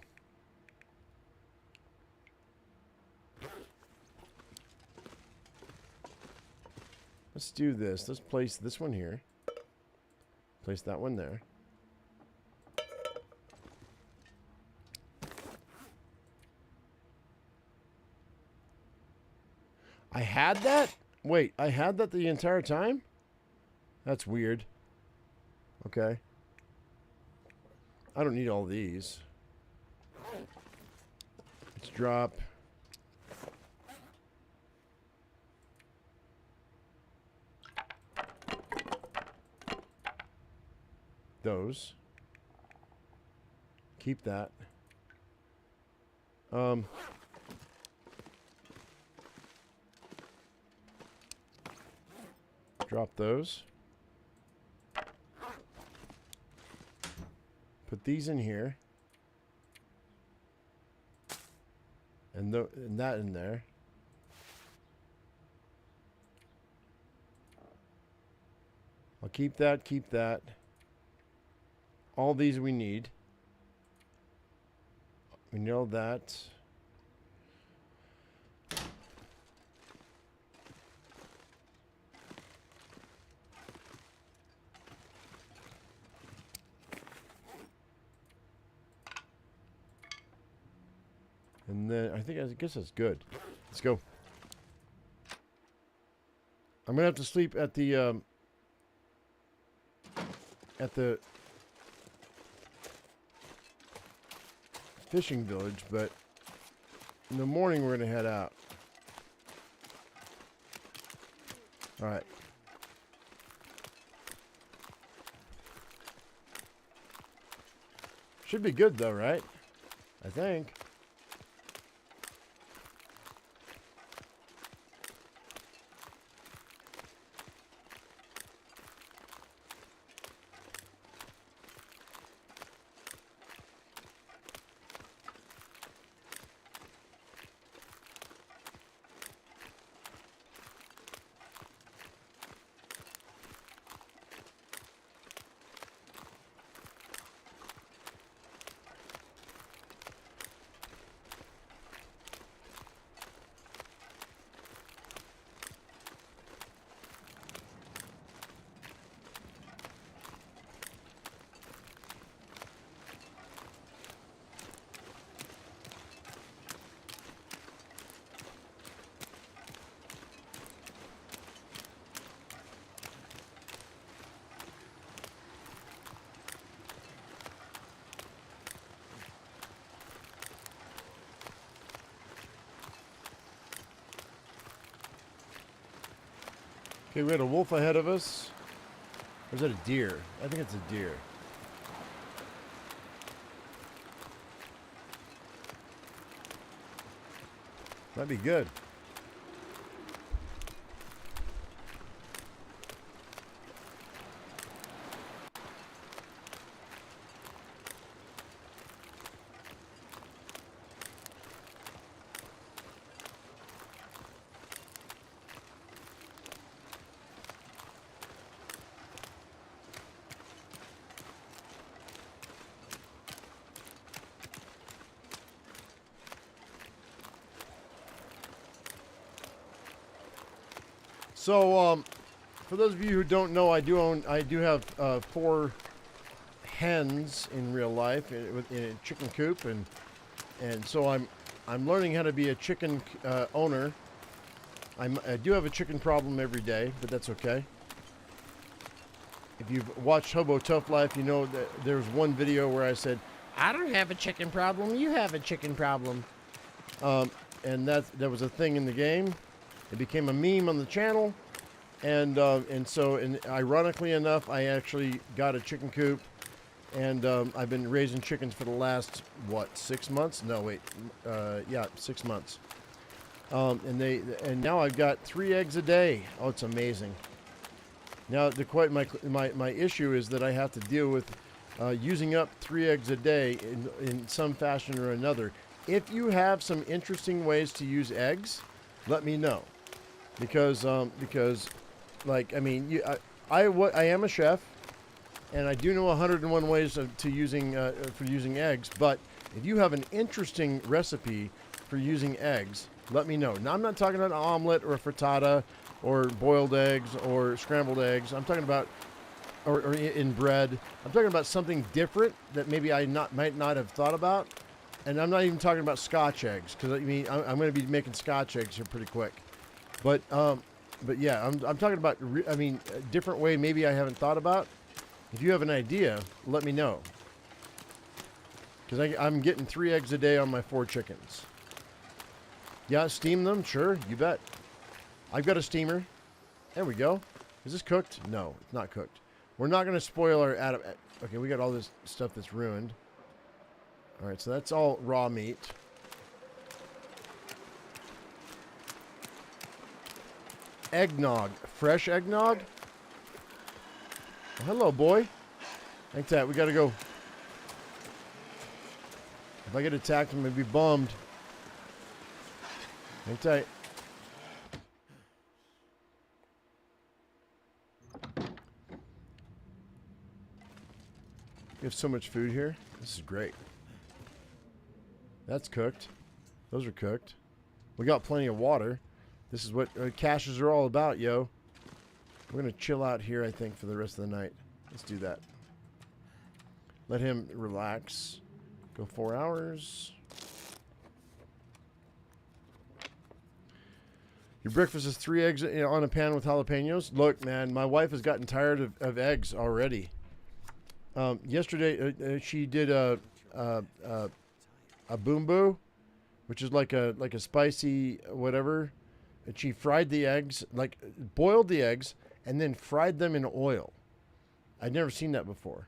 Let's do this. Let's place this one here. Place that one there. I had that? Wait, I had that the entire time? That's weird. Okay. I don't need all these. Let's drop. Those. Keep that. Drop those. Put these in here. And that in there. I'll keep that, keep that. All these we need. We know that. And then I guess that's good. Let's go. I'm gonna have to sleep at the fishing village, but in the morning we're gonna head out. All right. Should be good though, right? I think. Okay, we had a wolf ahead of us. Or is that a deer? I think it's a deer. Might be good. So, for those of you who don't know, I do have 4 hens in real life in a chicken coop, and so I'm learning how to be a chicken owner. I do have a chicken problem every day, but that's okay. If you've watched Hobo Tough Life, you know that there's one video where I said, "I don't have a chicken problem. You have a chicken problem," and that was a thing in the game. It became a meme on the channel, and ironically enough, I actually got a chicken coop, and I've been raising chickens for the last 6 months? No, wait, 6 months. And now I've got 3 eggs a day. Oh, it's amazing. Now my issue is that I have to deal with using up 3 eggs a day in some fashion or another. If you have some interesting ways to use eggs, let me know. Because like, I mean, I am a chef, and I do know 101 ways for using eggs. But if you have an interesting recipe for using eggs, let me know. Now, I'm not talking about an omelet or a frittata or boiled eggs or scrambled eggs. I'm talking about or in bread. I'm talking about something different that maybe I might not have thought about. And I'm not even talking about Scotch eggs, because I mean I'm going to be making Scotch eggs here pretty quick. But yeah, I'm talking about a different way maybe I haven't thought about. If you have an idea, let me know. Because I'm getting 3 eggs a day on my 4 chickens. Yeah, steam them, sure, you bet. I've got a steamer. There we go. Is this cooked? No, it's not cooked. We're not going to spoil our okay, we got all this stuff that's ruined. All right, so that's all raw meat. Eggnog. Fresh eggnog? Well, hello, boy. Like that. We got to go. If I get attacked, I'm going to be bummed. Hang tight. We have so much food here. This is great. That's cooked. Those are cooked. We got plenty of water. This is what caches are all about, yo. We're going to chill out here, I think, for the rest of the night. Let's do that. Let him relax. Go 4 hours. Your breakfast is 3 eggs on a pan with jalapenos. Look, man, my wife has gotten tired of eggs already. Yesterday, she did a boom boo, which is like a spicy whatever. And she fried the eggs, like boiled the eggs, and then fried them in oil. I'd never seen that before.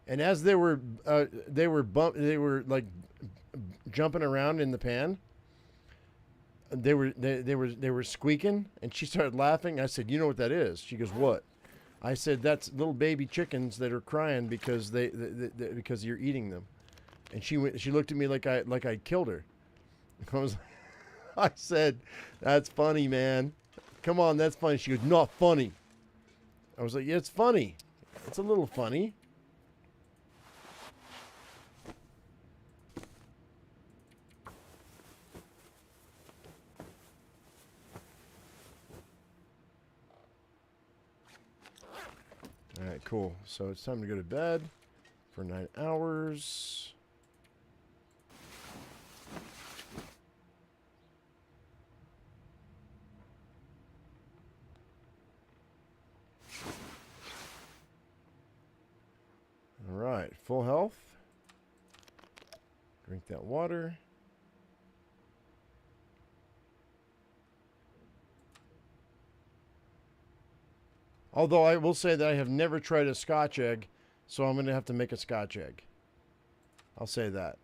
And as they were like jumping around in the pan. They were squeaking, and she started laughing. I said, "You know what that is?" She goes, "What?" I said, "That's little baby chickens that are crying because because you're eating them." And she looked at me like I killed her. I said, "That's funny, man. Come on, that's funny." She goes, "Not funny." I was like, "Yeah, it's funny. It's a little funny." All right, cool. So it's time to go to bed for 9 hours. All right, full health. Drink that water. Although I will say that I have never tried a Scotch egg, so I'm going to have to make a Scotch egg. I'll say that.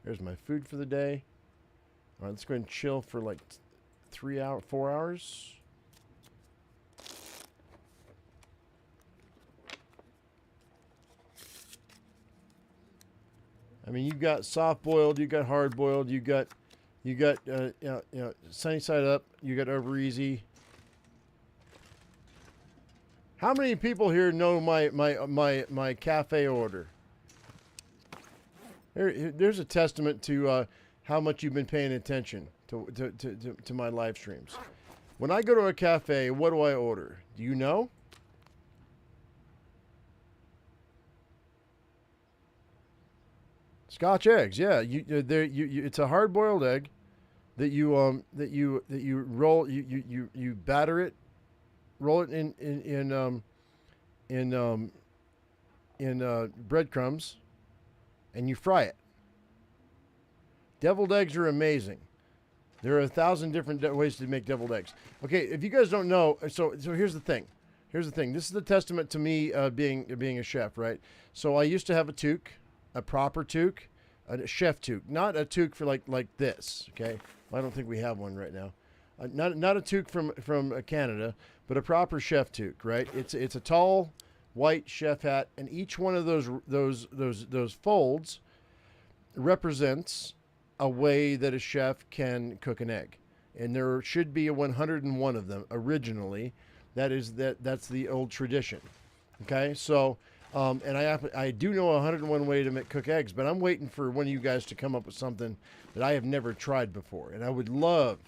There's my food for the day. All right, let's go ahead and chill for like 4 hours. I mean, you've got soft boiled, you got hard boiled, you got sunny side up, you got over easy. How many people here know my cafe order? There's a testament to how much you've been paying attention to my live streams. When I go to a cafe, what do I order? Do you know? Scotch eggs, yeah. It's a hard-boiled egg that you roll. You batter it, roll it in breadcrumbs, and you fry it. Deviled eggs are amazing. There are 1,000 different ways to make deviled eggs. Okay, if you guys don't know, so here's the thing. Here's the thing. This is the testament to me being a chef, right? So I used to have a toque, a proper toque, a chef toque, not a toque for like this. Okay, I don't think we have one right now. Not a toque from Canada, but a proper chef toque, right? It's a tall white chef hat, and each one of those folds represents a way that a chef can cook an egg, and there should be 101 of them originally. That's the old tradition. Okay, so and I do know 101 way to cook eggs, but I'm waiting for one of you guys to come up with something that I have never tried before, and I would love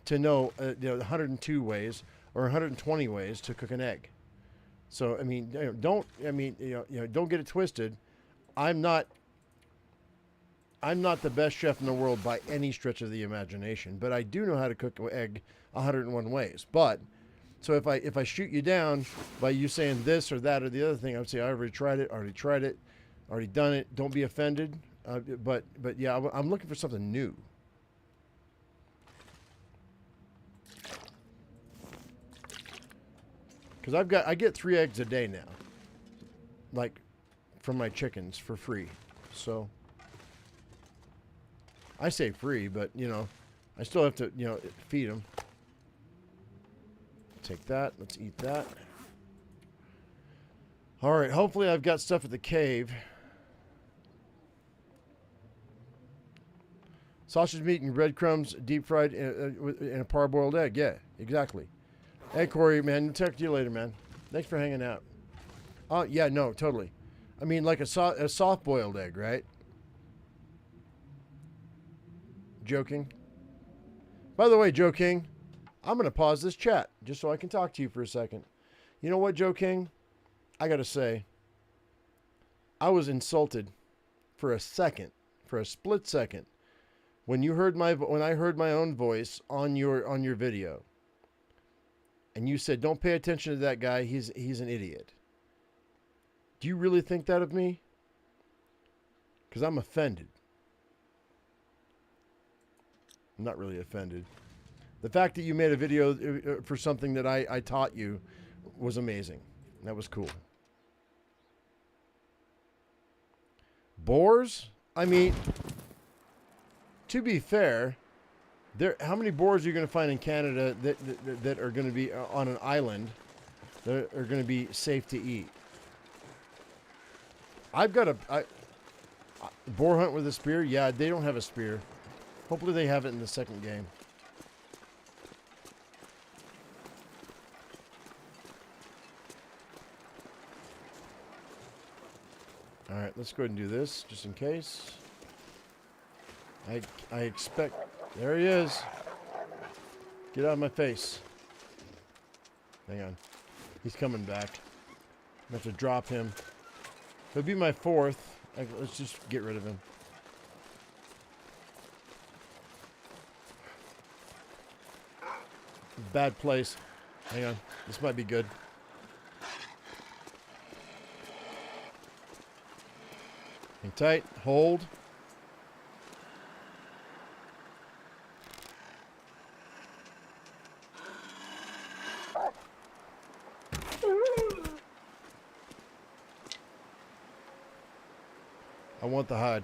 to know 102 ways or 120 ways to cook an egg. So I mean, don't get it twisted. I'm not the best chef in the world by any stretch of the imagination, but I do know how to cook an egg 101 ways. But so if I shoot you down by you saying this or that or the other thing, I would say I already tried it, already done it. Don't be offended. But yeah, I'm looking for something new. Because I get 3 eggs a day now, like from my chickens for free. So I say free, but I still have to feed them. Take that. Let's eat that. All right. Hopefully, I've got stuff at the cave. Sausage meat and breadcrumbs, deep fried in a parboiled egg. Yeah, exactly. Hey, Corey, man. Talk to you later, man. Thanks for hanging out. Yeah, no, totally. I mean, like a soft boiled egg, right? Joking. By the way, Joe King, I'm going to pause this chat just so I can talk to you for a second. You know what, Joe King? I got to say, I was insulted for a split second, when I heard my own voice on your video, and you said, "Don't pay attention to that guy. He's an idiot." Do you really think that of me? Because I'm offended. I'm not really offended. The fact that you made a video for something that I taught you was amazing. That was cool. Boars? I mean, to be fair, how many boars are you going to find in Canada that are going to be on an island that are going to be safe to eat? I've got a boar hunt with a spear. Yeah, they don't have a spear. Hopefully they have it in the second game. All right, let's go ahead and do this just in case. I expect... There he is. Get out of my face. Hang on. He's coming back. I have to drop him. He'll be my 4th. Let's just get rid of him. Bad place. Hang on. This might be good. Hang tight. Hold. I want the hide.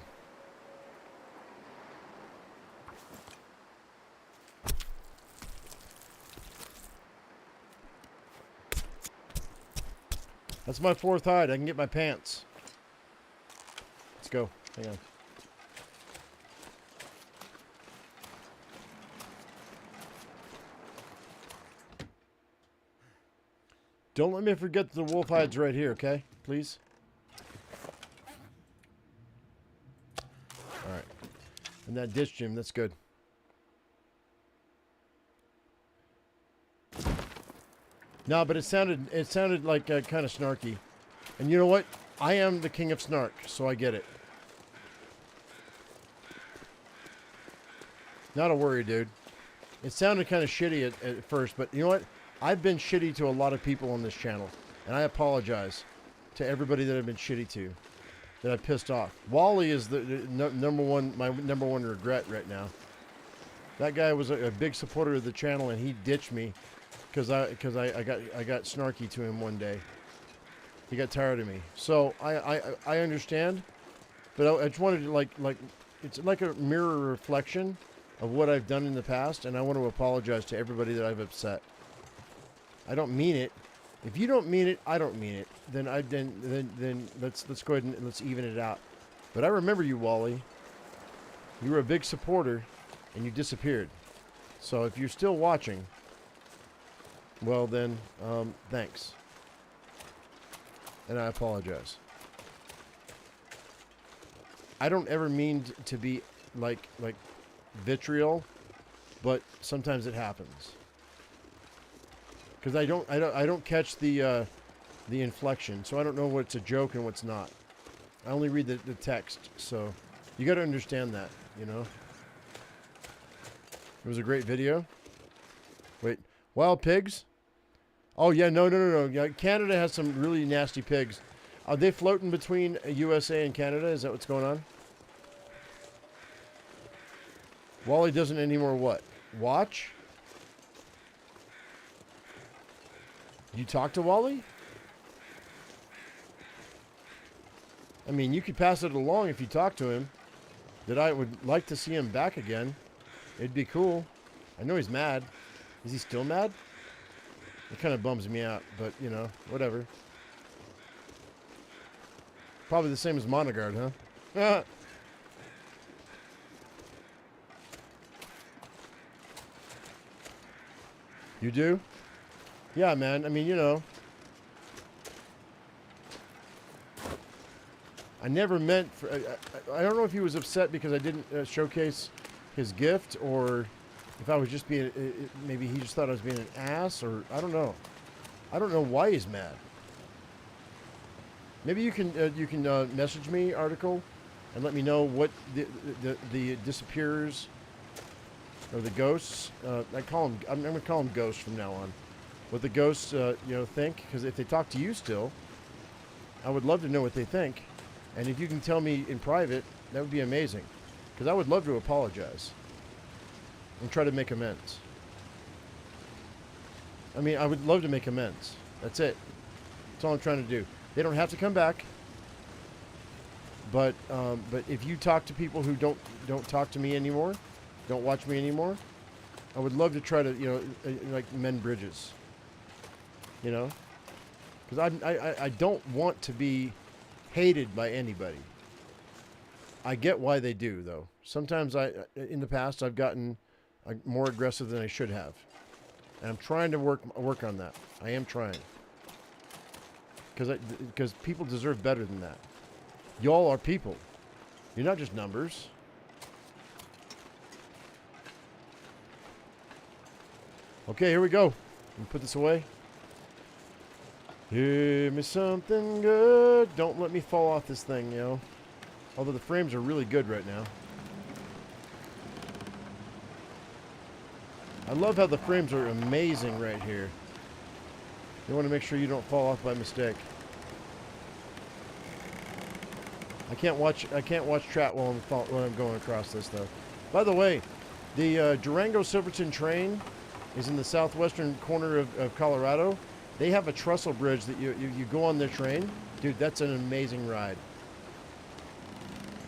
That's my 4th hide. I can get my pants. Let's go. Hang on. Don't let me forget the wolf hides right here, okay? Please. Alright. And that ditch gym, that's good. No, but it sounded like kind of snarky. And you know what? I am the king of snark, so I get it. Not a worry, dude. It sounded kind of shitty at first, but you know what? I've been shitty to a lot of people on this channel, and I apologize to everybody that I've been shitty to, that I pissed off. Wally is the number one, my number one regret right now. That guy was a big supporter of the channel, and he ditched me because I got snarky to him one day. He got tired of me, so I understand, but I just wanted to like it's like a mirror reflection of what I've done in the past, and I want to apologize to everybody that I've upset. I don't mean it. If you don't mean it, I don't mean it. Then let's go ahead and let's even it out. But I remember you, Wally. You were a big supporter, and you disappeared. So if you're still watching, well then, thanks. And I apologize. I don't ever mean to be like vitriol, but sometimes it happens. Because I don't catch the inflection, so I don't know what's a joke and what's not. I only read the text, so you got to understand that, you know. It was a great video. Wait, wild pigs? Oh yeah, no. Yeah, Canada has some really nasty pigs. Are they floating between USA and Canada? Is that what's going on? Wally doesn't anymore what? Watch? You talk to Wally? I mean, you could pass it along if you talk to him. That I would like to see him back again. It'd be cool. I know he's mad. Is he still mad? It kind of bums me out, but, you know, whatever. Probably the same as Monogard, huh? You do? Yeah, man. I mean, you know. I never meant for... I don't know if he was upset because I didn't showcase his gift, or if I was just being... maybe he just thought I was being an ass, or... I don't know. I don't know why he's mad. Maybe you can message me, Article, and let me know what the disappears or the ghosts. I call them... I'm going to call them ghosts from now on. What the ghosts, you know, think. Because if they talk to you still, I would love to know what they think. And if you can tell me in private, that would be amazing. Because I would love to apologize and try to make amends. I mean, I would love to make amends. That's it. That's all I'm trying to do. They don't have to come back. But if you talk to people who don't talk to me anymore, don't watch me anymore, I would love to try to, you know, like mend bridges. You know? Because I don't want to be hated by anybody. I get why they do, though. Sometimes in the past, I've gotten more aggressive than I should have. And I'm trying to work on that. I am trying. Because people deserve better than that. Y'all are people. You're not just numbers. Okay, here we go. Let me put this away. Give me something good. Don't let me fall off this thing, you know. Although the frames are really good right now. I love how the frames are amazing right here. You want to make sure you don't fall off by mistake. I can't watch chat while I'm going across this, though. By the way, the Durango-Silverton train is in the southwestern corner of Colorado. They have a trestle bridge that you go on the train. Dude, that's an amazing ride.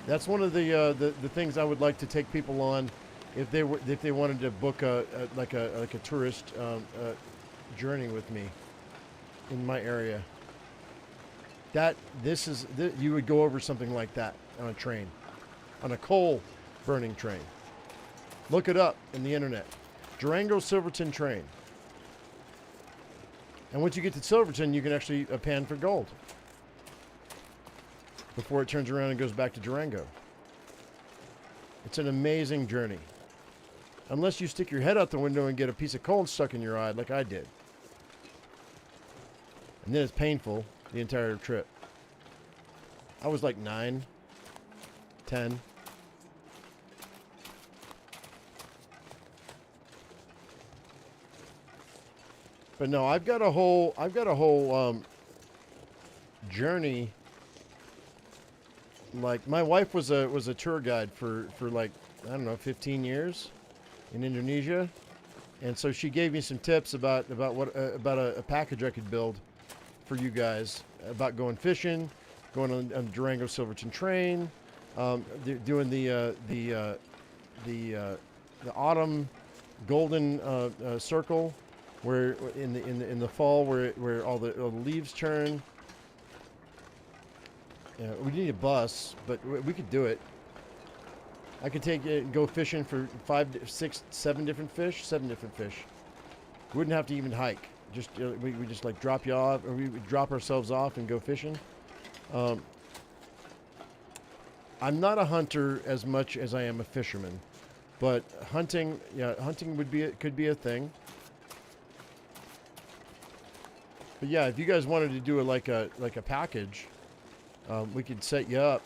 That's one of the things I would like to take people on, if they wanted to book a tourist journey with me in my area. You would go over something like that on a train, on a coal burning train. Look it up in the internet. Durango Silverton train. And once you get to Silverton, you can actually pan for gold before it turns around and goes back to Durango. It's an amazing journey. Unless you stick your head out the window and get a piece of coal stuck in your eye like I did. And then it's painful the entire trip. I was like 9, 10. But no, I've got a whole journey. Like, my wife was a tour guide for like, I don't know, 15 years in Indonesia, and so she gave me some tips about a package I could build for you guys about going fishing, going on Durango Silverton train, doing the autumn golden circle, where in the fall where all the leaves turn. We need a bus, but we could do it. I could take it and go fishing for 5, 6, 7 different fish. 7 different fish. We wouldn't have to even hike. Just we just like drop you off, or we would drop ourselves off and go fishing. I'm not a hunter as much as I am a fisherman, but hunting could be a thing. But yeah, if you guys wanted to do like a package, we could set you up.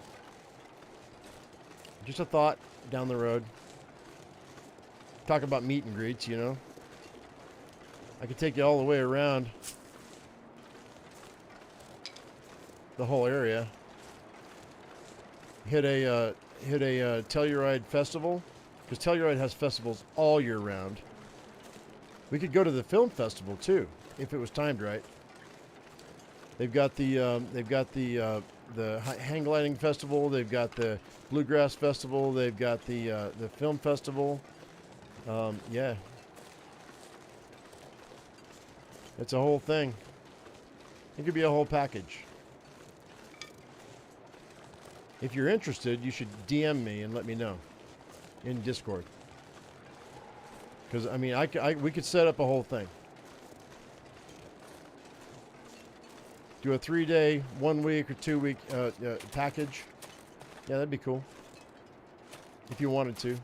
Just a thought down the road. Talk about meet and greets, you know. I could take you all the way around the whole area. Hit a Telluride festival, because Telluride has festivals all year round. We could go to the film festival too, if it was timed right. They've got the hang gliding festival. They've got the bluegrass festival. They've got the film festival. Yeah, it's a whole thing. It could be a whole package. If you're interested, you should DM me and let me know in Discord. Because I mean, we could set up a whole thing. Do a 3-day, 1 week, or 2 week package. Yeah, that'd be cool. If you wanted to.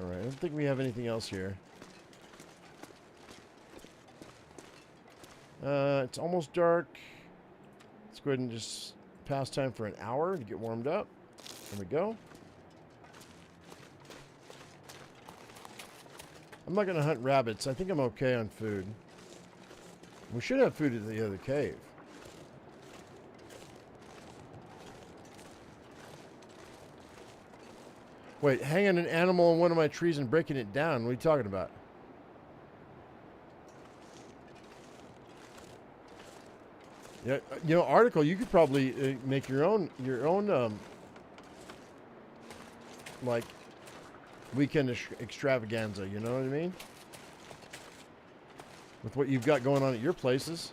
Alright, I don't think we have anything else here. It's almost dark. Let's go ahead and just pass time for an hour to get warmed up. There we go. I'm not going to hunt rabbits. I think I'm okay on food. We should have food at the other cave. Wait, hanging an animal on one of my trees and breaking it down. What are you talking about? Yeah, you know, article. You could probably make your own like weekend extravaganza. You know what I mean? With what you've got going on at your places,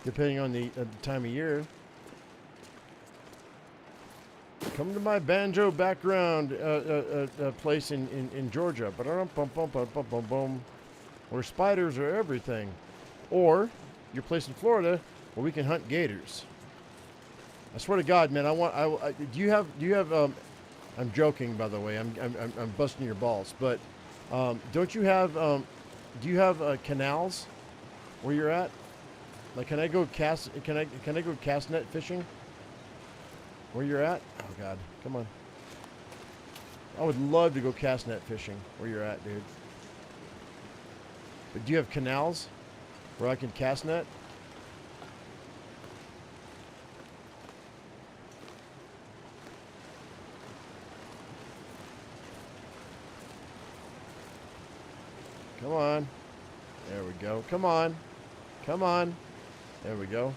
depending on the time of year. Come to my banjo background place in Georgia, where spiders are everything. Or your place in Florida, where we can hunt gators. I swear to God, man, do you have I'm joking, by the way. I'm busting your balls, but don't you have do you have canals where you're at? Like, can I go cast net fishing where you're at? Oh God, come on. I would love to go cast net fishing where you're at, dude. But do you have canals where I can cast net? Come on. There we go. Come on. Come on. There we go.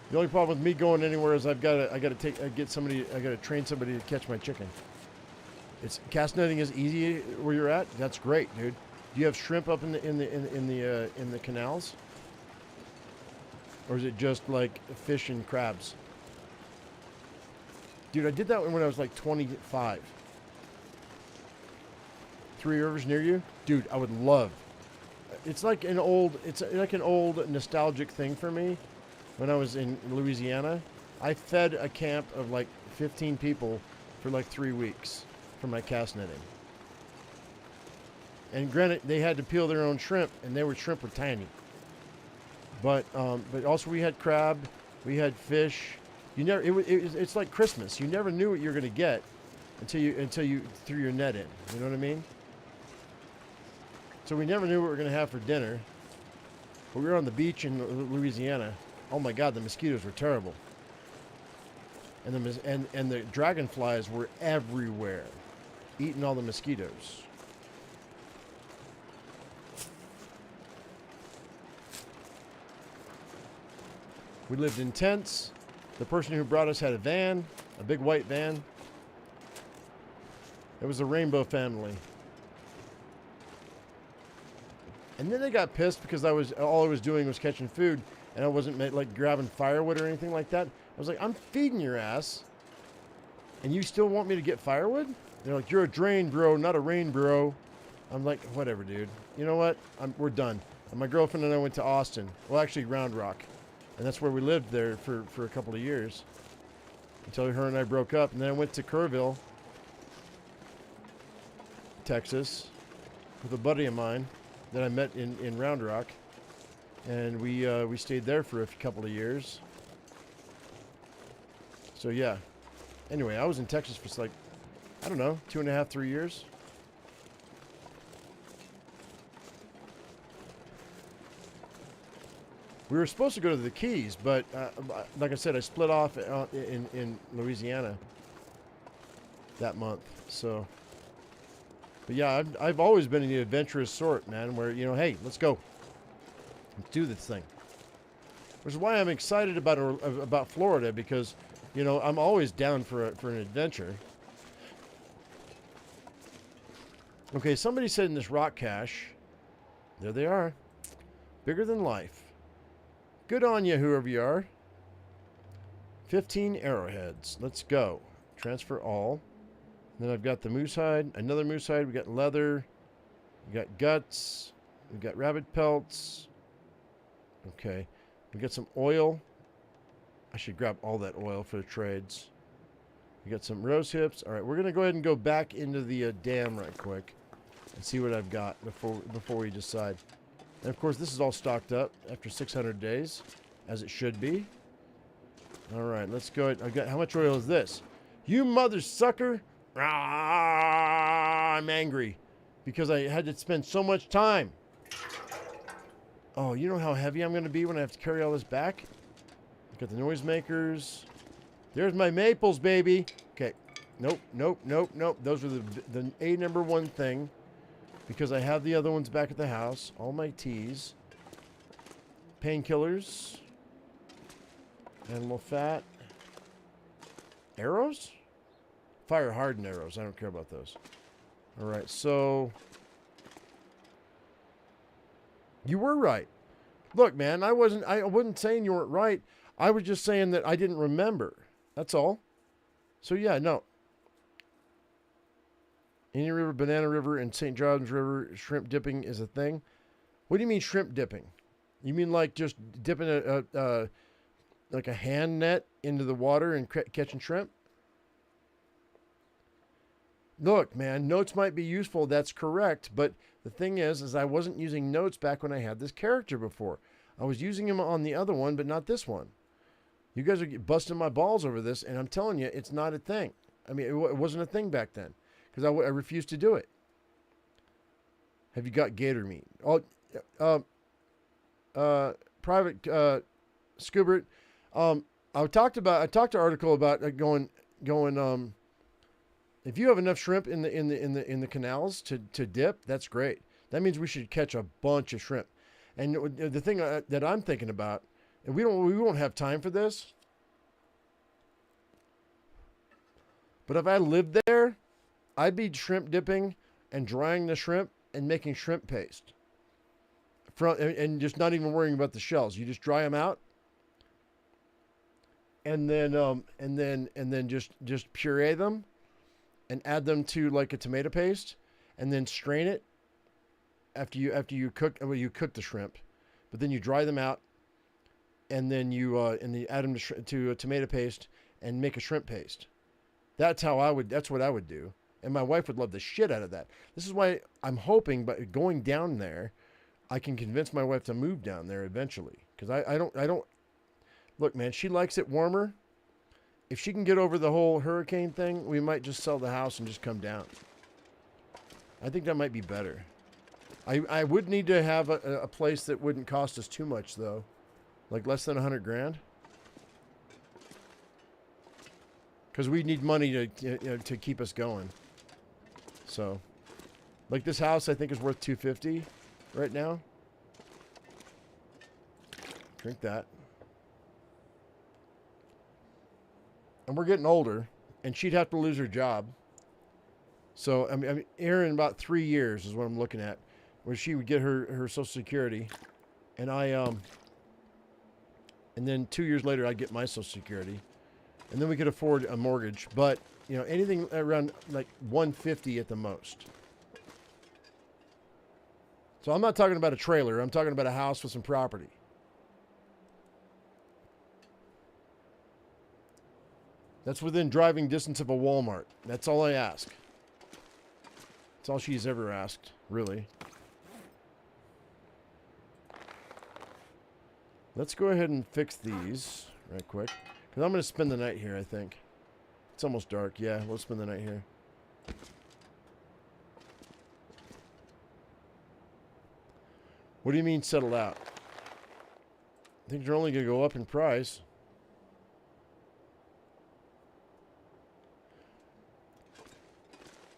The only problem with me going anywhere is I gotta train somebody to catch my chicken. Cast netting is easy where you're at. That's great, dude. Do you have shrimp up in the canals, or is it just like fish and crabs? Dude, I did that when I was like 25. Three Rivers near you, dude. I would love. It's like an old nostalgic thing for me. When I was in Louisiana, I fed a camp of like 15 people for like 3 weeks for my cast netting. And granted, they had to peel their own shrimp, and shrimp were tiny. But also we had crab, we had fish. It's like Christmas. You never knew what you were gonna get until you threw your net in. You know what I mean? So we never knew what we were gonna have for dinner. But we were on the beach in Louisiana. Oh my God, the mosquitoes were terrible. And the dragonflies were everywhere, eating all the mosquitoes. We lived in tents. The person who brought us had a van, a big white van. It was a rainbow family. And then they got pissed because all I was doing was catching food. And I wasn't like grabbing firewood or anything like that. I was like, I'm feeding your ass, and you still want me to get firewood? They're like, you're a drain bro, not a rain bro. I'm like, whatever, dude. You know what? We're done. And my girlfriend and I went to Austin. Well, actually, Round Rock. And that's where we lived there for a couple of years. Until her and I broke up. And then I went to Kerrville, Texas, with a buddy of mine that I met in Round Rock. And we stayed there for a couple of years. So yeah. Anyway, I was in Texas for like, I don't know, 2.5, 3 years. We were supposed to go to the Keys, but like I said, I split off in Louisiana that month. So, but yeah, I've always been in the adventurous sort, man. Where hey, let's go. Let's do this thing. Which is why I'm excited about Florida, because, I'm always down for an adventure. Okay, somebody said in this rock cache, there they are, bigger than life. Good on you, whoever you are. 15 arrowheads. Let's go. Transfer all. And then I've got the moose hide, another moose hide. We got leather. We got guts. We got rabbit pelts. Okay, we got some oil. I should grab all that oil for the trades. We got some rose hips. All right, we're gonna go ahead and go back into the dam right quick and see what I've got before we decide. And of course, this is all stocked up after 600 days, as it should be. All right, let's go ahead. I've got, how much oil is this? You mother sucker! Ah, I'm angry because I had to spend so much time. Oh, you know how heavy I'm going to be when I have to carry all this back? Got the noisemakers. There's my maples, baby. Okay. Nope, nope, nope, nope. Those are the number one thing. Because I have the other ones back at the house. All my teas. Painkillers. Animal fat. Arrows? Fire hardened arrows. I don't care about those. Alright, so... You were right. Look, man, I wasn't saying you weren't right. I was just saying that I didn't remember. That's all. So yeah, no. Indian River, Banana River, and St. John's River shrimp dipping is a thing. What do you mean shrimp dipping? You mean like just dipping like a hand net into the water and catching shrimp? Look, man, notes might be useful. That's correct. But the thing is I wasn't using notes back when I had this character before. I was using him on the other one, but not this one. You guys are busting my balls over this, and I'm telling you, it's not a thing. I mean, it wasn't a thing back then because I refused to do it. Have you got gator meat? Private Scoobert. I talked an article about going going. If you have enough shrimp in the canals to dip, that's great. That means we should catch a bunch of shrimp. And the thing that I'm thinking about, and we won't have time for this, but if I lived there, I'd be shrimp dipping and drying the shrimp and making shrimp paste. And just not even worrying about the shells. You just dry them out, and then just puree them, and add them to like a tomato paste, and then strain it after you cook. Well, you cook the shrimp, but then you dry them out, and then you add them to a tomato paste and make a shrimp paste. That's what I would do, and my wife would love the shit out of that. This is why I'm hoping, by going down there, I can convince my wife to move down there eventually. Because I don't look, man. She likes it warmer. If she can get over the whole hurricane thing, we might just sell the house and just come down. I think that might be better. I would need to have a place that wouldn't cost us too much, though. Like less than $100 grand. Because we need money to keep us going. So, like this house, I think is worth $250 right now. Drink that. And we're getting older, and she'd have to lose her job. So, I mean, here in about 3 years is what I'm looking at, where she would get her Social Security, and and then 2 years later, I'd get my Social Security, and then we could afford a mortgage. But you know, anything around like $150 at the most. So I'm not talking about a trailer. I'm talking about a house with some property. That's within driving distance of a Walmart. That's all I ask. That's all she's ever asked, really. Let's go ahead and fix these right quick. Because I'm going to spend the night here, I think. It's almost dark. Yeah, we'll spend the night here. What do you mean settled out? I think they're only going to go up in price.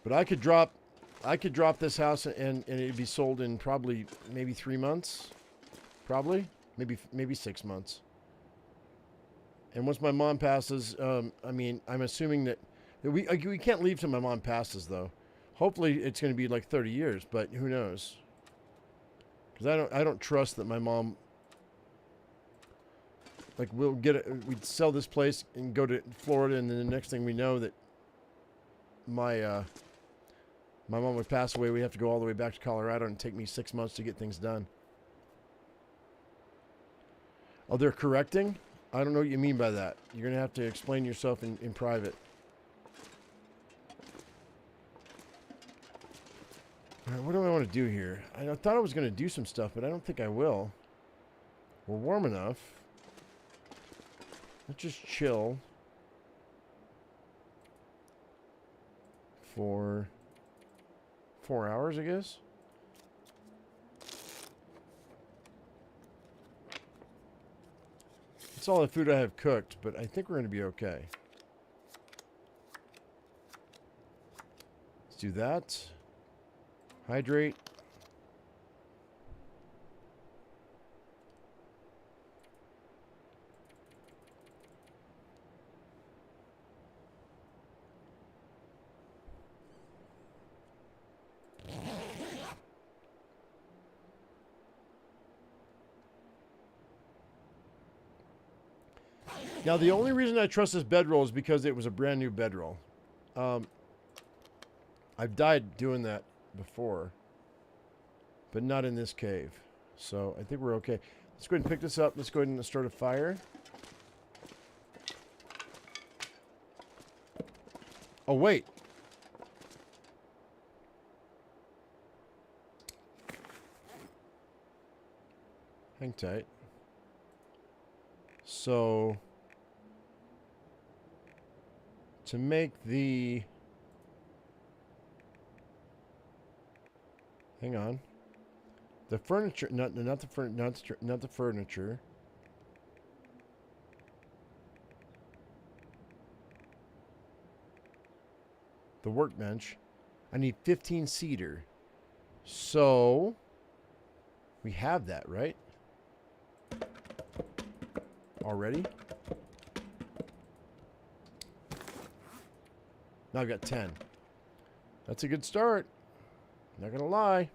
But I could drop this house and it'd be sold in probably maybe 3 months. Probably. Maybe 6 months. And once my mom passes, I mean, I'm assuming that we can't leave till my mom passes, though. Hopefully it's going to be like 30 years, but who knows? Because I don't trust that my mom, like, we'd sell this place and go to Florida, and then the next thing we know that my mom would pass away. We have to go all the way back to Colorado and take me 6 months to get things done. Oh, they're correcting? I don't know what you mean by that. You're going to have to explain yourself in private. All right, what do I want to do here? I thought I was going to do some stuff, but I don't think I will. We're warm enough. Let's just chill for 4 hours, I guess. That's all the food I have cooked, but I think we're going to be okay. Let's do that. Hydrate. Now, the only reason I trust this bedroll is because it was a brand new bedroll. I've died doing that before, but not in this cave. So I think we're okay. Let's go ahead and pick this up. Let's go ahead and start a fire. Oh, wait. Hang tight. So to make the, hang on, the furniture, not the furniture. the workbench. I need 15 cedar. So we have that, right? Already? Now I've got 10. That's a good start. Not gonna lie.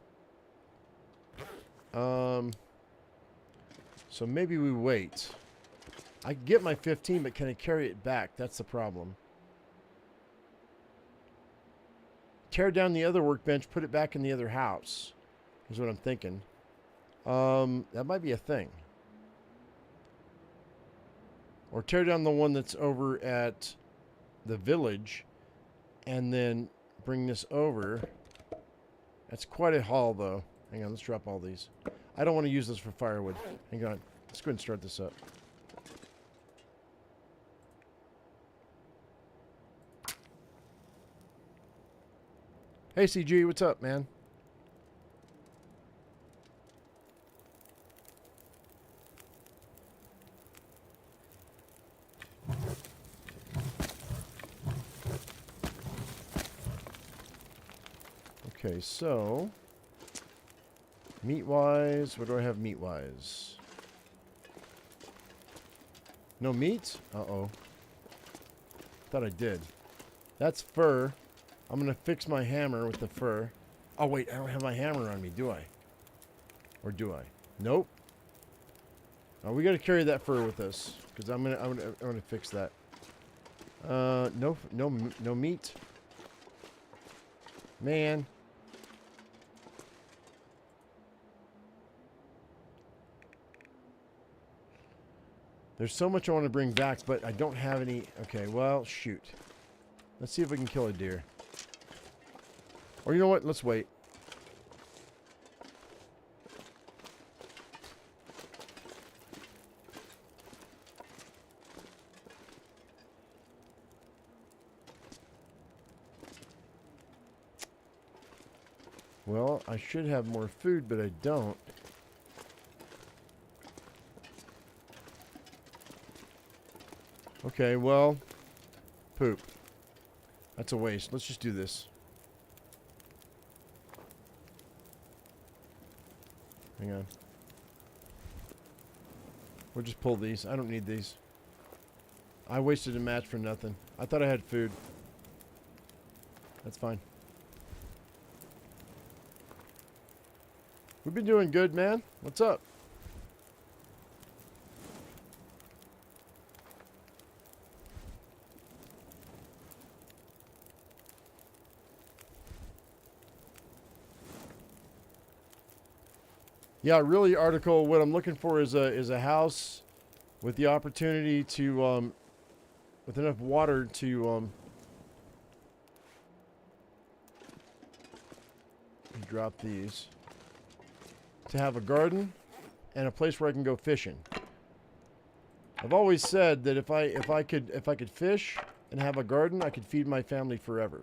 So maybe we wait. I can get my 15, but can I carry it back? That's the problem. Tear down the other workbench, put it back in the other house. Is what I'm thinking. That might be a thing. Or tear down the one that's over at the village and then bring this over. That's quite a haul, though. Hang on, let's drop all these. I don't want to use this for firewood. Hang on. Let's go ahead and start this up. Hey, CG, what's up, man? Okay, so meat-wise, what do I have meat-wise? No meat? Uh-oh. Thought I did. That's fur. I'm going to fix my hammer with the fur. Oh, wait, I don't have my hammer on me, do I? Or do I? Nope. Oh, we got to carry that fur with us because I'm gonna fix that. No meat. Man. There's so much I want to bring back, but I don't have any. Okay, well, shoot. Let's see if we can kill a deer. Or you know what? Let's wait. Well, I should have more food, but I don't. Okay, well, poop. That's a waste. Let's just do this. Hang on. We'll just pull these. I don't need these. I wasted a match for nothing. I thought I had food. That's fine. We've been doing good, man. What's up? Yeah, really, article. What I'm looking for is a house with the opportunity to with enough water to drop these, to have a garden and a place where I can go fishing. I've always said that if I could fish and have a garden, I could feed my family forever,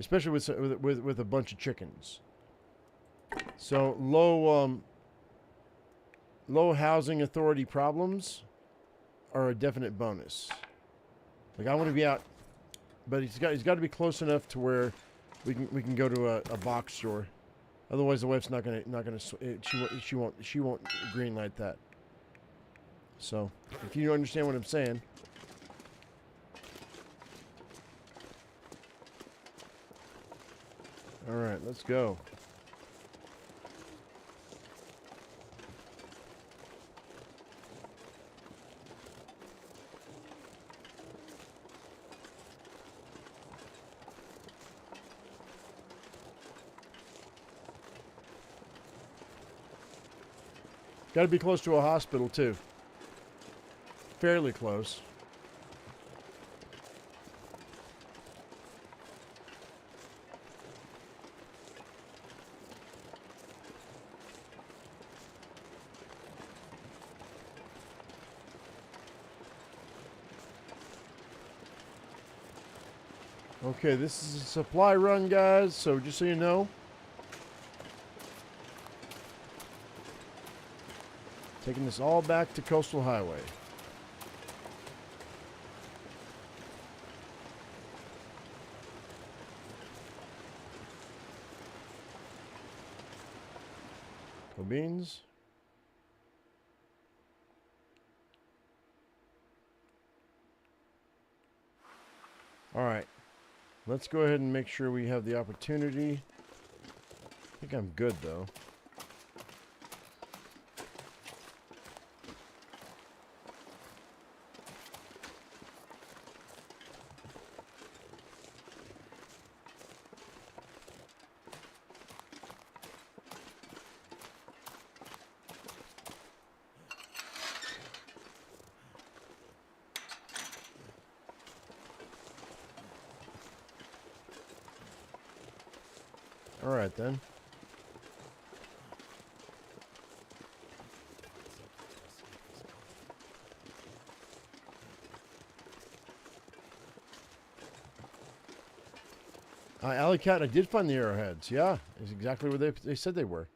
especially with a bunch of chickens. So low housing authority problems are a definite bonus. Like I want to be out, but he's got to be close enough to where we can go to a box store. Otherwise, the wife's not gonna she won't green light that. So if you understand what I'm saying. All right, let's go. Got to be close to a hospital, too. Fairly close. Okay, this is a supply run, guys, so just so you know. Taking this all back to Coastal Highway. Beans. All right. Let's go ahead and make sure we have the opportunity. I think I'm good, though. All right, then. Alley Cat, I did find the arrowheads. Yeah, it's exactly where they said they were.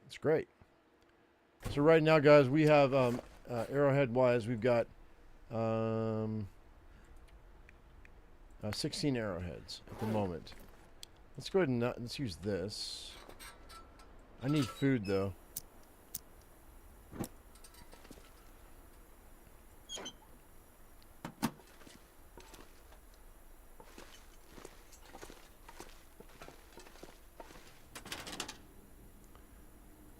It's great. So right now, guys, we have arrowhead-wise, we've got 16 arrowheads at the moment. Let's go ahead and let's use this. I need food, though.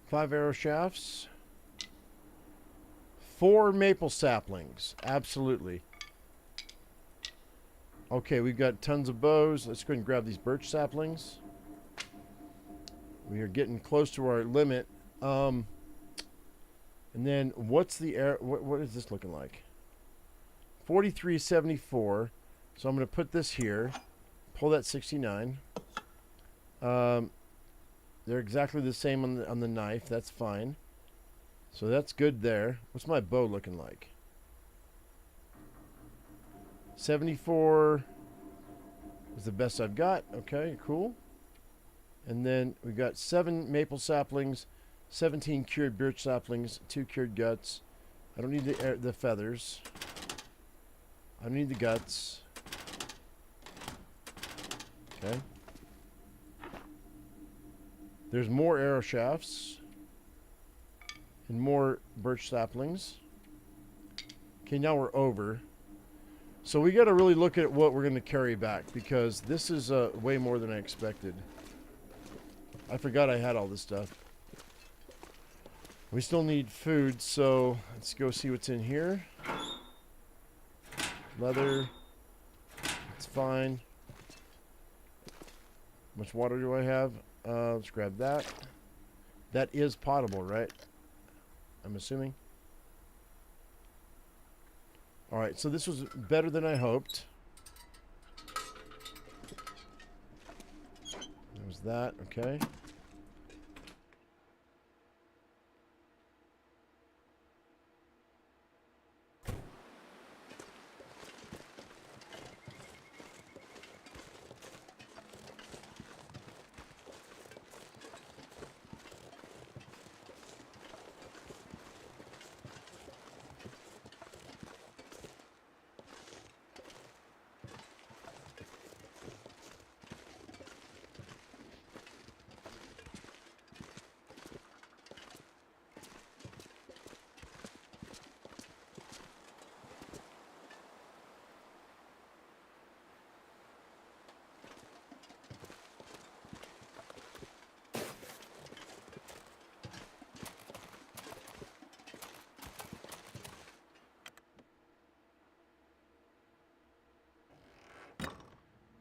Five arrow shafts. 4 maple saplings. Absolutely. Okay, we've got tons of bows. Let's go ahead and grab these birch saplings. We are getting close to our limit. And then what's the air? What is this looking like? 43.74. So I'm going to put this here. Pull that 69. They're exactly the same on the knife. That's fine. So that's good there. What's my bow looking like? 74 is the best I've got. Okay, cool. And then we've got 7 maple saplings, 17 cured birch saplings, 2 cured guts. I don't need the feathers. I don't need the guts. Okay. There's more arrow shafts and more birch saplings. Okay, now we're over. So we got to really look at what we're going to carry back, because this is way more than I expected. I forgot I had all this stuff. We still need food, so let's go see what's in here. Leather. It's fine. How much water do I have? Let's grab that. That is potable, right? I'm assuming. Alright, so this was better than I hoped. There was that, okay.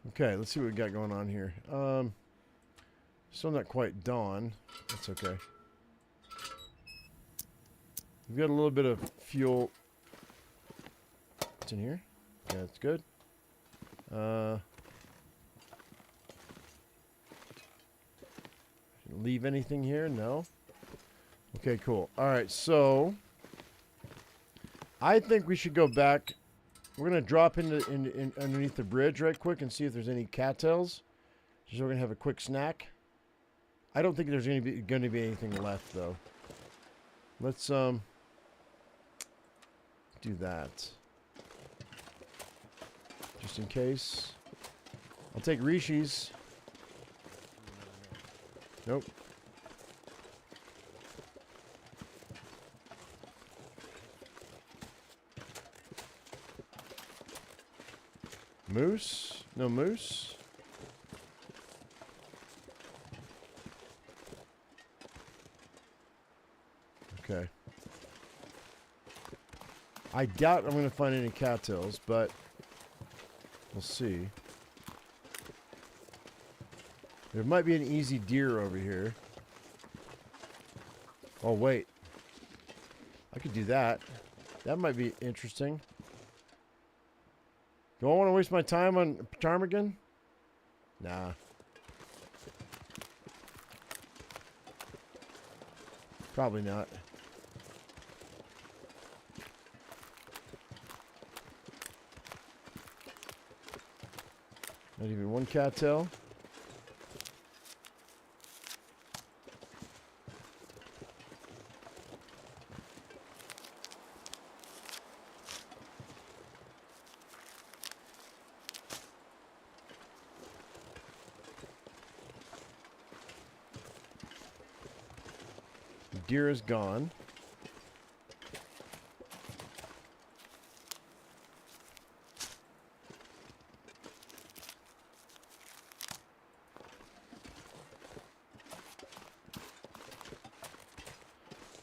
Okay, let's see what we got going on here. Still not quite dawn. That's okay. We've got a little bit of fuel. What's in here? Yeah, that's good. Leave anything here? No. Okay, cool. All right, so I think we should go back. We're gonna drop into underneath the bridge right quick and see if there's any cattails. So we're gonna have a quick snack. I don't think there's gonna be anything left though. Let's do that just in case. I'll take Rishi's. Nope. Moose? No moose? Okay. I doubt I'm going to find any cattails, but we'll see. There might be an easy deer over here. Oh, wait. I could do that. That might be interesting. Do I want to waste my time on ptarmigan? Nah. Probably not. Not even one cattail. The deer is gone.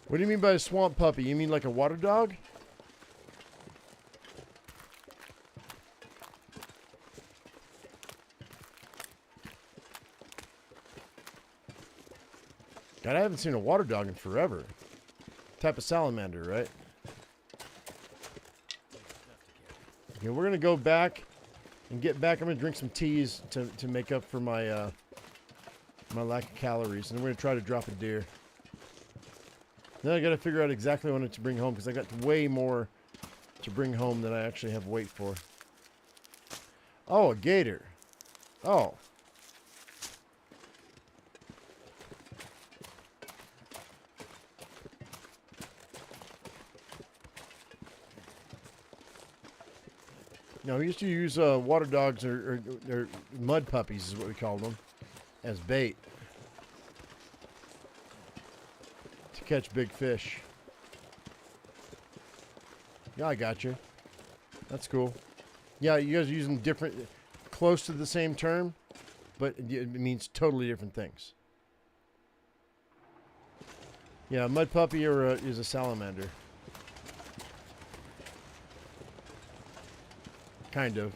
What do you mean by a swamp puppy? You mean like a water dog? God, I haven't seen a water dog in forever. Type of salamander, right? Okay, we're gonna go back and get back. I'm gonna drink some teas to make up for my my lack of calories, and we're gonna try to drop a deer. Then I gotta figure out exactly what to bring home because I got way more to bring home than I actually have weight for. Oh, a gator. Oh. No, we used to use water dogs or mud puppies is what we called them as bait to catch big fish. Yeah, I got you. That's cool. Yeah, you guys are using different, close to the same term, but it means totally different things. Yeah, a mud puppy is a salamander. Kind of.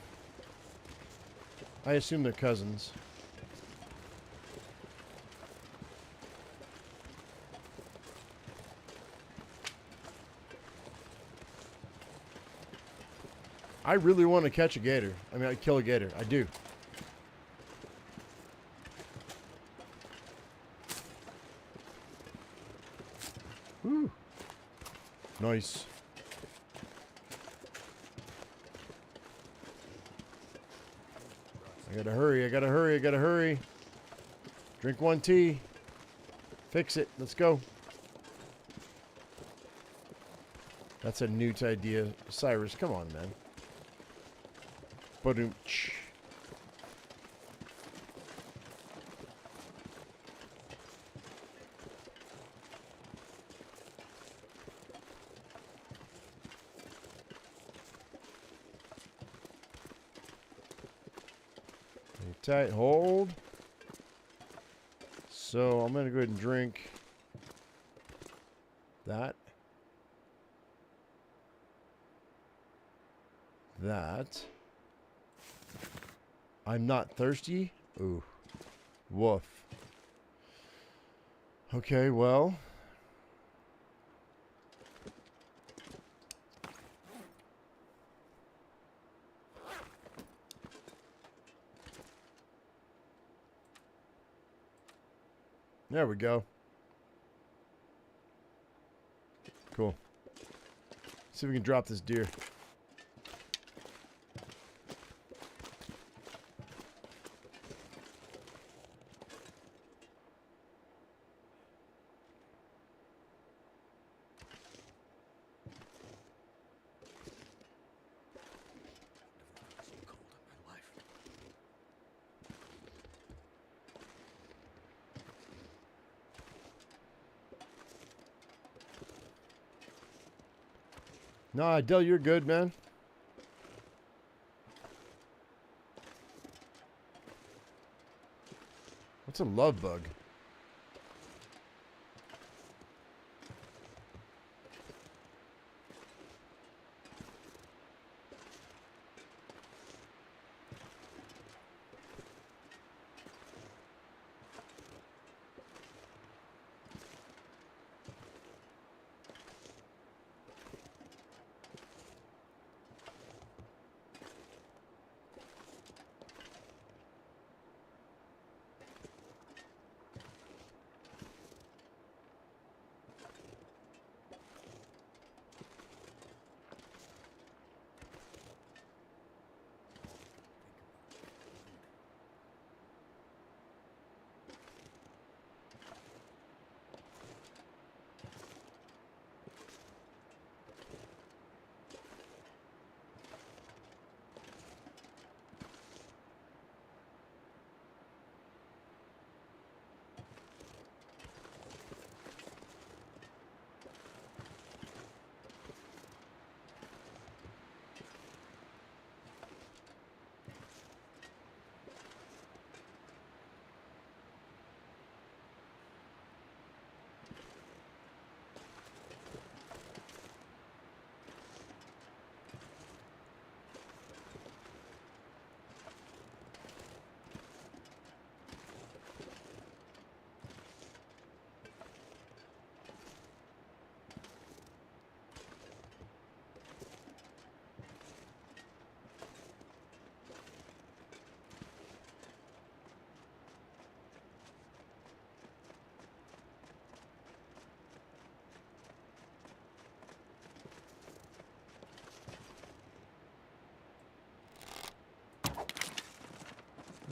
I assume they're cousins. I really want to catch a gator. I mean, I kill a gator. I do. Woo. Nice. I gotta hurry, I gotta hurry, I gotta hurry. Drink one tea. Fix it. Let's go. That's a newt idea. Cyrus, come on, man. Ba-doom-tsh. Tight hold. So I'm going to go ahead and drink that. That. I'm not thirsty. Ooh. Woof. Okay, well. There we go. Cool. See if we can drop this deer. No, Adele, you're good, man. What's a love bug?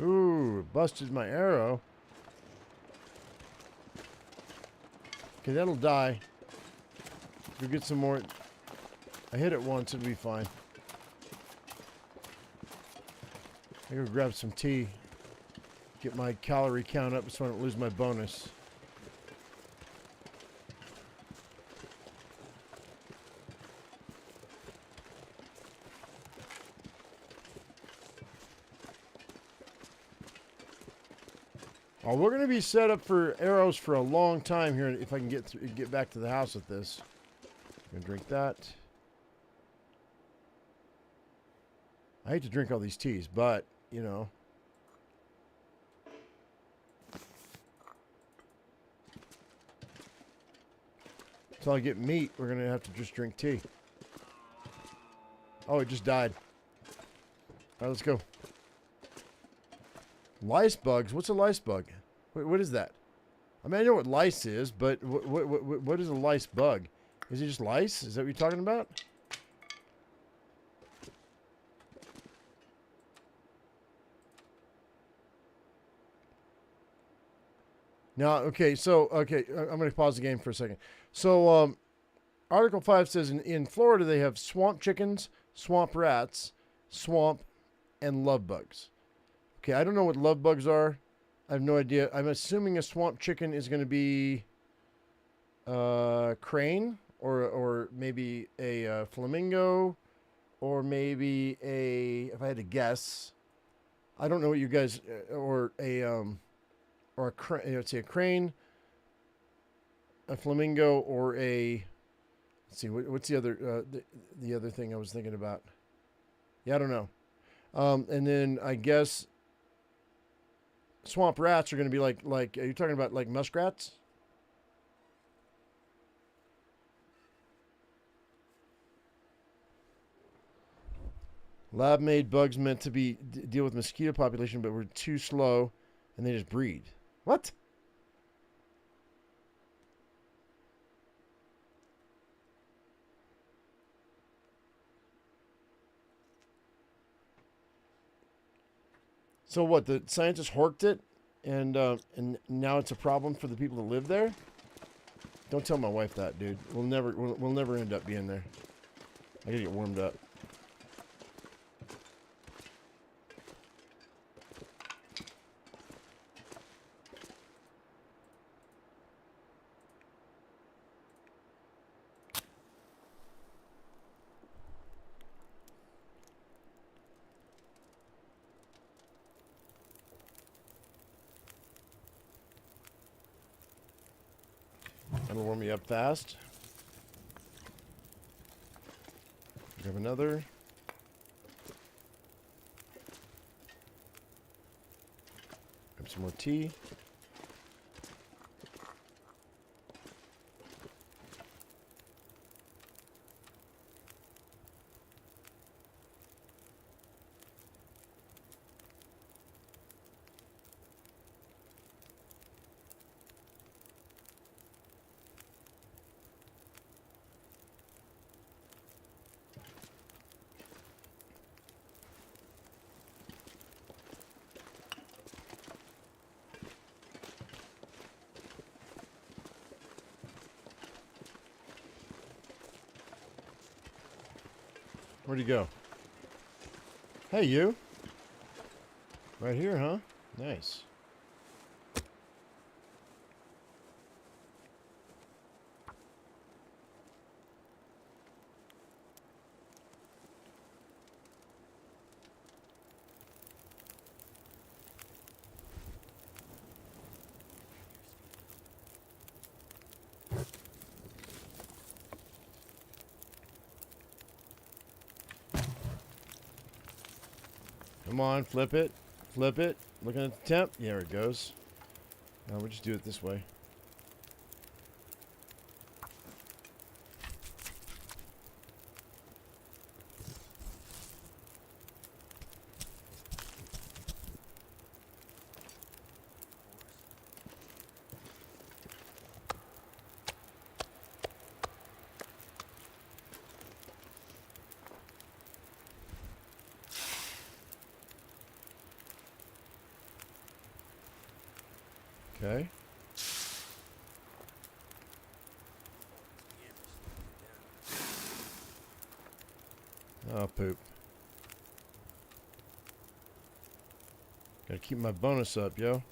Ooh, busted my arrow. Okay, that'll die. Go get some more. I hit it once, it'll be fine. I go grab some tea. Get my calorie count up so I don't lose my bonus. Oh, we're going to be set up for arrows for a long time here if I can get back to the house with this. I'm going to drink that. I hate to drink all these teas, but, you know. Until I get meat, we're going to have to just drink tea. Oh, it just died. All right, let's go. Lice bugs? What's a lice bug? What is that? I mean, I know what lice is, but what is a lice bug? Is it just lice? Is that what you're talking about? Now, okay, I'm going to pause the game for a second. So, Article 5 says in Florida they have swamp chickens, swamp rats, swamp, and love bugs. Okay, I don't know what love bugs are. I have no idea. I'm assuming a swamp chicken is going to be crane or maybe a flamingo or maybe if I had to guess, I don't know what you guys or a crane. Let's say a crane, a flamingo, or a. Let's see what's the other the other thing I was thinking about. Yeah, I don't know. And then I guess swamp rats are going to be like. Are you talking about like muskrats? Lab-made bugs meant to be deal with mosquito population, but were too slow, and they just breed. What? So what? The scientists horked it, and now it's a problem for the people that live there. Don't tell my wife that, dude. We'll never end up being there. I gotta get warmed up. That'll warm me up fast. Grab another. Grab some more tea. Where'd he go? Hey, you. Right here, huh? Nice. Come on, flip it. Flip it. Looking at the temp. There it goes. Now we'll just do it this way. Okay. Oh, poop. Gotta keep my bonus up, yo.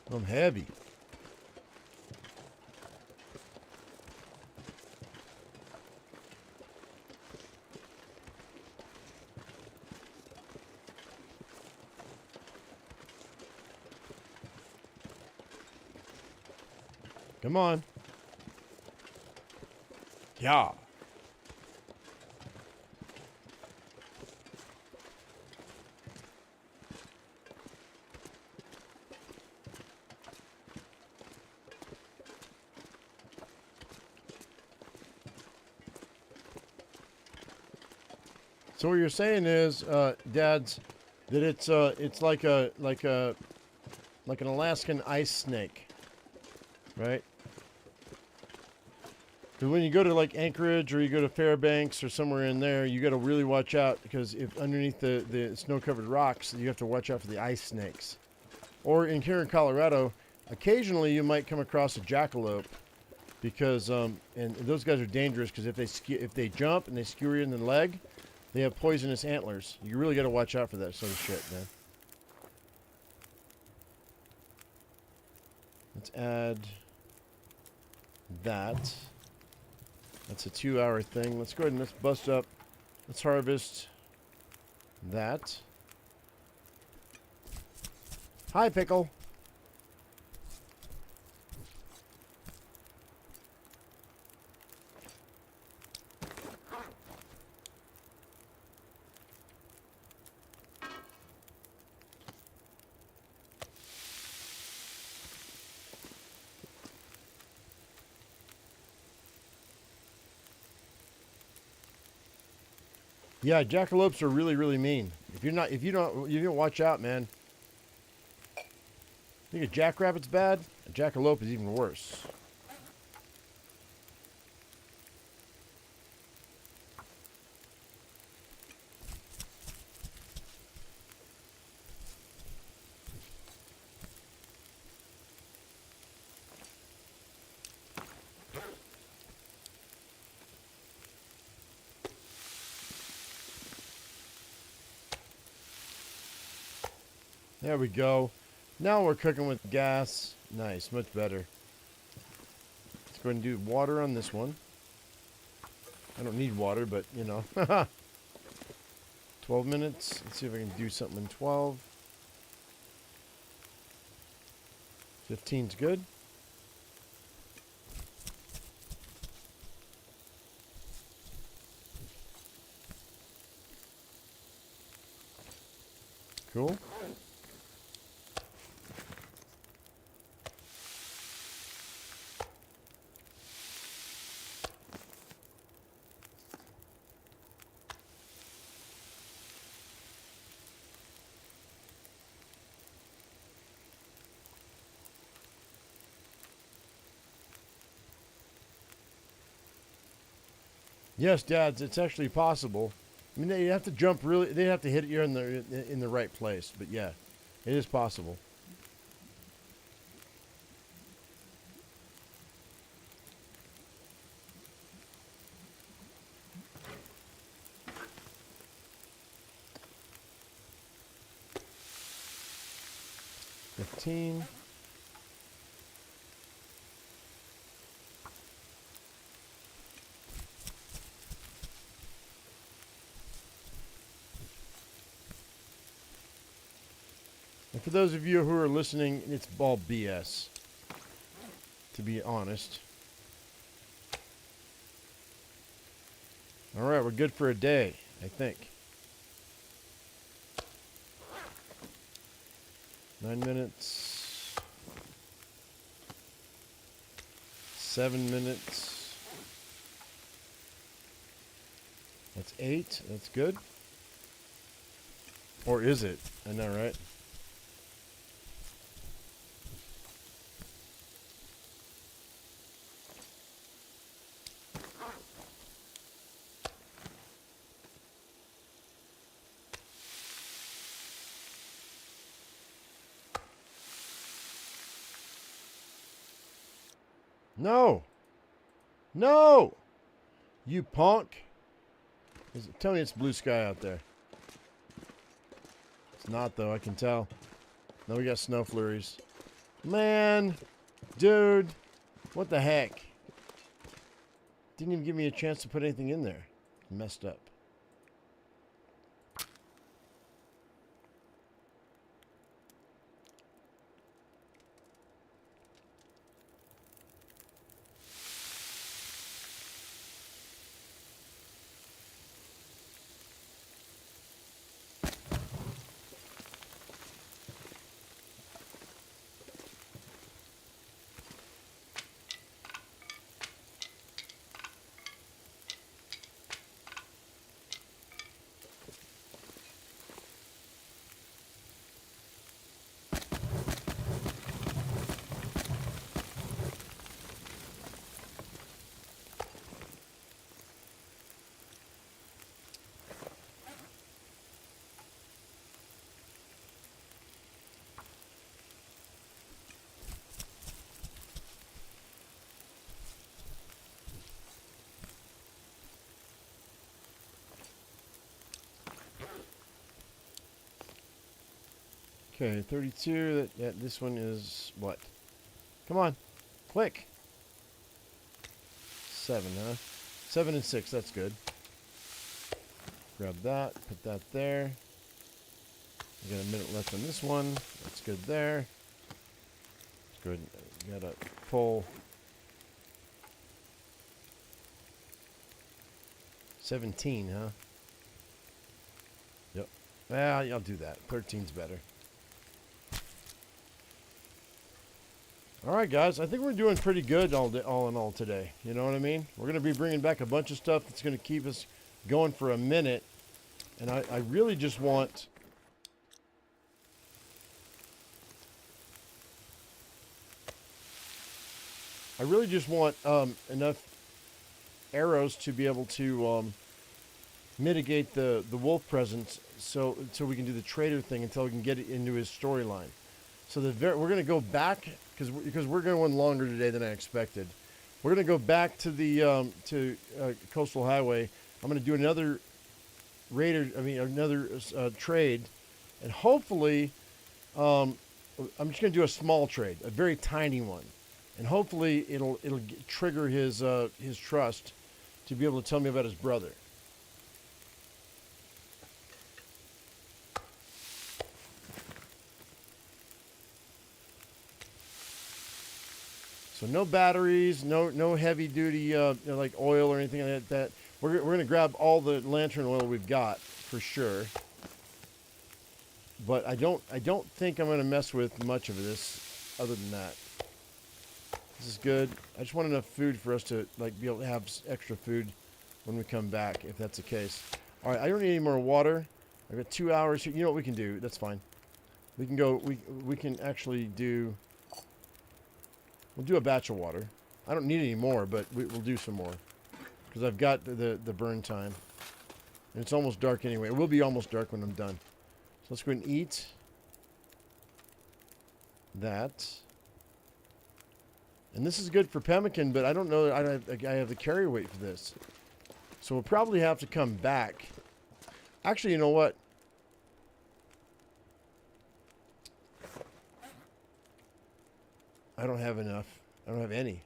I'm heavy. Come on. Yeah. So what you're saying is, Dads, that it's like an Alaskan ice snake, right? Because when you go to like Anchorage or you go to Fairbanks or somewhere in there, you got to really watch out, because if underneath the snow-covered rocks, you have to watch out for the ice snakes. Or here in Colorado, occasionally you might come across a jackalope, because and those guys are dangerous, because if they jump and they skewer you in the leg, they have poisonous antlers. You really got to watch out for that sort of shit, man. Let's add that. That's a 2-hour thing. Let's go ahead and let's bust up. Let's harvest that. Hi, Pickle. Yeah, jackalopes are really, really mean. If you don't watch out, man. Think a jackrabbit's bad? A jackalope is even worse. There we go. Now we're cooking with gas. Nice, much better. Let's go ahead and do water on this one. I don't need water, but you know. 12 minutes. Let's see if I can do something in 12. 15's good. Cool. Yes, Dads, it's actually possible. I mean, they have to jump really. They have to hit you in the right place. But yeah, it is possible. $15. And for those of you who are listening, it's all BS, to be honest. All right, we're good for a day, I think. 9 minutes. 7 minutes. That's 8. That's good. Or is it? I know, right? No. No. You punk. Tell me it's blue sky out there. It's not, though. I can tell. No, we got snow flurries. Man. Dude. What the heck? Didn't even give me a chance to put anything in there. Messed up. Okay, 32. Yeah, this one is what? Come on. Click. 7, huh? 7 and 6. That's good. Grab that. Put that there. We got a minute left on this one. That's good there. Let's go ahead and gotta pull 17, huh? Yep. Well, I'll do that. 13's better. All right, guys. I think we're doing pretty good all in all today. You know what I mean? We're going to be bringing back a bunch of stuff that's going to keep us going for a minute. And I really just want... enough arrows to be able to mitigate the wolf presence so we can do the trader thing until we can get it into his storyline. So we're going to go back... Because we're going longer today than I expected. We're going to go back to the Coastal Highway. I'm going to do another trade, and hopefully I'm just going to do a small trade, a very tiny one, and hopefully it'll trigger his trust to be able to tell me about his brother. So no batteries, no heavy duty like oil or anything like that. We're going to grab all the lantern oil we've got for sure. But I don't think I'm going to mess with much of this other than that. This is good. I just want enough food for us to like be able to have extra food when we come back, if that's the case. All right, I don't need any more water. I've got 2 hours here. You know what we can do? That's fine. We can go. We can actually do. We'll do a batch of water. I don't need any more, but we'll do some more because I've got the burn time, and it's almost dark anyway. It will be almost dark when I'm done. So let's go ahead and eat that. And this is good for pemmican, but I don't know that I have the carry weight for this. So we'll probably have to come back. Actually, you know what? I don't have enough. I don't have any.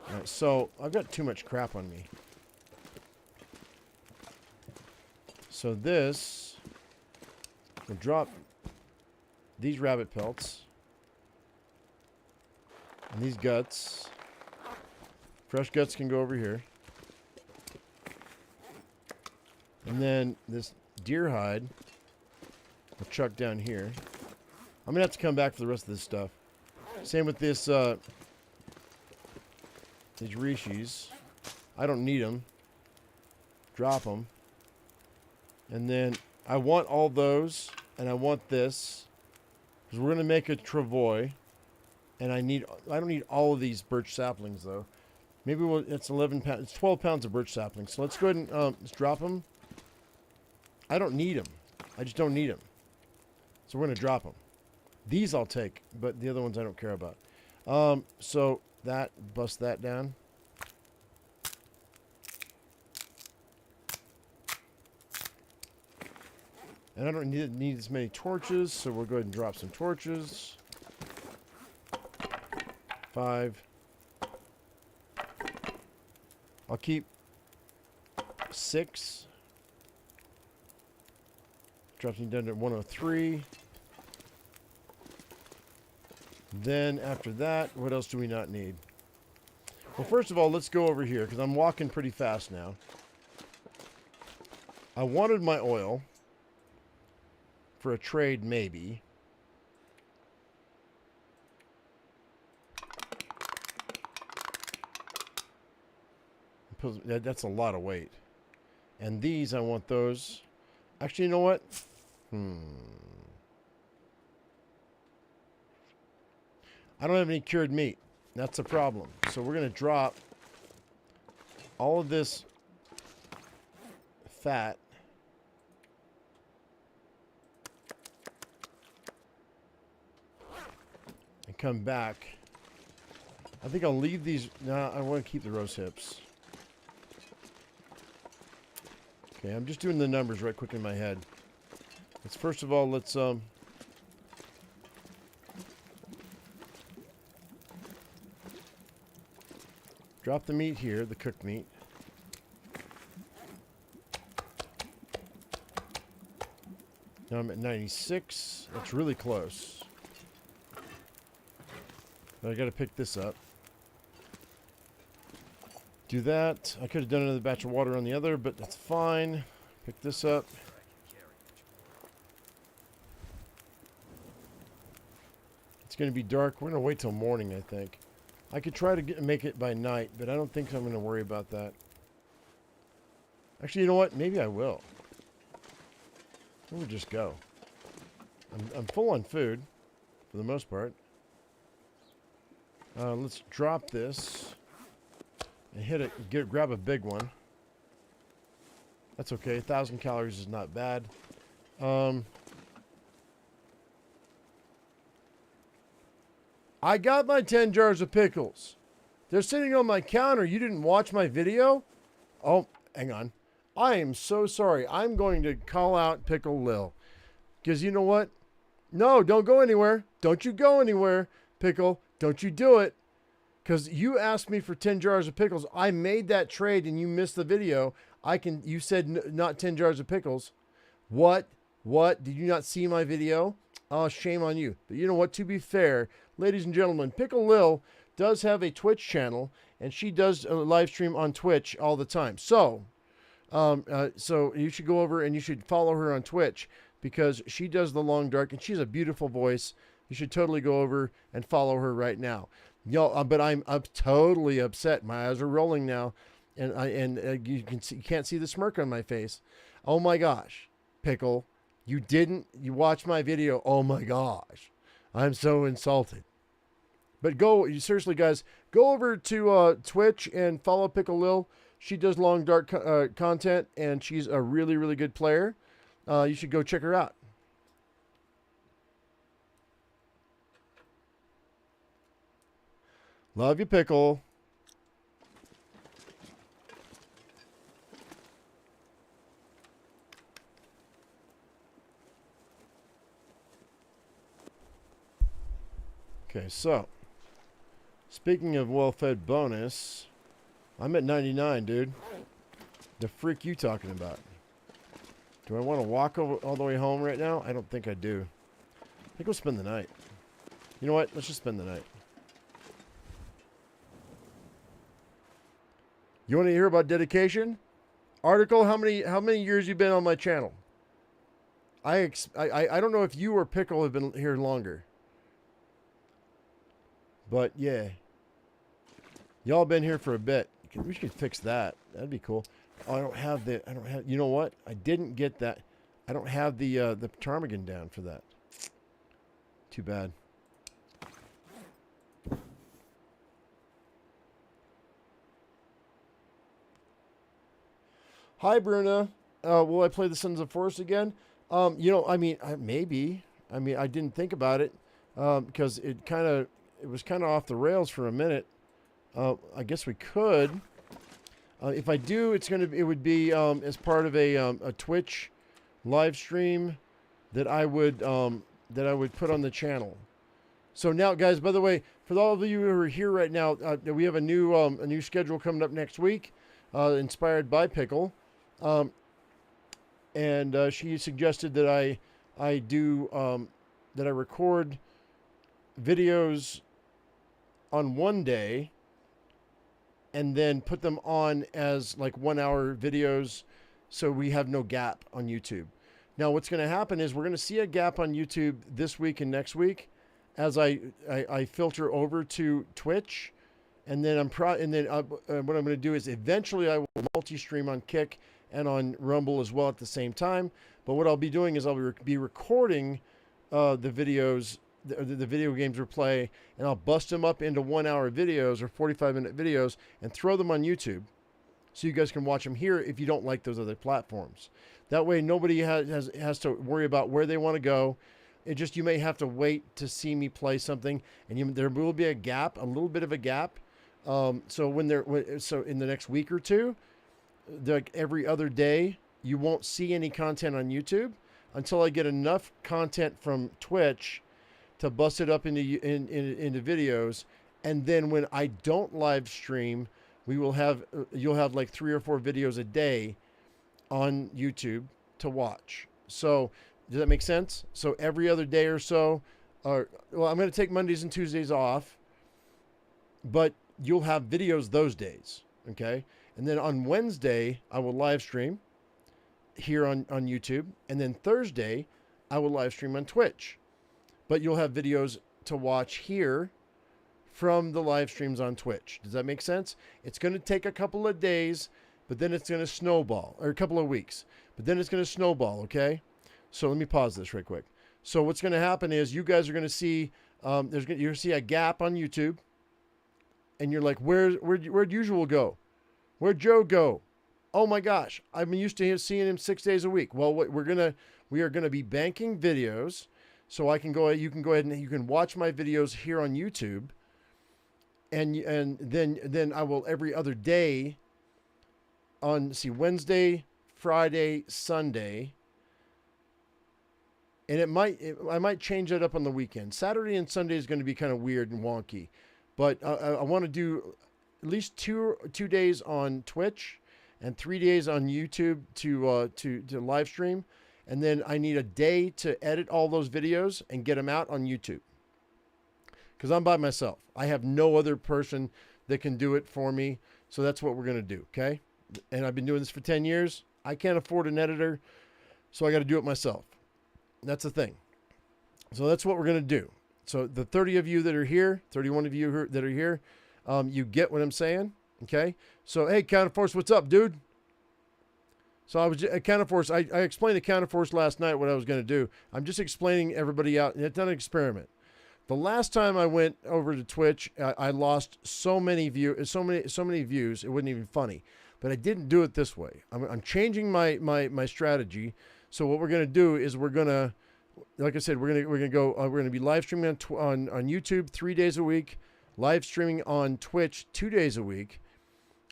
All right, so I've got too much crap on me. So this will drop these rabbit pelts and these guts. Fresh guts can go over here. And then this deer hide will chuck down here. I'm gonna have to come back for the rest of this stuff. Same with this, these rishis. I don't need them. Drop them. And then I want all those, and I want this, because we're gonna make a travois, and I don't need all of these birch saplings though. Maybe it's 11 pounds. It's 12 pounds of birch saplings. So let's go ahead and let's drop them. I don't need them. I just don't need them. So we're gonna drop them. These I'll take, but the other ones I don't care about. So that, bust that down. And I don't need as many torches, so we'll go ahead and drop some torches. 5. I'll keep 6. Drops me down to 103. Then after that, what else do we not need? Well, first of all, let's go over here because I'm walking pretty fast now. I wanted my oil for a trade, maybe. That's a lot of weight. And these, I want those. Actually, you know what? I don't have any cured meat. That's a problem. So we're going to drop all of this fat. And come back. I think I'll leave these. No, I want to keep the roast hips. Okay, I'm just doing the numbers right quick in my head. Let's first of all, let's drop the meat here, the cooked meat. Now I'm at 96. That's really close. But I got to pick this up. Do that. I could have done another batch of water on the other, but that's fine. Pick this up. It's going to be dark. We're going to wait till morning, I think. I could try to make it by night, but I don't think I'm going to worry about that. Actually, you know what? Maybe I will. We'll just go. I'm full on food, for the most part. Let's drop this. And hit it, grab a big one. That's okay. 1,000 calories is not bad. I got my 10 jars of pickles. They're sitting on my counter. You didn't watch my video? Oh, hang on. I am so sorry. I'm going to call out Pickle Lil. Because you know what? No, don't go anywhere. Don't you go anywhere, Pickle. Don't you do it. Because you asked me for 10 jars of pickles. I made that trade and you missed the video. You said not 10 jars of pickles. What? What? Did you not see my video? Oh, shame on you. But you know what? To be fair, ladies and gentlemen, Pickle Lil does have a Twitch channel, and she does a live stream on Twitch all the time. So you should go over and you should follow her on Twitch because she does the long dark, and she's a beautiful voice. You should totally go over and follow her right now. But I'm totally upset. My eyes are rolling now, and you can't see the smirk on my face. Oh my gosh, Pickle, you watched my video. Oh my gosh, I'm so insulted. But seriously, guys, go over to Twitch and follow Pickle Lil. She does long dark content, and she's a really, really good player. You should go check her out. Love you, Pickle. Okay, so speaking of well-fed bonus, I'm at 99, dude. The freak you talking about? Do I want to walk all the way home right now? I don't think I do. I think we'll spend the night. You know what? Let's just spend the night. You want to hear about dedication? Article, how many years you been on my channel? I don't know if you or Pickle have been here longer. But yeah. Y'all been here for a bit. We should fix that. That'd be cool. Oh, I don't have, you know what? I didn't get that. I don't have the ptarmigan down for that. Too bad. Hi, Bruna. Will I play the Sons of Forest again? Maybe. I didn't think about it because it was kind of off the rails for a minute. I guess we could. If I do, it would be as part of a Twitch live stream that I would put on the channel. So now, guys, by the way, for all of you who are here right now, we have a new schedule coming up next week, inspired by Pickle. And she suggested that I record videos on one day and then put them on as like 1 hour videos so we have no gap on YouTube. Now what's going to happen is we're going to see a gap on YouTube this week and next week as I filter over to Twitch, and then what I'm going to do is eventually I will multi-stream on Kick and on Rumble as well at the same time. But what I'll be doing is I'll be recording the videos, the video games we play, and I'll bust them up into 1 hour videos or 45-minute videos and throw them on YouTube so you guys can watch them here if you don't like those other platforms. That way nobody has to worry about where they want to go. You may have to wait to see me play something, and there will be a gap, a little bit of a gap. So in the next week or two, every other day, you won't see any content on YouTube until I get enough content from Twitch to bust it up into videos. And then when I don't live stream, you'll have like 3 or 4 videos a day on YouTube to watch. So does that make sense? So every other day or so, I'm going to take Mondays and Tuesdays off, but you'll have videos those days. Okay. And then on Wednesday, I will live stream here on YouTube. And then Thursday, I will live stream on Twitch. But you'll have videos to watch here from the live streams on Twitch. Does that make sense? It's going to take a couple of days, but then it's going to snowball, or a couple of weeks. But then it's going to snowball, okay? So let me pause this right quick. So what's going to happen is you guys are going to see, you're going to see a gap on YouTube. And you're like, where'd Usual go? Where'd Joe go? Oh my gosh, I've been used to seeing him 6 days a week. Well, we are gonna be banking videos, so you can go ahead and you can watch my videos here on YouTube, and then I will every other day on, Wednesday, Friday, Sunday, And I might change that up on the weekend. Saturday and Sunday is going to be kind of weird and wonky, but I want to do at least two days on Twitch and 3 days on YouTube to live stream, and then I need a day to edit all those videos and get them out on YouTube. Because I'm by myself. I have no other person that can do it for me. So that's what we're going to do, okay? And I've been doing this for 10 years. I can't afford an editor, so I got to do it myself. That's the thing. So that's what we're going to do. So the 30 of you that are here, 31 of you that are here, you get what I'm saying, okay? So, hey, Counterforce, what's up, dude? So I was at Counterforce. I explained to Counterforce last night what I was going to do. I'm just explaining everybody out. It's not an experiment. The last time I went over to Twitch, I lost so many views. It wasn't even funny. But I didn't do it this way. I'm changing my strategy. So what we're gonna do is we're gonna, like I said, we're gonna be live streaming on YouTube 3 days a week, live streaming on Twitch 2 days a week,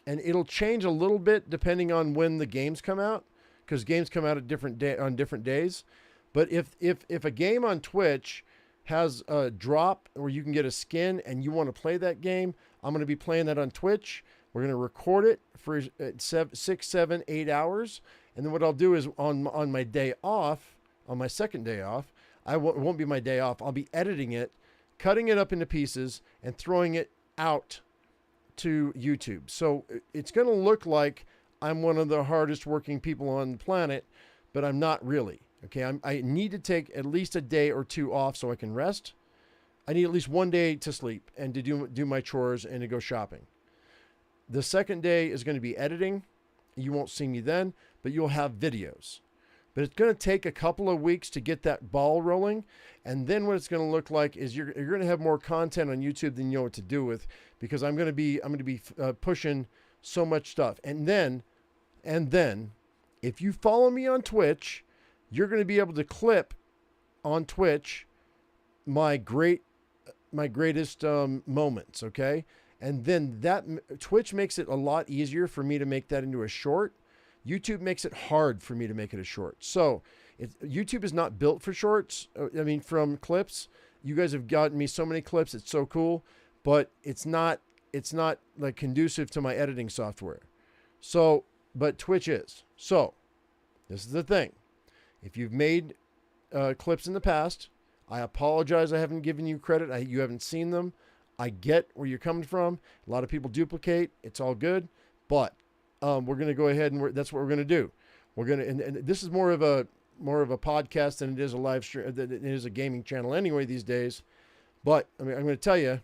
and it'll change a little bit depending on when the games come out, because games come out at on different days. But if a game on Twitch has a drop where you can get a skin and you want to play that game, I'm going to be playing that on Twitch. We're going to record it for 6, 7, 8 hours. And then what I'll do is on my day off, on my second day off, it won't be my day off. I'll be editing it, cutting it up into pieces, and throwing it out to YouTube. So it's going to look like I'm one of the hardest working people on the planet, but I'm not really. Okay, I need to take at least a day or two off so I can rest. I need at least 1 day to sleep and to do my chores and to go shopping. The second day is going to be editing. You won't see me then, but you'll have videos. But it's going to take a couple of weeks to get that ball rolling. And then what it's going to look like is you're going to have more content on YouTube than you know what to do with, because I'm going to be pushing so much stuff. And then if you follow me on Twitch, you're going to be able to clip on Twitch my greatest moments, okay? And then Twitch makes it a lot easier for me to make that into a short. YouTube makes it hard for me to make it a short. So YouTube is not built for shorts. I mean, from clips. You guys have gotten me so many clips. It's so cool, but it's not like conducive to my editing software. So, but Twitch is. So this is the thing. If you've made clips in the past, I apologize. I haven't given you credit. You haven't seen them. I get where you're coming from. A lot of people duplicate. It's all good. But we're going to go ahead and that's what we're going to do. We're going to, and this is more of a podcast than it is a live stream. It is a gaming channel anyway these days. But I mean, I'm going to tell you,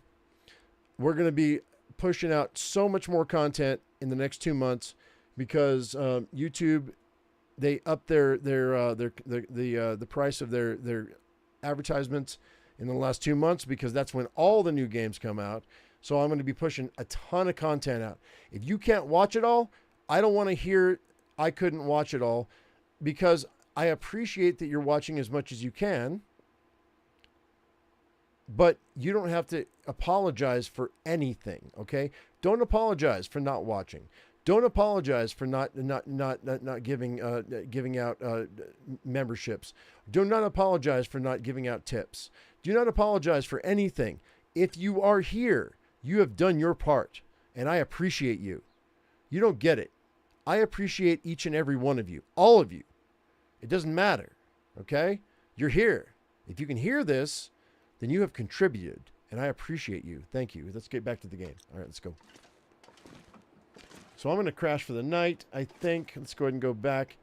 we're going to be pushing out so much more content in the next 2 months because YouTube, they up the price of their advertisements in the last 2 months because that's when all the new games come out. So I'm going to be pushing a ton of content out. If you can't watch it all, I don't want to hear I couldn't watch it all, because I appreciate that you're watching as much as you can, but you don't have to apologize for anything, okay? Don't apologize for not watching. Don't apologize for not giving out memberships. Do not apologize for not giving out tips. Do not apologize for anything. If you are here, you have done your part, and I appreciate you. You don't get it. I appreciate each and every one of you, all of you. It doesn't matter, okay? You're here. If you can hear this, then you have contributed, and I appreciate you. Thank you. Let's get back to the game. All right, let's go. So I'm going to crash for the night, I think. Let's go ahead and go back.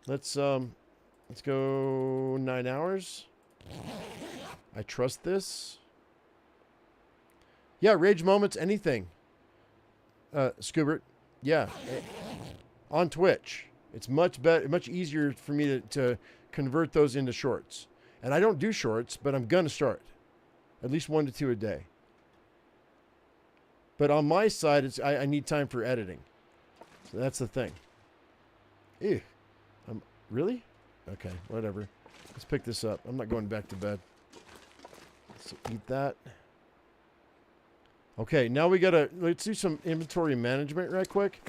Let's go 9 hours. I trust this. Yeah, rage moments, anything. Scoobert, yeah. On Twitch. It's much better, much easier for me to convert those into shorts. And I don't do shorts, but I'm going to start. At least 1 to 2 a day. But on my side, I need time for editing. So that's the thing. Ew. Really? Okay, whatever. Let's pick this up. I'm not going back to bed. Let's eat that. Okay, now let's do some inventory management right quick.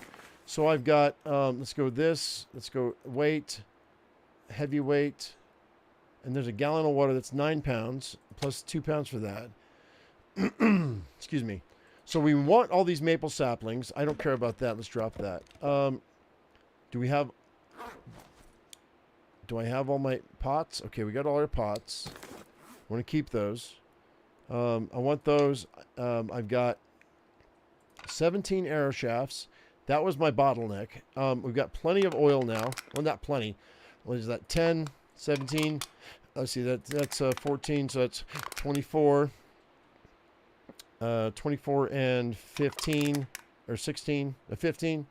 So I've got, let's go this. Let's go weight, heavyweight, And there's a gallon of water that's 9 pounds, plus 2 pounds for that. Excuse me. So we want all these maple saplings. I don't care about that. Let's drop that. Do I have all my pots? Okay, we got all our pots. I want to keep those. I want those. I've got 17 arrow shafts. That was my bottleneck. We've got plenty of oil now. Well, not plenty. What is that? 10, 17. Let's see. That's 14. So that's 24. 24 and 15. Or 16. 15.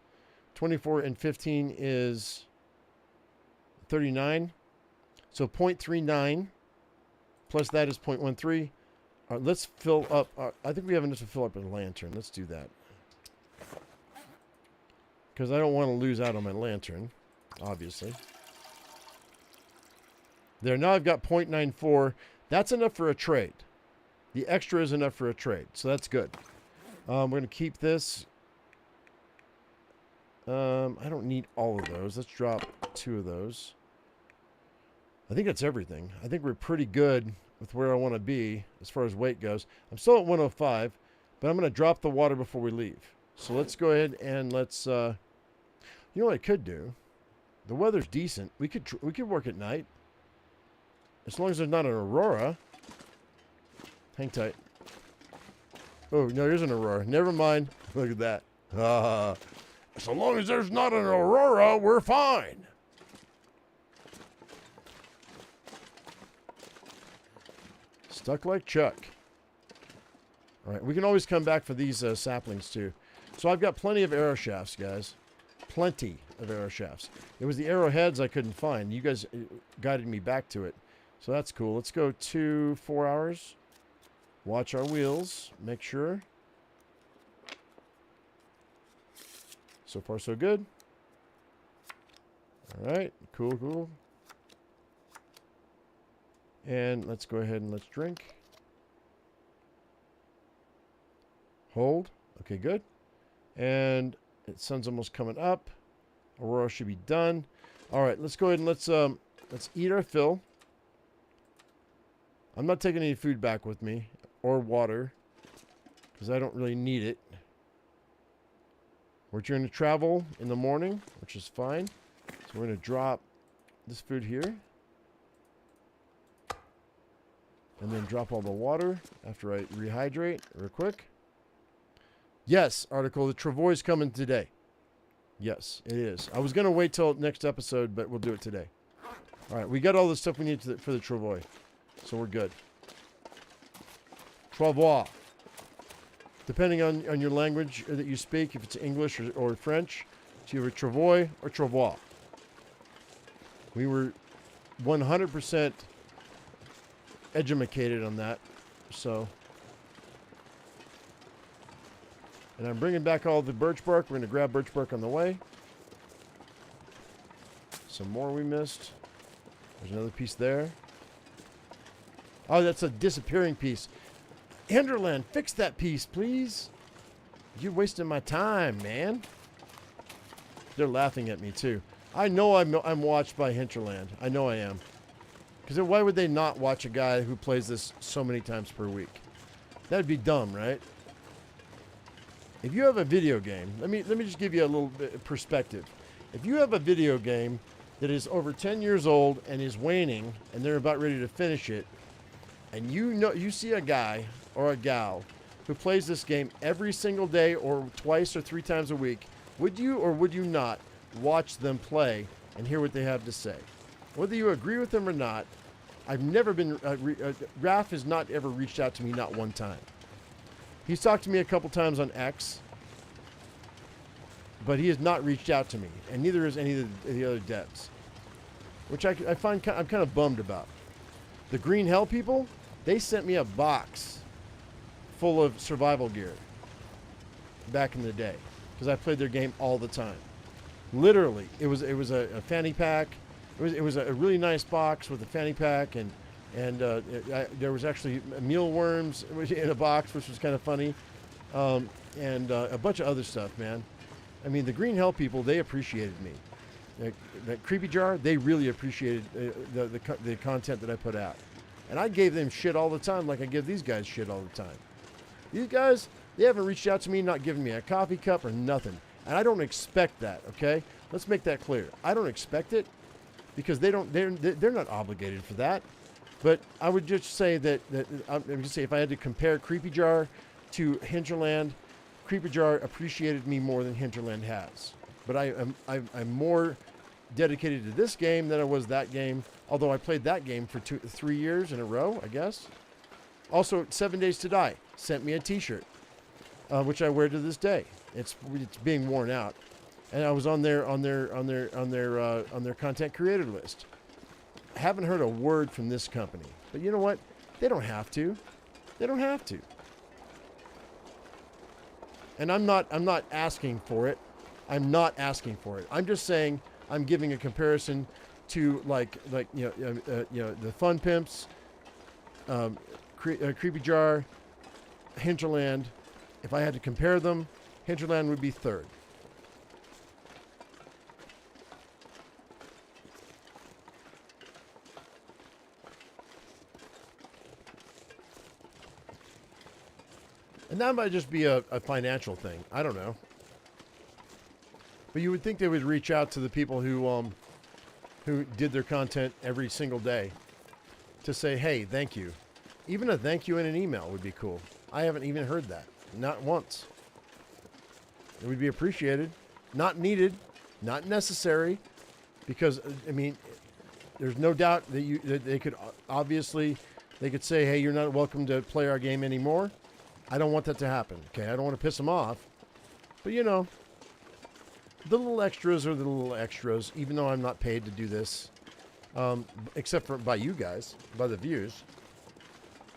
24 and 15 is 39. So 0.39. Plus that is 0.13. Let's fill up. I think we have enough to fill up a lantern. Let's do that. Because I don't want to lose out on my lantern, obviously. There, now I've got 0.94. That's enough for a trade. The extra is enough for a trade, so that's good. We're going to keep this. I don't need all of those. Let's drop 2 of those. I think that's everything. I think we're pretty good with where I want to be as far as weight goes. I'm still at 105, but I'm going to drop the water before we leave. So let's go ahead and let's, you know what I could do? The weather's decent. We could work at night. As long as there's not an Aurora. Hang tight. Oh, no, there's an Aurora. Never mind. Look at that. So long as there's not an Aurora, we're fine. Stuck like Chuck. All right, we can always come back for these saplings too. So I've got plenty of arrow shafts, guys. Plenty of arrow shafts. It was the arrowheads I couldn't find. You guys guided me back to it. So that's cool. Let's go to 4 hours. Watch our wheels. Make sure. So far, so good. All right. Cool, cool. And let's go ahead and let's drink. Hold. Okay, good. And the sun's almost coming up. Aurora should be done. All right, let's go ahead and let's eat our fill. I'm not taking any food back with me or water because I don't really need it. We're going to travel in the morning, which is fine. So we're going to drop this food here. And then drop all the water after I rehydrate real quick. Yes, article, the Travois coming today. Yes, it is. I was going to wait till next episode, but we'll do it today. All right, we got all the stuff we need for the Travois. So we're good. Travois. Depending on your language that you speak, if it's English or French, it's either Travois or Travois. We were 100% educated on that. So... And I'm bringing back all the birch bark. We're going to grab birch bark on the way. Some more we missed. There's another piece there. Oh, that's a disappearing piece. Hinterland, fix that piece, please. You're wasting my time, man. They're laughing at me, too. I know I'm watched by Hinterland. I know I am. Because why would they not watch a guy who plays this so many times per week? That'd be dumb, right? If you have a video game, let me just give you a little bit of perspective. If you have a video game that is over 10 years old and is waning and they're about ready to finish it, and you see a guy or a gal who plays this game every single day or twice or 3 times a week, would you or would you not watch them play and hear what they have to say? Whether you agree with them or not, I've never been, Raph has not ever reached out to me, not one time. He's talked to me a couple times on X, but he has not reached out to me, and neither has any of the other devs, which I find I'm kind of bummed about. The Green Hell people, they sent me a box full of survival gear back in the day because I played their game all the time. Literally, it was a fanny pack. It was a really nice box with a fanny pack and there was actually mealworms in a box, which was kind of funny, and a bunch of other stuff, man. I mean, the Green Hell people, they appreciated me. that Creepy Jar, they really appreciated the content that I put out. And I gave them shit all the time like I give these guys shit all the time. These guys, they haven't reached out to me, not giving me a coffee cup or nothing. And I don't expect that, okay? Let's make that clear. I don't expect it because they're not obligated for that. But I would just say that I'm going to say if I had to compare Creepy Jar to Hinterland, Creepy Jar appreciated me more than Hinterland has. But I'm more dedicated to this game than I was that game. Although I played that game for 3 years in a row, I guess. Also, 7 Days to Die sent me a T-shirt, which I wear to this day. It's being worn out, and I was on their content creator list. I haven't heard a word from this company, but you know what? They don't have to. They don't have to. And I'm not asking for it. I'm not asking for it. I'm just saying I'm giving a comparison to like the Fun Pimps, Creepy Jar, Hinterland. If I had to compare them, Hinterland would be third. And that might just be a financial thing. I don't know. But you would think they would reach out to the people who did their content every single day to say, hey, thank you. Even a thank you in an email would be cool. I haven't even heard that. Not once. It would be appreciated. Not needed. Not necessary. Because, I mean, there's no doubt that they could obviously, they could say, hey, you're not welcome to play our game anymore. I don't want that to happen. Okay, I don't want to piss them off. But, you know, the little extras are the little extras, even though I'm not paid to do this. Except for by you guys, by the views.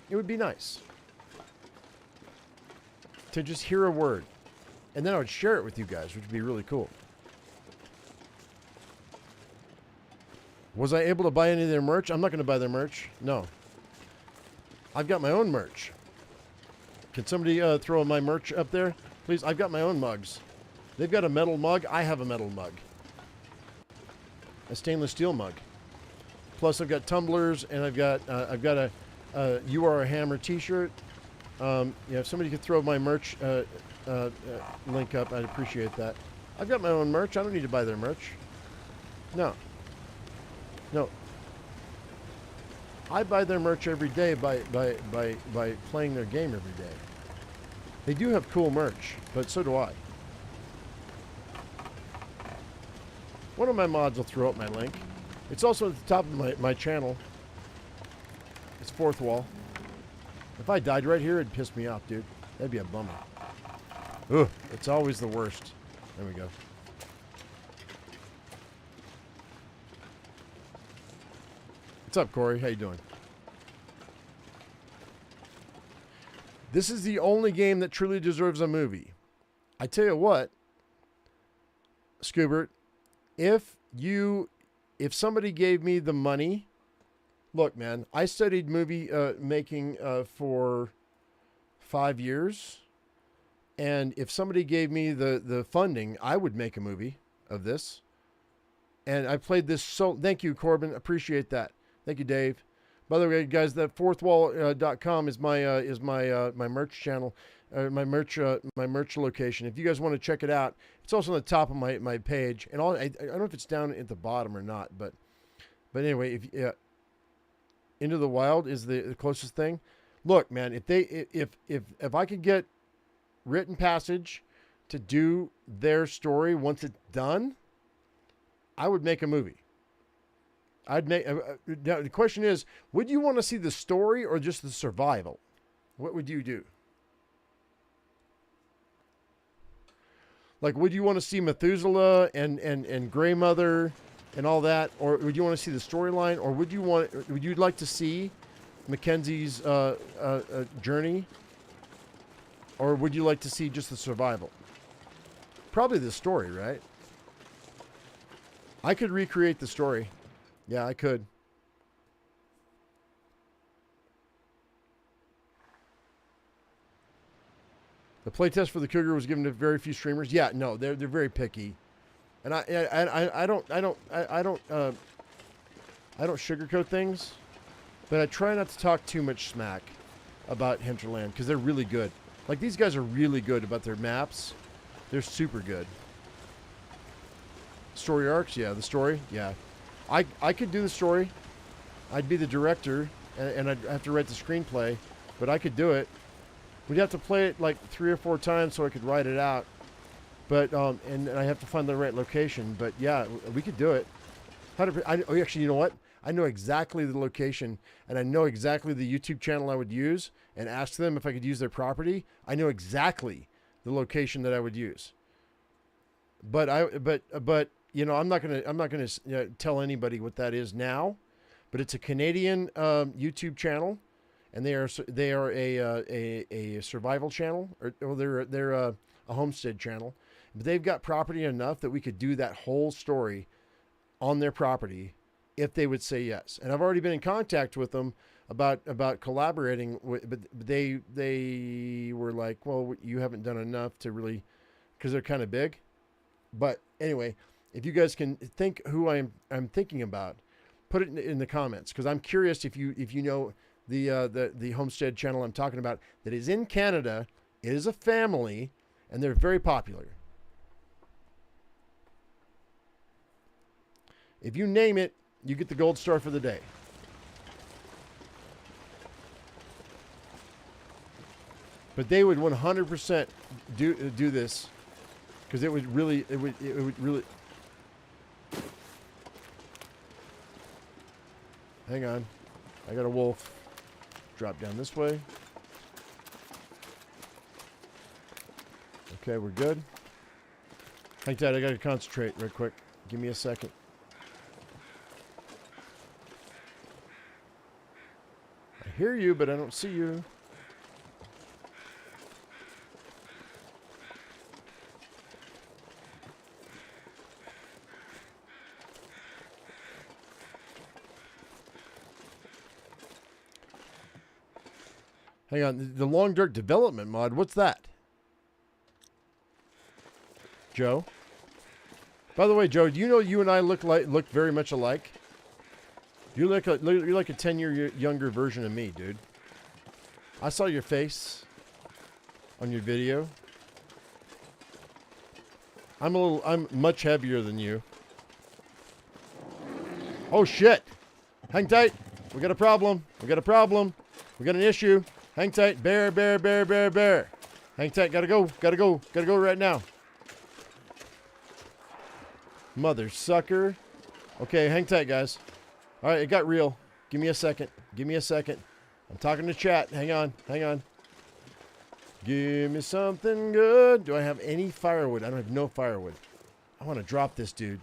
It would be nice to just hear a word. And then I would share it with you guys, which would be really cool. Was I able to buy any of their merch? I'm not going to buy their merch. No. I've got my own merch. Can somebody throw my merch up there? Please, I've got my own mugs. They've got a metal mug. I have a metal mug. A stainless steel mug. Plus, I've got tumblers, and I've got a You Are a Hammer t-shirt. If somebody could throw my merch link up, I'd appreciate that. I've got my own merch. I don't need to buy their merch. No. No. I buy their merch every day by playing their game every day. They do have cool merch, but so do I. One of my mods will throw up my link. It's also at the top of my channel. It's fourth wall. If I died right here, it'd piss me off, dude. That'd be a bummer. Ugh, it's always the worst. There we go. What's up, Corey? How you doing? This is the only game that truly deserves a movie. I tell you what, Scoobert, if somebody gave me the money, look, man, I studied movie making for 5 years, and if somebody gave me the funding, I would make a movie of this. And I played this so. Thank you, Corbin. Appreciate that. Thank you, Dave. By the way, guys, that fourthwall.com is my merch channel, my merch location. If you guys want to check it out, it's also on the top of my page. And I don't know if it's down at the bottom or not, but anyway, if Into the Wild is the closest thing. Look, man, if I could get written passage to do their story once it's done, I would make a movie. I'd make. Now the question is, would you want to see the story or just the survival? What would you do? Like, would you want to see Methuselah and Grey Mother and all that, or would you want to see the storyline, or would you like to see Mackenzie's journey, or would you like to see just the survival? Probably the story, right? I could recreate the story. Yeah, I could. The playtest for the Cougar was given to very few streamers. Yeah, no, they're very picky. And I don't sugarcoat things, but I try not to talk too much smack about Hinterland because they're really good. Like, these guys are really good about their maps. They're super good. Story arcs, yeah. The story, yeah. I could do the story. I'd be the director, and I'd have to write the screenplay, but I could do it. We'd have to play it like 3 or 4 times so I could write it out. But and I have to find the right location. But yeah, we could do it. Actually, you know what? I know exactly the location, and I know exactly the YouTube channel I would use, and ask them if I could use their property. I know exactly the location that I would use. But you know, I'm not gonna tell anybody what that is now. But it's a Canadian YouTube channel, and they are a survival channel, or they're a homestead channel. But they've got property enough that we could do that whole story on their property if they would say yes. And I've already been in contact with them about collaborating with, but they were like, well, you haven't done enough to really, because they're kind of big. But anyway, if you guys can think who I'm thinking about, put it in the comments, because I'm curious if you know the homestead channel I'm talking about that is in Canada. It is a family, and they're very popular. If you name it, you get the gold star for the day. But they would 100% do this, because it would really. Hang on, I got a wolf. Drop down this way. Okay, we're good. Hang tight, I gotta concentrate real quick. Give me a second. I hear you, but I don't see you. Hang on, the Long Dark development mod, what's that? Joe? By the way, Joe, do you know you and I look very much alike? You're like a 10-year younger version of me, dude. I saw your face on your video. I'm much heavier than you. Oh shit! Hang tight. We got a problem. We got an issue. Hang tight. Bear. Hang tight. Gotta go right now. Mother sucker. Okay, hang tight, guys. All right, it got real. Give me a second. I'm talking to chat. Hang on. Give me something good. Do I have any firewood? I don't have no firewood. I want to drop this dude.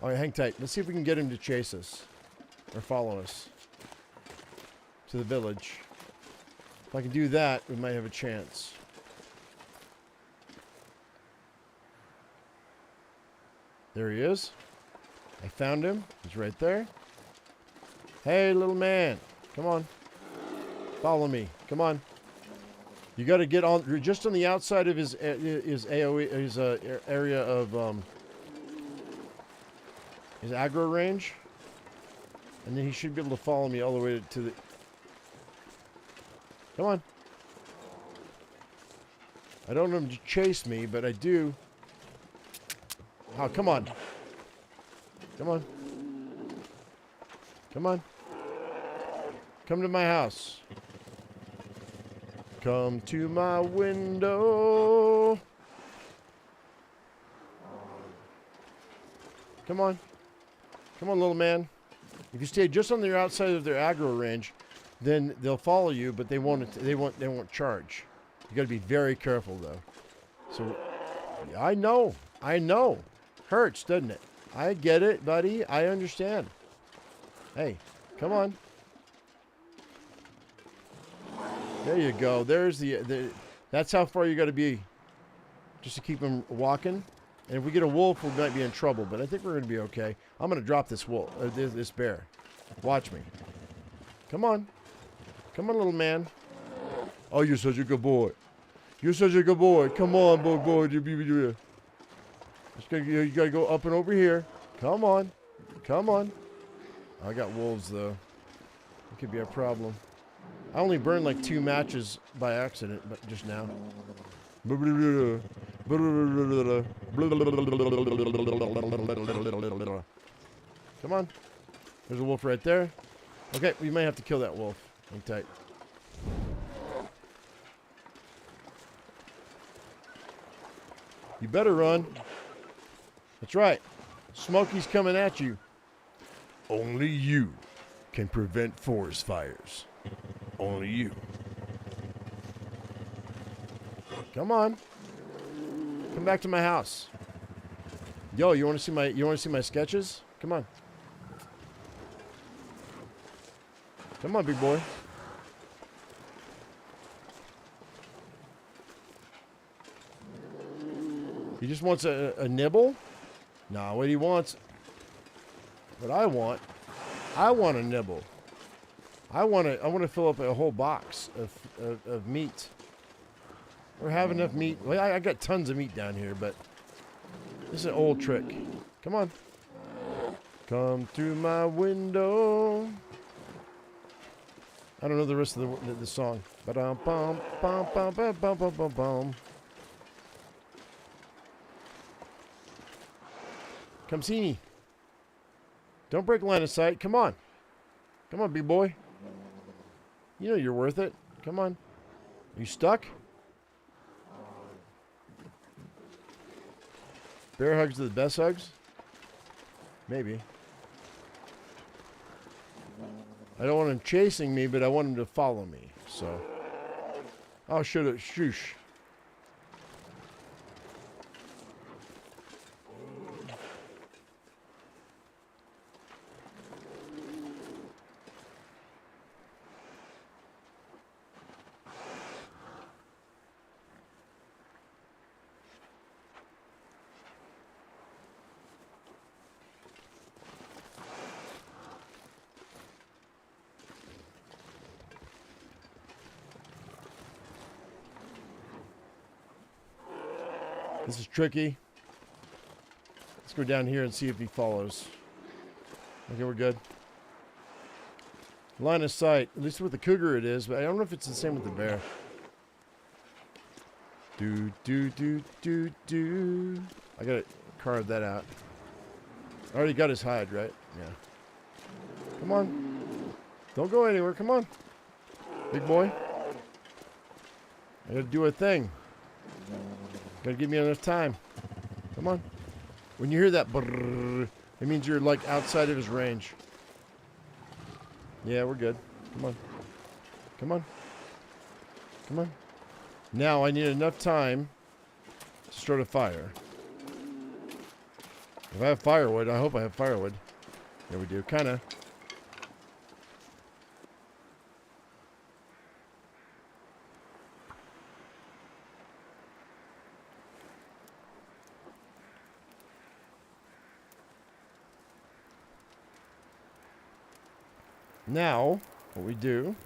All right, hang tight. Let's see if we can get him to chase us or follow us to the village. If I can do that, we might have a chance. There he is. I found him. He's right there. Hey, little man. Come on. Follow me. Come on. You got to get on just on the outside of his AOE, his area of his aggro range, and then he should be able to follow me all the way to the. Come on. I don't want him to chase me, but I do. Oh, come on. Come on. Come to my house. Come to my window. Come on, little man. If you stay just on the outside of their aggro range, then they'll follow you, but they won't charge. You got to be very careful, though. So, I know. Hurts, doesn't it? I get it, buddy. I understand. Hey, come on. There you go. There's the that's how far you got to be just to keep them walking. And if we get a wolf, we might be in trouble, but I think we're going to be okay. I'm going to drop this wolf, this bear. Watch me. Come on, little man. Oh, you're such a good boy. Come on, boy. You gotta go up and over here. Come on. Come on. I got wolves, though. It could be a problem. I only burned like 2 matches by accident, but just now. Come on. There's a wolf right there. Okay, we might have to kill that wolf. Hang tight. You better run. That's right. Smokey's coming at you. Only you can prevent forest fires. Only you. Come on. Come back to my house. Yo, you want to see my sketches? Come on. Come on, big boy. He just wants a nibble? Nah, what he wants. What I want a nibble. I want to fill up a whole box of meat. Or have enough meat. Well, I got tons of meat down here, but this is an old trick. Come on. Come through my window. I don't know the rest of the song. Ba-dum-bum, bum, bum, bum, bum, bum, bum, bum. Come see me. Don't break line of sight. Come on. Come on, big boy. You know you're worth it. Come on. Are you stuck? Bear hugs are the best hugs? Maybe. I don't want him chasing me, but I want him to follow me. So. Oh, shoosh. This is tricky. Let's go down here and see if he follows. Okay, we're good. Line of sight. At least with the cougar it is, but I don't know if it's the same with the bear. Do. I gotta carve that out. I already got his hide, right? Yeah. Come on. Don't go anywhere. Come on. Big boy. I gotta do a thing. Gotta give me enough time. Come on. When you hear that brrrr, it means you're like outside of his range. Yeah, we're good. Come on. Come on. Come on. Now I need enough time to start a fire. If I have firewood, I hope I have firewood. Yeah, we do. Kinda. Now, what we do,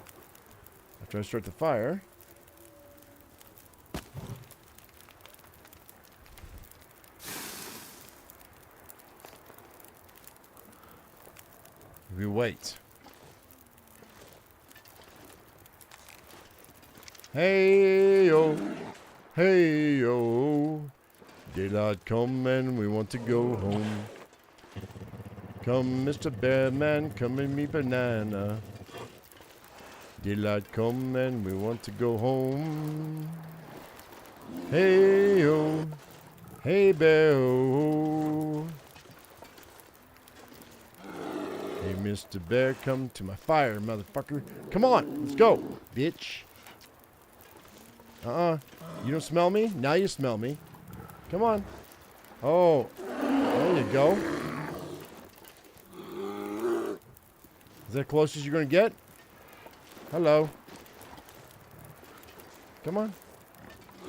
after I start the fire, we wait. Hey-yo, hey-yo, daylight come and we want to go home. Come, Mr. Bearman, come and me banana. Daylight come and we want to go home. Hey-yo, hey bear-o. Hey, Mr. Bear, come to my fire, motherfucker. Come on, let's go, bitch. You don't smell me? Now you smell me. Come on. Oh, there you go. Is that close as you're going to get? Hello. Come on.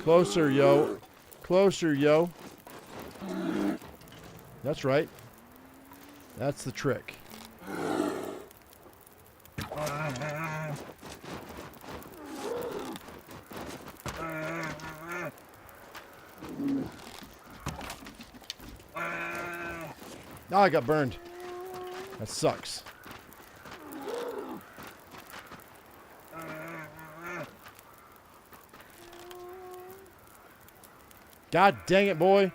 Closer, yo. Closer, yo. That's right. That's the trick. Oh, I got burned. That sucks. God dang it, boy.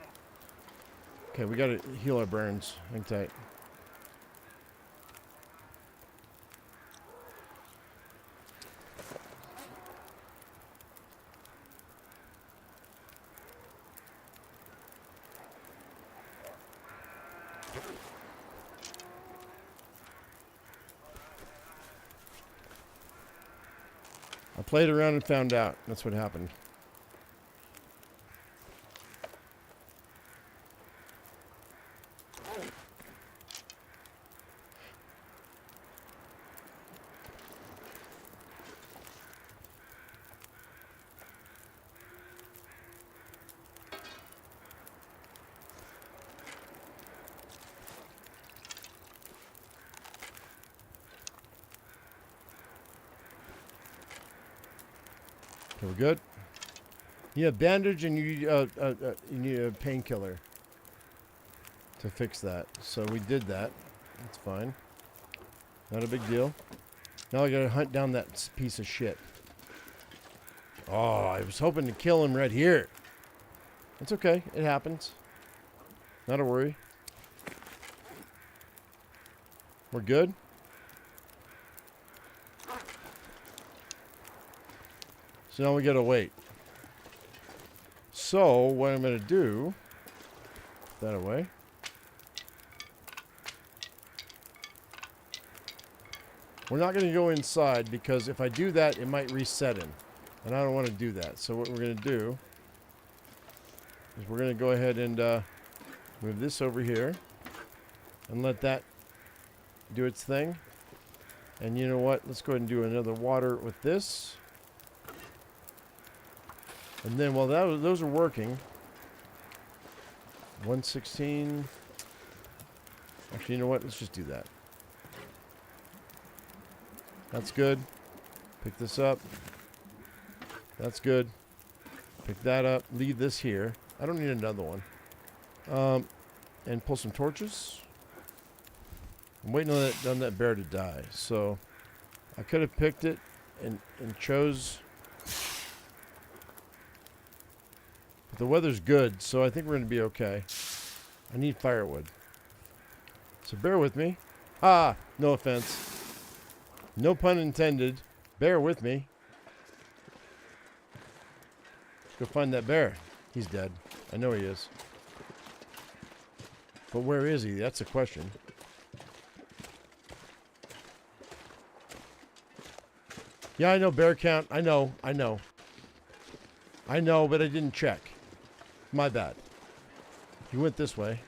Okay, we gotta heal our burns. Hang tight. I played around and found out. That's what happened. Okay, we're good. You have bandage and you need a painkiller to fix that. So we did that. That's fine. Not a big deal. Now I gotta hunt down that piece of shit. Oh, I was hoping to kill him right here. It's okay. It happens. Not a worry. We're good. So now we gotta wait. So what I'm gonna do, put that away. We're not gonna go inside because if I do that, it might reset him. And I don't want to do that. So what we're gonna do is we're gonna go ahead and move this over here and let that do its thing. And you know what? Let's go ahead and do another water with this. And then while those are working, 116. Actually, you know what? Let's just do that. That's good. Pick this up. That's good. Pick that up. Leave this here. I don't need another one. And pull some torches. I'm waiting on that bear to die. So I could have picked it and chose. But the weather's good, so I think we're going to be okay. I need firewood. So bear with me. Ah, no offense. No pun intended. Bear with me. Let's go find that bear. He's dead. I know he is. But where is he? That's the question. Yeah, I know bear count. I know, but I didn't check. My bad. He went this way.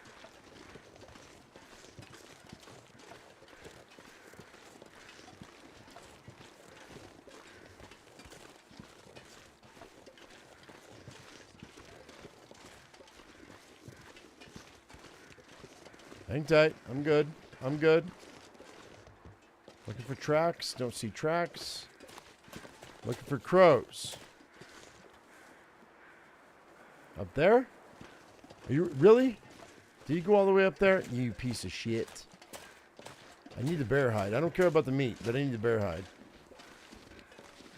Hang tight. I'm good. I'm good. Looking for tracks. Don't see tracks. Looking for crows. Up there? Are you really? Did you go all the way up there? You piece of shit. I need the bear hide. I don't care about the meat, but I need the bear hide.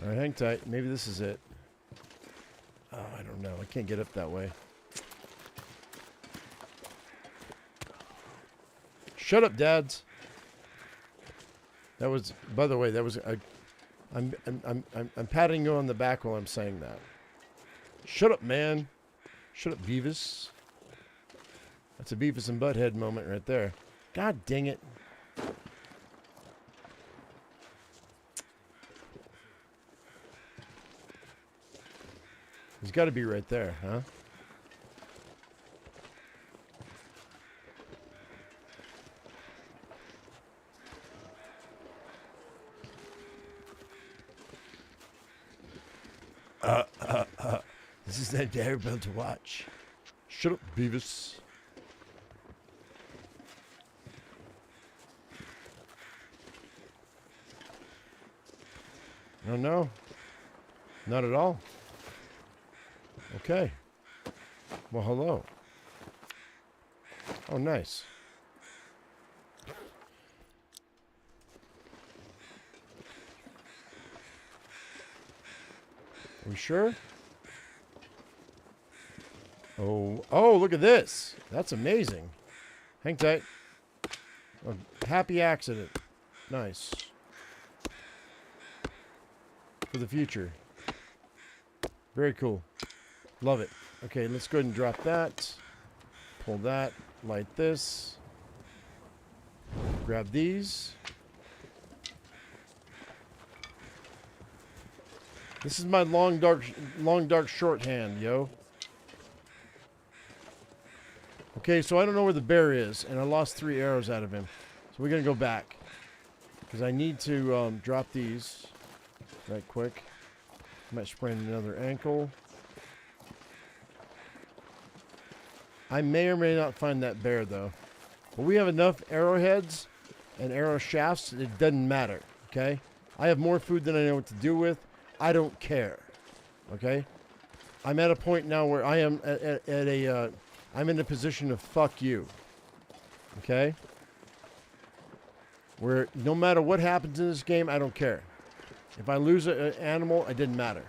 Alright, hang tight. Maybe this is it. Oh, I don't know. I can't get up that way. Shut up, dads. That was, by the way, that was I'm patting you on the back while I'm saying that. Shut up, man. Shut up, Beavis. That's a Beavis and Butthead moment right there. God dang it. He's got to be right there, huh? This is not terrible to watch. Shut up, Beavis. Oh, no. Not at all. Okay. Well, hello. Oh, nice. You sure? Oh, look at this. That's amazing. Hang tight. Oh, happy accident. Nice. For the future. Very cool. Love it. Okay, let's go ahead and drop that. Pull that. Light this. Grab these. This is my long dark shorthand, yo. Okay, so I don't know where the bear is, and I lost 3 arrows out of him. So we're going to go back. Because I need to drop these right quick. Might sprain another ankle. I may or may not find that bear, though. But we have enough arrowheads and arrow shafts, it doesn't matter, okay? I have more food than I know what to do with. I don't care, okay? I'm at a point now where I am I'm in a position of fuck you, okay? Where no matter what happens in this game, I don't care. If I lose an animal, it didn't matter.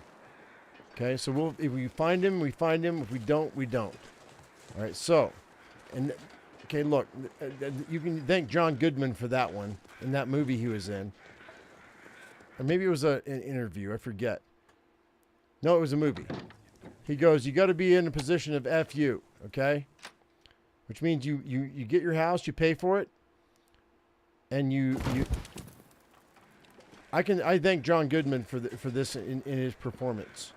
Okay, so if we find him, we find him. If we don't, we don't. All right, so, and okay, look, you can thank John Goodman for that one in that movie he was in. Or maybe it was an interview, I forget. No, it was a movie. He goes, you got to be in a position of FU, okay? Which means you get your house, you pay for it, and I thank John Goodman for this in his performance.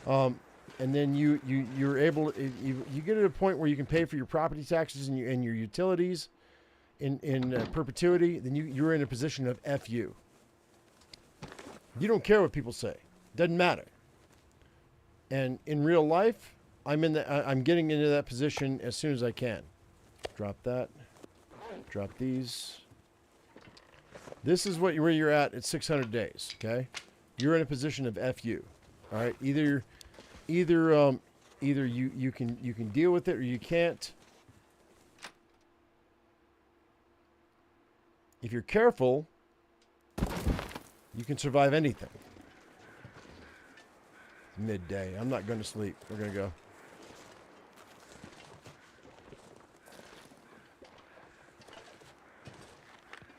And then you're able, you get to a point where you can pay for your property taxes and your utilities in perpetuity. Then you're in a position of FU. You don't care what people say. Doesn't matter. And in real life, I'm getting into that position as soon as I can. Drop that. Drop these. This is where you're at 600 days. Okay, you're in a position of FU. All right, either you can deal with it or you can't. If you're careful, you can survive anything. Midday. I'm not going to sleep. We're going to go.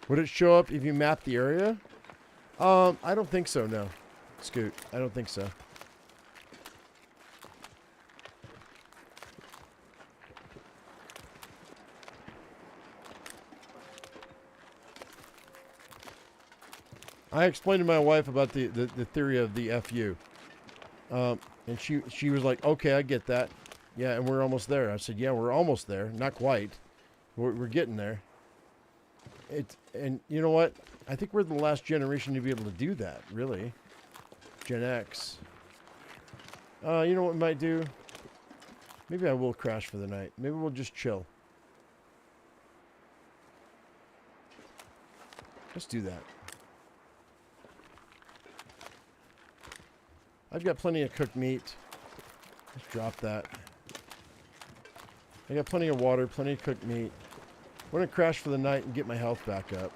Would it show up if you map the area? I don't think so, no. Scoot. I don't think so. I explained to my wife about the theory of the FU. And she was like, okay, I get that. Yeah, and we're almost there. I said, yeah, we're almost there. Not quite. We're getting there. And you know what? I think we're the last generation to be able to do that, really. Gen X. You know what we might do? Maybe I will crash for the night. Maybe we'll just chill. Let's do that. I've got plenty of cooked meat. Let's drop that. I got plenty of water, plenty of cooked meat. I'm going to crash for the night and get my health back up.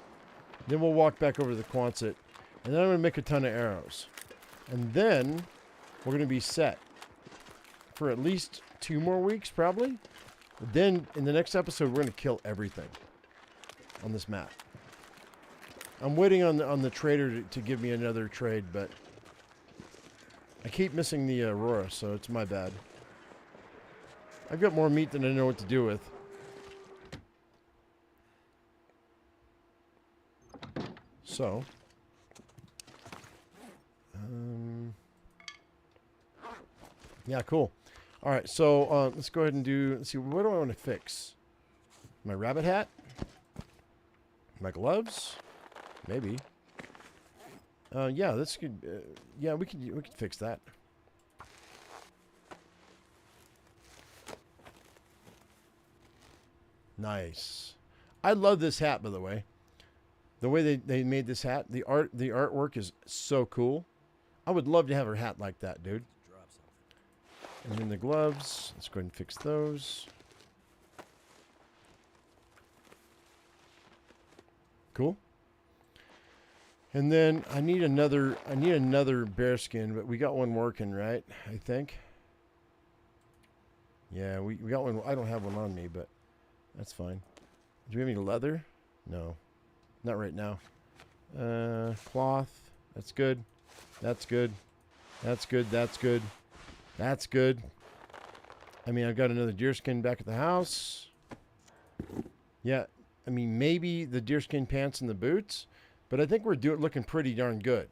Then we'll walk back over to the Quonset. And then I'm going to make a ton of arrows. And then we're going to be set for at least 2 more weeks, probably. But then in the next episode, we're going to kill everything on this map. I'm waiting on the trader to give me another trade, but I keep missing the Aurora, so it's my bad. I've got more meat than I know what to do with. So, yeah, cool. All right, so let's go ahead and let's see, what do I want to fix? My rabbit hat? My gloves? Maybe. Yeah, this could. Yeah, we could fix that. Nice. I love this hat, by the way. The way they made this hat, the artwork is so cool. I would love to have a hat like that, dude. And then the gloves. Let's go ahead and fix those. Cool. And then I need another bear skin, but we got one working, right? I think. Yeah, we got one. I don't have one on me, but that's fine. Do we have any leather? No. Not right now. Cloth. That's good. That's good. That's good. That's good. That's good. I mean, I've got another deerskin back at the house. Yeah. I mean, maybe the deerskin pants and the boots, but I think we're looking pretty darn good.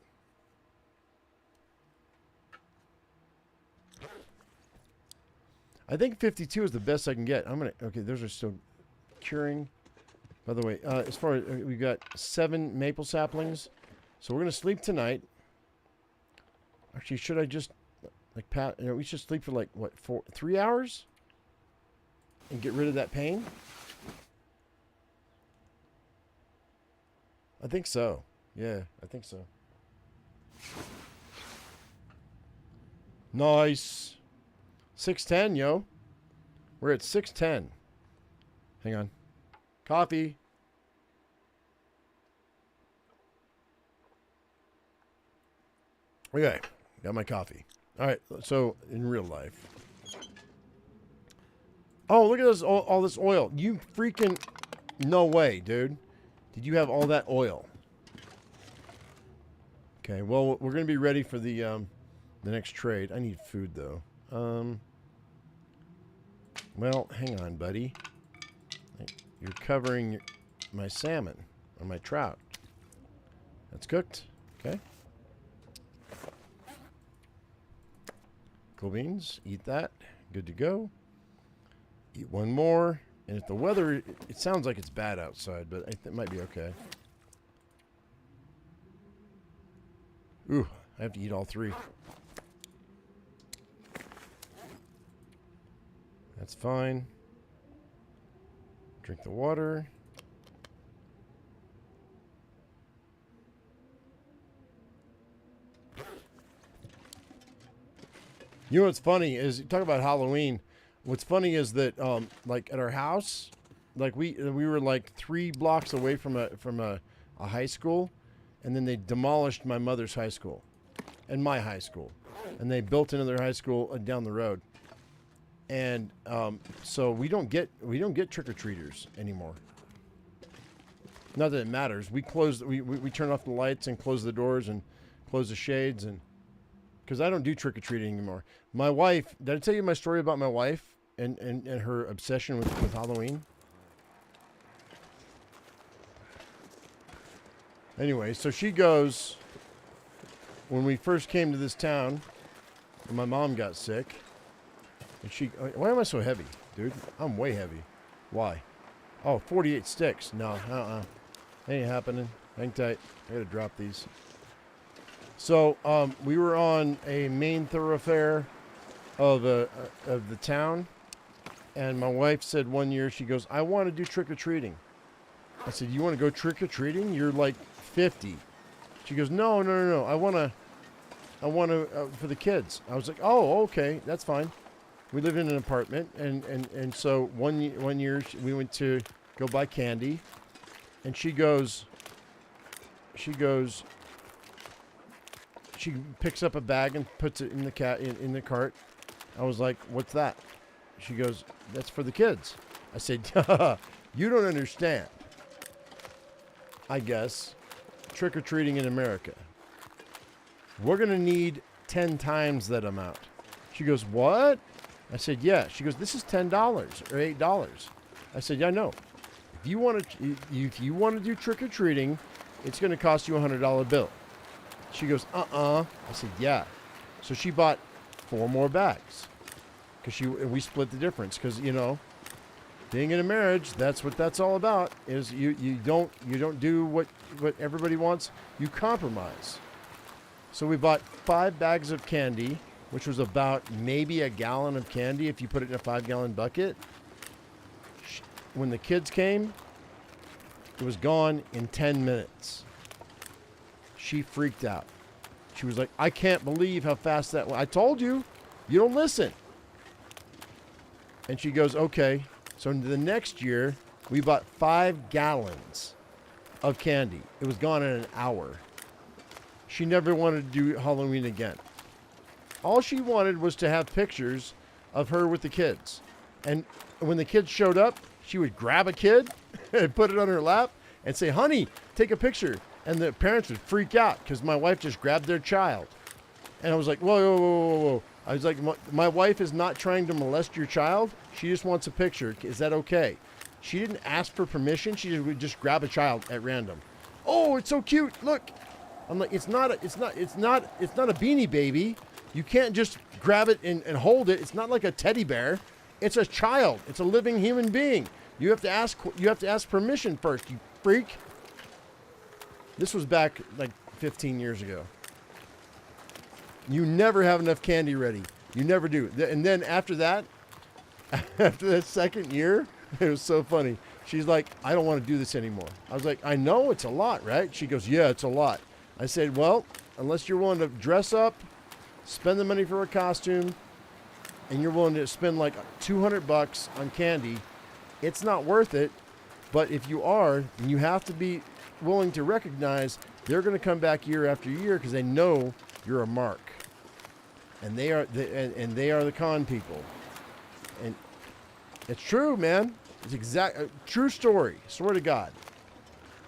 I think 52 is the best I can get. Okay, those are still curing. By the way, as far as we've got 7 maple saplings, so we're gonna sleep tonight. Actually, should I just we should sleep for like what 3 hours and get rid of that pain? I think so. Yeah, I think so. Nice. 610, yo. We're at 610. Hang on. Coffee. Okay. Got my coffee. All right. So, in real life. Oh, look at this, all this oil. You freaking... No way, dude. Did you have all that oil? Okay. Well, we're going to be ready for the next trade. I need food, though. Well, hang on, buddy. You're covering my salmon or my trout. That's cooked. Okay. Cool beans. Eat that. Good to go. Eat one more. And if the weather, it sounds like it's bad outside, but it might be okay. Ooh, I have to eat all 3. That's fine. Drink the water. You know what's funny is, you talk about Halloween. What's funny is that, like at our house, like we were like 3 blocks away from a high school, and then they demolished my mother's high school, and my high school, and they built another high school down the road. And so we don't get trick-or-treaters anymore. Not that it matters. We turn off the lights and close the doors and close the shades, and because I don't do trick-or-treating anymore. My wife, did I tell you my story about my wife and her obsession with Halloween? Anyway, so she goes, when we first came to this town, and my mom got sick. And why am I so heavy, dude? I'm way heavy. Why? Oh, 48 sticks. No, ain't happening. Hang tight. I gotta drop these. So, we were on a main thoroughfare of the town, and my wife said one year, she goes, I want to do trick-or-treating. I said, you want to go trick-or-treating? You're like 50. She goes, no. I want to for the kids. I was like, oh, okay, that's fine. We lived in an apartment, and so one year we went to go buy candy, and she picks up a bag and puts it in the cart. I was like, what's that? She goes, that's for the kids. I said, you don't understand. I guess trick-or-treating in America, we're gonna need 10 times that amount. She goes, what? I said, yeah. She goes, this is $10 or $8. I said, yeah, I know. If you want to do trick-or-treating, it's going to cost you a $100 bill. She goes, I said, yeah. So she bought 4 more bags because we split the difference. Because, you know, being in a marriage, that's what that's all about. Is you don't do what everybody wants. You compromise. So we bought 5 bags of candy, which was about maybe a gallon of candy if you put it in a 5-gallon bucket. When the kids came, it was gone in 10 minutes. She freaked out. She was like, I can't believe how fast that went. I told you, you don't listen. And she goes, okay. So the next year, we bought 5 gallons of candy. It was gone in an hour. she never wanted to do Halloween again. All she wanted was to have pictures of her with the kids. And when the kids showed up, she would grab a kid and put it on her lap and say, honey, take a picture. And the parents would freak out because my wife just grabbed their child. And I was like, whoa, whoa, whoa, whoa, whoa. I was like, my wife is not trying to molest your child. She just wants a picture. Is that okay? She didn't ask for permission. She would just grab a child at random. Oh, it's so cute. Look. I'm like, it's not a Beanie Baby. You can't just grab it and hold it. It's not like a teddy bear. It's a child. It's a living human being. You have to ask permission first, you freak. This was back like 15 years ago. You never have enough candy ready. You never do. And then after that, after that second year, it was so funny. She's like, I don't want to do this anymore. I was like, I know it's a lot, right? She goes, yeah, it's a lot. I said, well, unless you're willing to dress up, spend the money for a costume, and you're willing to spend like $200 on candy, it's not worth it. But if you are, then you have to be willing to recognize they're going to come back year after year because they know you're a mark. And they are the con people. And it's true, man. It's true story. Swear to God.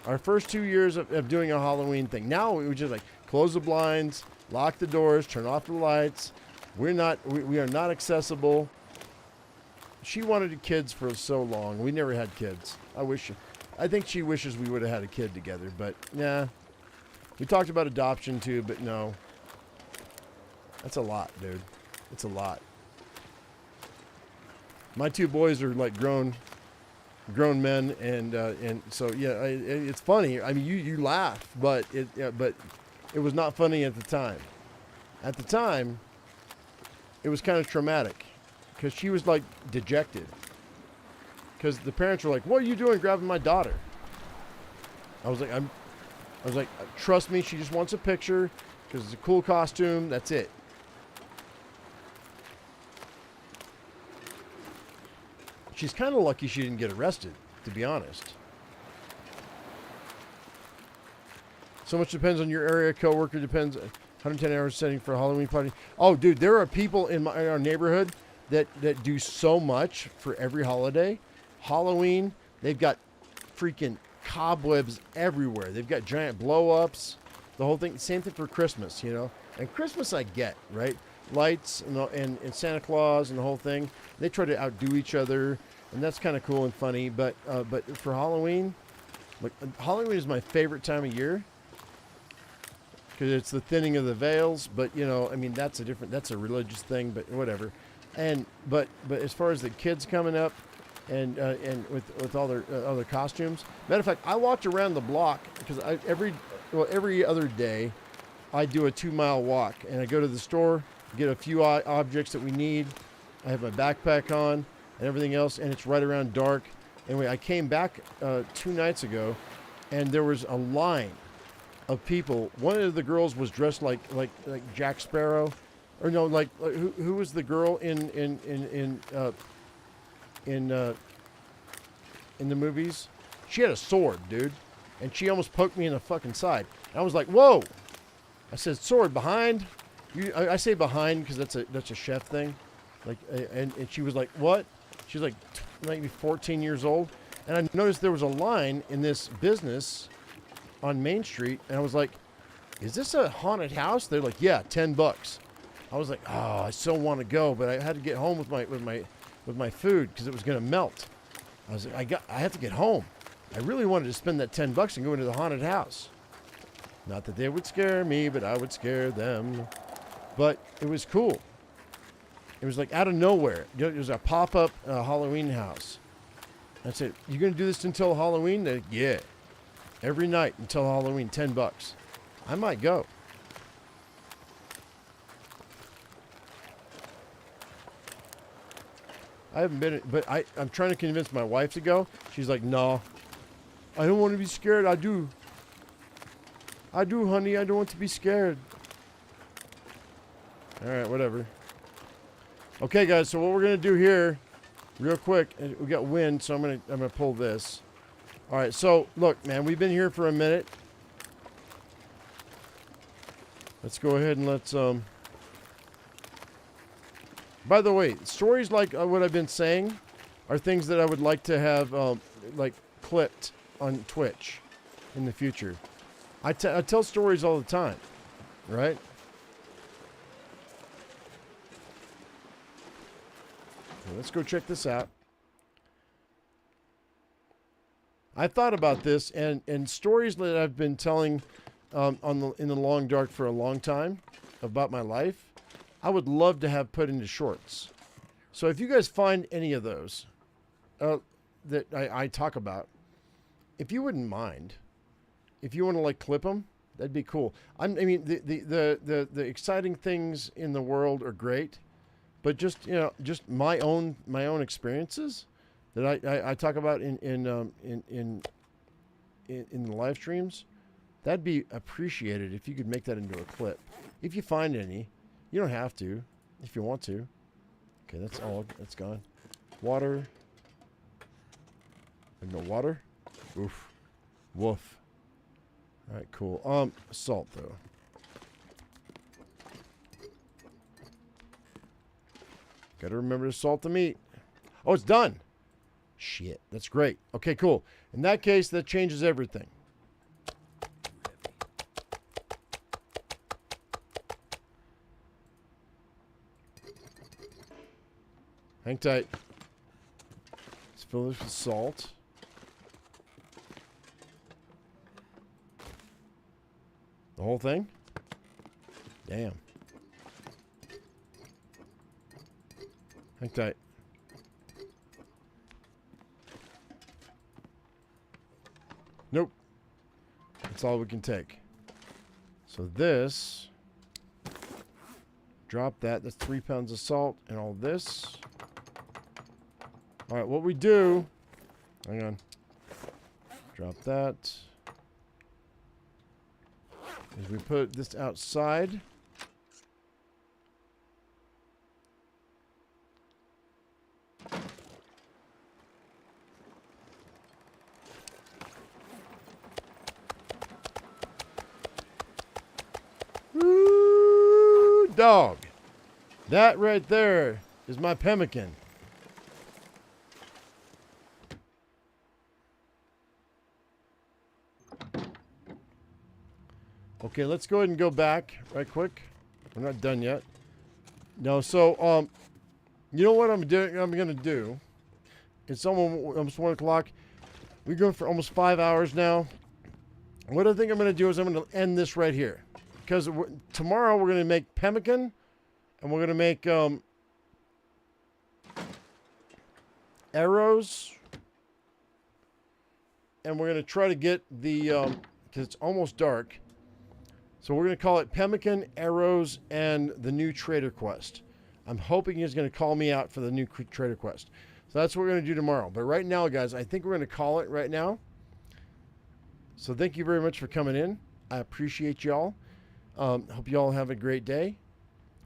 Our first 2 years of doing a Halloween thing. Now we just like close the blinds, lock the doors, turn off the lights. We are not accessible. She wanted kids for so long. We never had kids. I think she wishes we would have had a kid together, but nah. We talked about adoption too, but no. That's a lot, dude. It's a lot. My two boys are like grown men, and so yeah, it's funny. I mean, you laugh, but it was not funny at the time. At the time, it was kind of traumatic because she was like dejected because the parents were like, "What are you doing grabbing my daughter?" I was like, trust me, she just wants a picture because it's a cool costume. That's it. She's kind of lucky she didn't get arrested, to be honest. So much depends on your area. Coworker depends. 110 hours setting for a Halloween party. Oh, dude, there are people in our neighborhood that do so much for every holiday. Halloween, they've got freaking cobwebs everywhere. They've got giant blow-ups, the whole thing. Same thing for Christmas, you know. And Christmas I get, right? Lights and Santa Claus and the whole thing. They try to outdo each other, and that's kind of cool and funny. But for Halloween, like Halloween is my favorite time of year because it's the thinning of the veils. But you know, I mean, that's a religious thing, but whatever. And but as far as the kids coming up, and with all their other costumes. Matter of fact, I walked around the block because every other day I do a 2-mile walk, and I go to the store, get a few objects that we need. I have my backpack on and everything else, and it's right around dark. Anyway, I came back 2 nights ago, and there was a line of people. One of the girls was dressed like Jack Sparrow, or no, who was the girl in the movies? She had a sword, dude, and she almost poked me in the fucking side. And I was like, whoa! I said, sword behind. I say behind because that's a chef thing. Like, and she was like, what? She's like maybe 14 years old, and I noticed there was a line in this business on Main Street, and I was like, is this a haunted house? They're like, yeah, $10. I was like, oh, I so want to go, but I had to get home with my food because it was gonna melt. I was like, I have to get home. I really wanted to spend that $10 and go into the haunted house. Not that they would scare me, but I would scare them. But it was cool. It was like out of nowhere. It was a pop-up Halloween house. I said, you going to do this until Halloween? They're like, yeah. Every night until Halloween, $10. I might go. I haven't been, but I'm trying to convince my wife to go. She's like, no, I don't want to be scared. I do, honey. I don't want to be scared. All right, whatever. Okay, guys. So what we're gonna do here, real quick, we got wind, so I'm gonna pull this. All right. So look, man, we've been here for a minute. let's go ahead and let's by the way, stories like what I've been saying are things that I would like to have like clipped on Twitch in the future. I tell stories all the time, right? Okay, let's go check this out. I thought about this, and stories that I've been telling in the long dark for a long time about my life, I would love to have put into shorts. So if you guys find any of those that I talk about, if you wouldn't mind, if you want to like clip them, that'd be cool. I mean, the exciting things in the world are great, but just just my own experiences that I talk about in the live streams, that'd be appreciated if you could make that into a clip. If you find any, you don't have to, if you want to. Okay, that's all. That's gone. Water. No water. Oof. Woof. All right, cool. Salt though. Gotta remember to salt the meat. Oh, it's done. Shit, that's great. Okay, cool. In that case, that changes everything. Hang tight. Let's fill this with salt. The whole thing? Damn. Hang tight. Nope. That's all we can take. So this, drop that. That's 3 pounds of salt and all this. All right, what we do, hang on. Drop that. Is we put this outside. Woo, dog. That right there is my pemmican. Okay, let's go ahead and go back right quick. We're not done yet. No, so you know what I'm gonna do? It's almost 1 o'clock. We're going for almost 5 hours now. What I think I'm gonna do is I'm gonna end this right here, because tomorrow we're gonna make pemmican, and we're gonna make arrows, and we're gonna try to get the because it's almost dark. So we're going to call it Pemmican, Arrows, and the new Trader Quest. I'm hoping he's going to call me out for the new Trader Quest. So that's what we're going to do tomorrow. But right now, guys, I think we're going to call it right now. So thank you very much for coming in. I appreciate y'all. Hope y'all have a great day.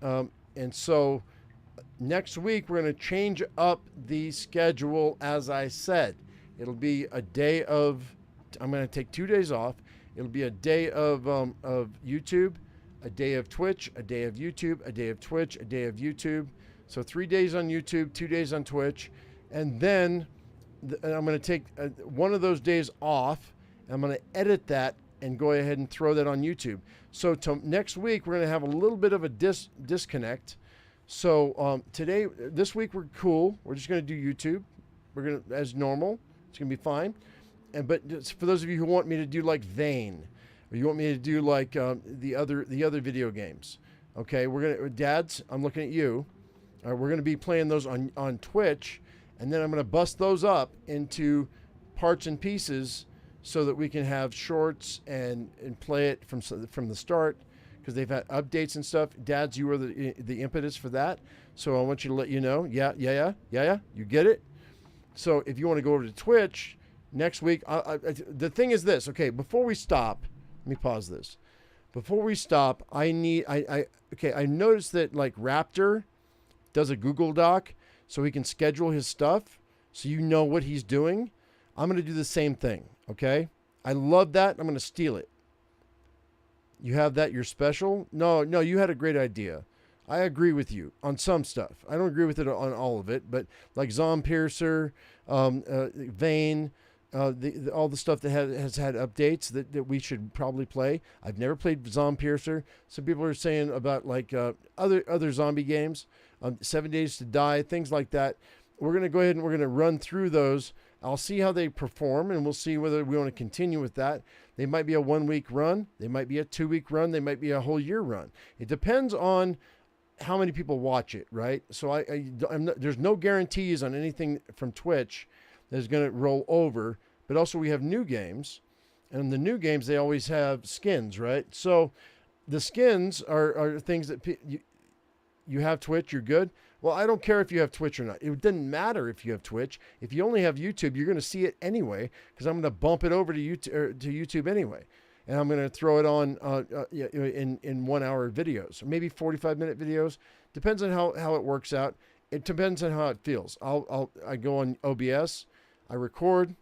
And so next week, we're going to change up the schedule, as I said. It'll be a day of, I'm going to take 2 days off. It'll be a day of YouTube, a day of Twitch, a day of YouTube, a day of Twitch, a day of YouTube. So 3 days on YouTube, 2 days on Twitch. And then I'm going to take one of those days off. And I'm going to edit that and go ahead and throw that on YouTube. So next week, we're going to have a little bit of a disconnect. So this week, we're cool. We're just going to do YouTube. We're going to, as normal. It's going to be fine. But for those of you who want me to do like Vane, or you want me to do like the other video games, okay, Dads, I'm looking at you. We're gonna be playing those on Twitch, and then I'm gonna bust those up into parts and pieces so that we can have shorts and play it from the start, because they've had updates and stuff. Dads, you were the impetus for that, so I want you to let you know. Yeah, you get it. So if you want to go over to Twitch next week, the thing is this. Okay, before we stop, let me pause this. Before we stop, I noticed that like Raptor does a Google Doc so he can schedule his stuff, so you know what he's doing. I'm going to do the same thing, okay? I love that. I'm going to steal it. You have that, you're special. No, you had a great idea. I agree with you on some stuff. I don't agree with it on all of it, but like Zompiercer, Vane, all the stuff that has had updates that we should probably play. I've never played Zompiercer. Some people are saying about like other zombie games, 7 Days to Die, things like that. We're going to go ahead and we're going to run through those. I'll see how they perform, and we'll see whether we want to continue with that. They might be a 1 week run. They might be a 2 week run. They might be a whole year run. It depends on how many people watch it, right? So I'm not, there's no guarantees on anything from Twitch that's going to roll over. But also we have new games, and the new games, they always have skins, right? So the skins are things that you have Twitch, you're good. Well, I don't care if you have Twitch or not. It doesn't matter if you have Twitch. If you only have YouTube, you're going to see it anyway, because I'm going to bump it over to YouTube anyway. And I'm going to throw it on in 1 hour videos, or maybe 45-minute videos. Depends on how it works out. It depends on how it feels. I go on OBS, I record,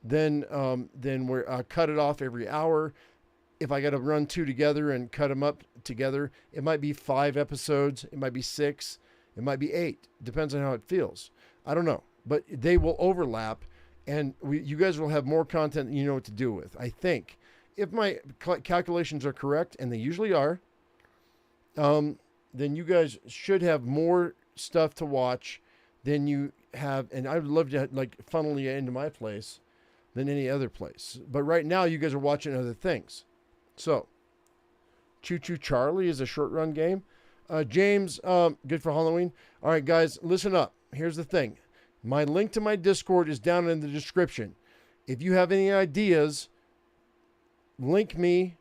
then I cut it off every hour. If I got to run 2 together and cut them up together, it might be 5 episodes, it might be 6, it might be 8. Depends on how it feels. I don't know, but they will overlap, and you guys will have more content than you know what to do with. I think, if my calculations are correct, and they usually are, then you guys should have more stuff to watch than you have. And I would love to like funnel you into my place than any other place. But right now, you guys are watching other things. So, Choo Choo Charlie is a short run game. James, good for Halloween. All right, guys, listen up. Here's the thing. My link to my Discord is down in the description. If you have any ideas, link me,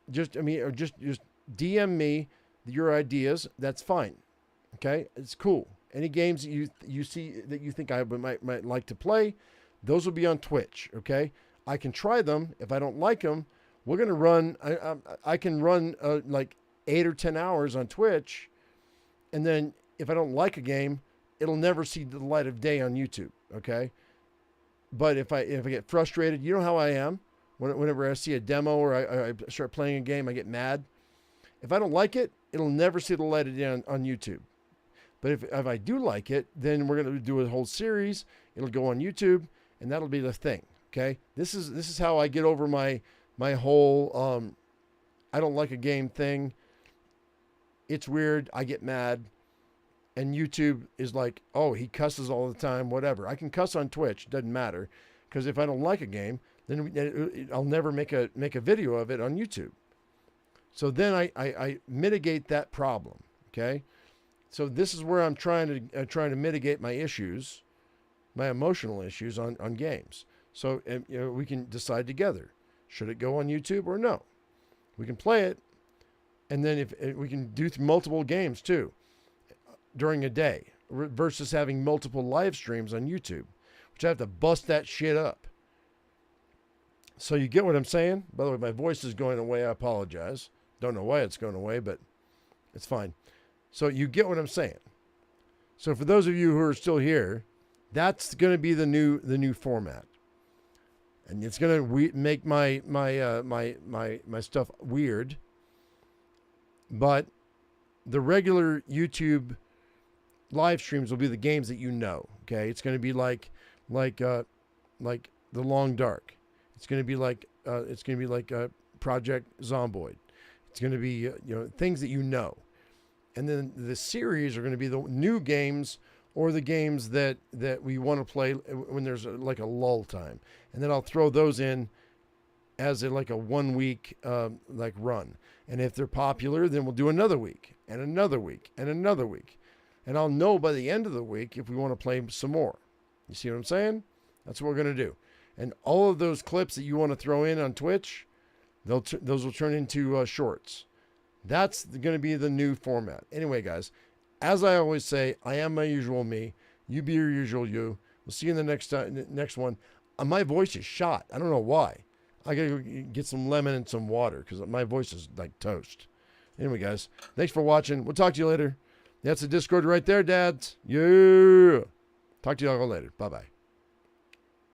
just DM me your ideas. That's fine. Okay, it's cool. Any games that you see that you think I might like to play, those will be on Twitch. Okay, I can try them. If I don't like them, we're gonna run. I can run like 8 or 10 hours on Twitch, and then if I don't like a game, it'll never see the light of day on YouTube. Okay, but if I get frustrated, you know how I am. Whenever I see a demo or I start playing a game, I get mad. If I don't like it, it'll never see the light of day on YouTube. But if I do like it, then we're going to do a whole series. It'll go on YouTube, and that'll be the thing. Okay, this is how I get over my whole I don't like a game thing. It's weird. I get mad, and YouTube is like, oh, he cusses all the time. Whatever. I can cuss on Twitch. Doesn't matter, because if I don't like a game, then I'll never make a video of it on YouTube. So then I mitigate that problem. Okay, so this is where I'm trying to mitigate my issues, my emotional issues on games. So we can decide together, should it go on YouTube or no? We can play it, and then if we can do multiple games too during a day versus having multiple live streams on YouTube, which I have to bust that shit up. So you get what I'm saying? By the way, my voice is going away. I apologize. Don't know why it's going away, but it's fine. So you get what I'm saying. So for those of you who are still here, that's going to be the new format, and it's going to make my stuff weird. But the regular YouTube live streams will be the games that you know. Okay, it's going to be like The Long Dark. It's going to be like Project Zomboid. It's going to be things that you know, and then the series are going to be the new games or the games that we want to play when there's like a lull time, and then I'll throw those in as like a 1 week like run. And if they're popular, then we'll do another week and another week and another week, and I'll know by the end of the week if we want to play some more. You see what I'm saying? That's what we're going to do. And all of those clips that you want to throw in on Twitch, those will turn into shorts. That's going to be the new format. Anyway, guys, as I always say, I am my usual me. You be your usual you. We'll see you in the next one. My voice is shot. I don't know why. I got to get some lemon and some water because my voice is like toast. Anyway, guys, thanks for watching. We'll talk to you later. That's the Discord right there, dads. Yeah. Talk to you all later. Bye-bye.